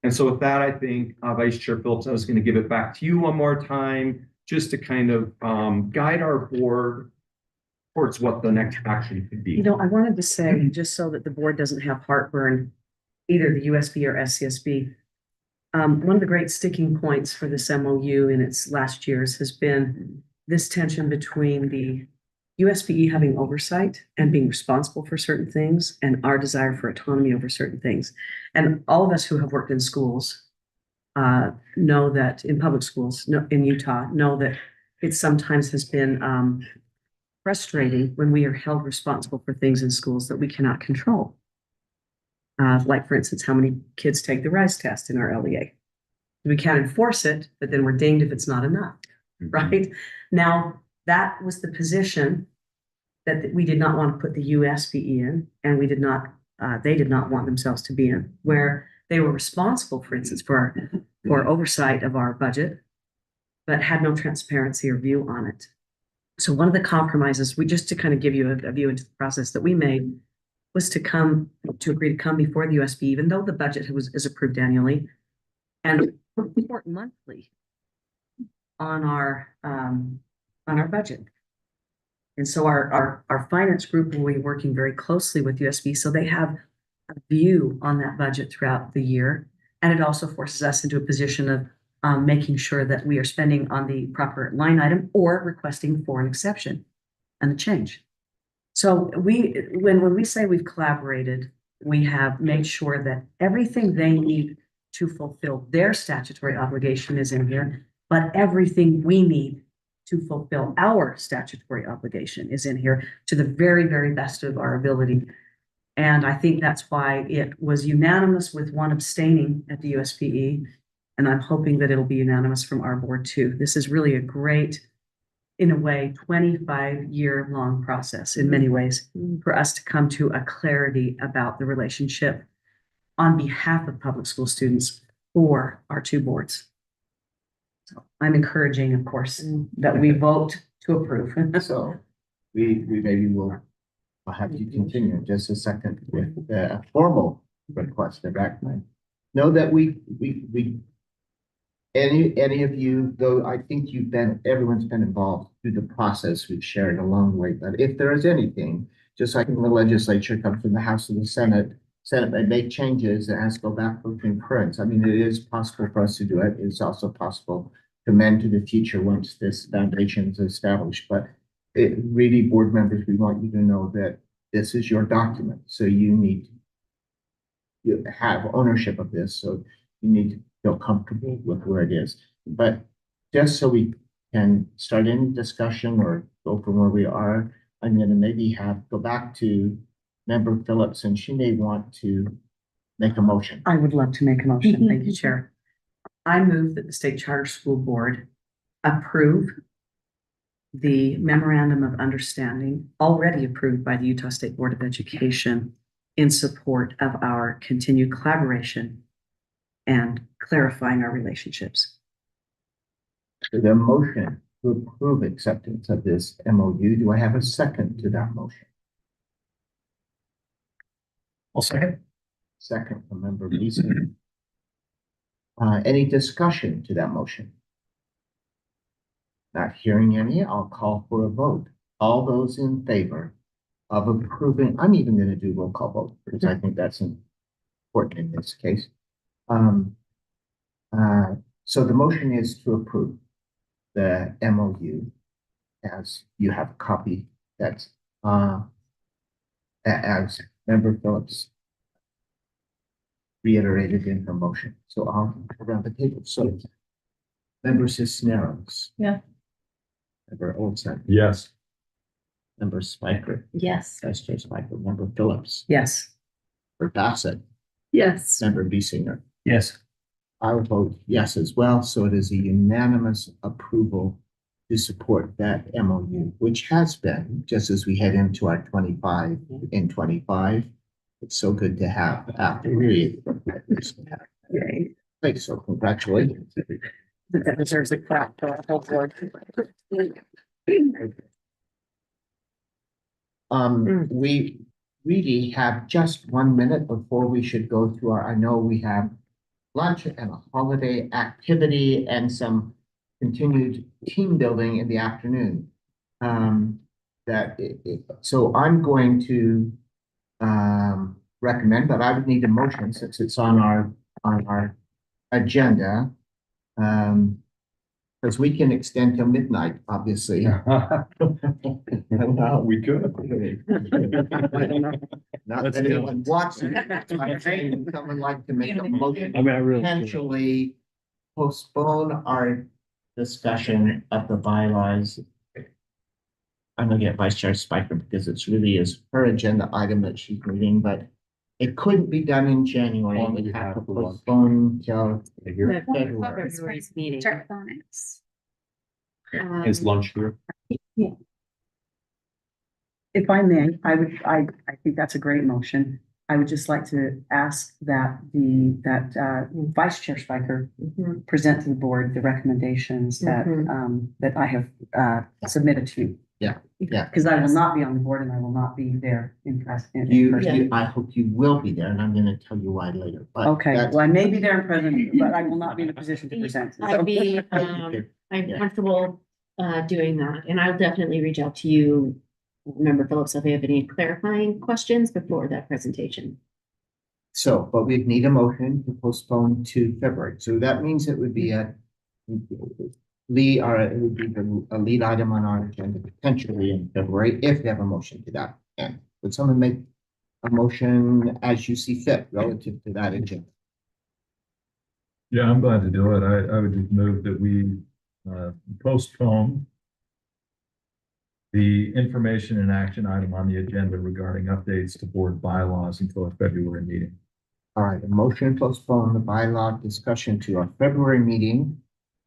And so with that, I think Vice Chair Phillips, I was going to give it back to you one more time, just to kind of guide our board towards what the next action could be. You know, I wanted to say, just so that the board doesn't have heartburn, either the USB or SCSB, one of the great sticking points for this MOU in its last years has been this tension between the USBE having oversight and being responsible for certain things and our desire for autonomy over certain things. And all of us who have worked in schools know that in public schools in Utah know that it sometimes has been frustrating when we are held responsible for things in schools that we cannot control. Like, for instance, how many kids take the RISE test in our LEA. We can't enforce it, but then we're dinged if it's not enough, right? Now, that was the position that we did not want to put the USBE in, and they did not want themselves to be in, where they were responsible, for instance, for oversight of our budget, but had no transparency or view on it. So one of the compromises, just to kind of give you a view into the process that we made, was to agree to come before the USBE, even though the budget is approved annually, and report monthly on our budget. And so our finance group will be working very closely with USBE, so they have a view on that budget throughout the year. And it also forces us into a position of making sure that we are spending on the proper line item or requesting for an exception and a change. So when we say we've collaborated, we have made sure that everything they need to fulfill their statutory obligation is in here, but everything we need to fulfill our statutory obligation is in here to the very, very best of our ability. And I think that's why it was unanimous with one abstaining at the USPE. And I'm hoping that it'll be unanimous from our board too. This is really a great, in a way, 25-year-long process in many ways for us to come to a clarity about the relationship on behalf of public school students for our two boards. So I'm encouraging, of course, that we vote to approve. So we maybe will I'll have you continue in just a second with a formal request of action. Know that we, any of you, though I think everyone's been involved through the process we've shared along the way, but if there is anything, just like in the legislature, comes from the House and the Senate may make changes and has to go back for concurrence. I mean, it is possible for us to do it. It's also possible to amend to the future once this foundation is established, but really, board members, we want you to know that this is your document, so you have ownership of this, so you need to feel comfortable with where it is. But just so we can start any discussion or go from where we are, I'm gonna maybe go back to Member Phillips, and she may want to make a motion. I would love to make a motion. Thank you, Chair. I move that the State Charter School Board approve the memorandum of understanding already approved by the Utah State Board of Education in support of our continued collaboration and clarifying our relationships. The motion to approve acceptance of this MOU, do I have a second to that motion? I'll second. Second from Member Beeson. Any discussion to that motion? Not hearing any, I'll call for a vote. All those in favor of approving, I'm even going to do roll call vote because I think that's important in this case. So the motion is to approve the MOU as you have a copy that's as Member Phillips reiterated in her motion. So I'll go around the table. So Member Cisneros. Yeah. Member Olson. Yes. Member Spiker. Yes. Vice Chair Spiker. Member Phillips. Yes. Member Bassett. Yes. Member Biesinger. Yes. I will vote yes as well. So it is a unanimous approval to support that MOU, which has been, just as we head into our 25 in 25. It's so good to have after really. Yay. Thanks, so congratulations. That deserves a clap to our whole board. We really have just 1 minute before we should go through I know we have lunch and a holiday activity and some continued team building in the afternoon. So I'm going to recommend, but I would need a motion since it's on our agenda. Because we can extend till midnight, obviously. We could. Not Let's that do it. anyone wants it. I'm saying someone like to make a motion. I mean, I really. Potentially postpone our discussion of the bylaws. I'm gonna get Vice Chair Spiker because it's really is her agenda item that she's reading, but it couldn't be done in January. Long We as have to we have to postpone till The February. February's meeting. Start phonics. Is lunch here? If I may, I think that's a great motion. I would just like to ask that Vice Chair Spiker present to the board the recommendations that I have submitted to you. Yeah. Because I will not be on the board and I will not be there in person. I hope you will be there, and I'm gonna tell you why later, but. Okay, that's- well, I may be there in person, but I will not be in a position to present. I'd be, I'm comfortable, doing that, and I'll definitely reach out to you, Member Phillips, if you have any clarifying questions before that presentation. So, but we'd need a motion to postpone to February, so that means it would be a lead item on our agenda potentially in February, if we have a motion to that end. Would someone make a motion as you see fit relative to that agenda? Yeah, I'm glad to do it. I would just move that we postpone the information and action item on the agenda regarding updates to board bylaws until our February meeting. All right, a motion to postpone the bylaw discussion to our February meeting.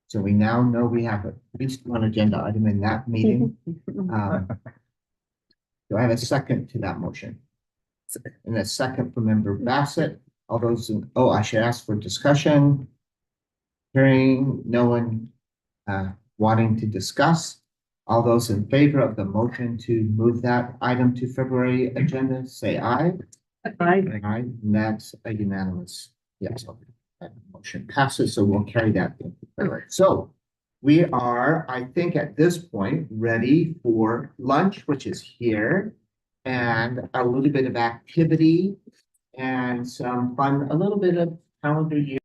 So we now know we have at least one agenda item in that meeting. Do I have a second to that motion? And a second from member Bassett. All those in, oh, I should ask for discussion. Hearing no one wanting to discuss. All those in favor of the motion to move that item to February agenda, say aye. Aye. Aye, and that's a unanimous, yes. That motion passes, so we'll carry that. So we are, I think, at this point, ready for lunch, which is here, and a little bit of activity and some fun, a little bit of calendar year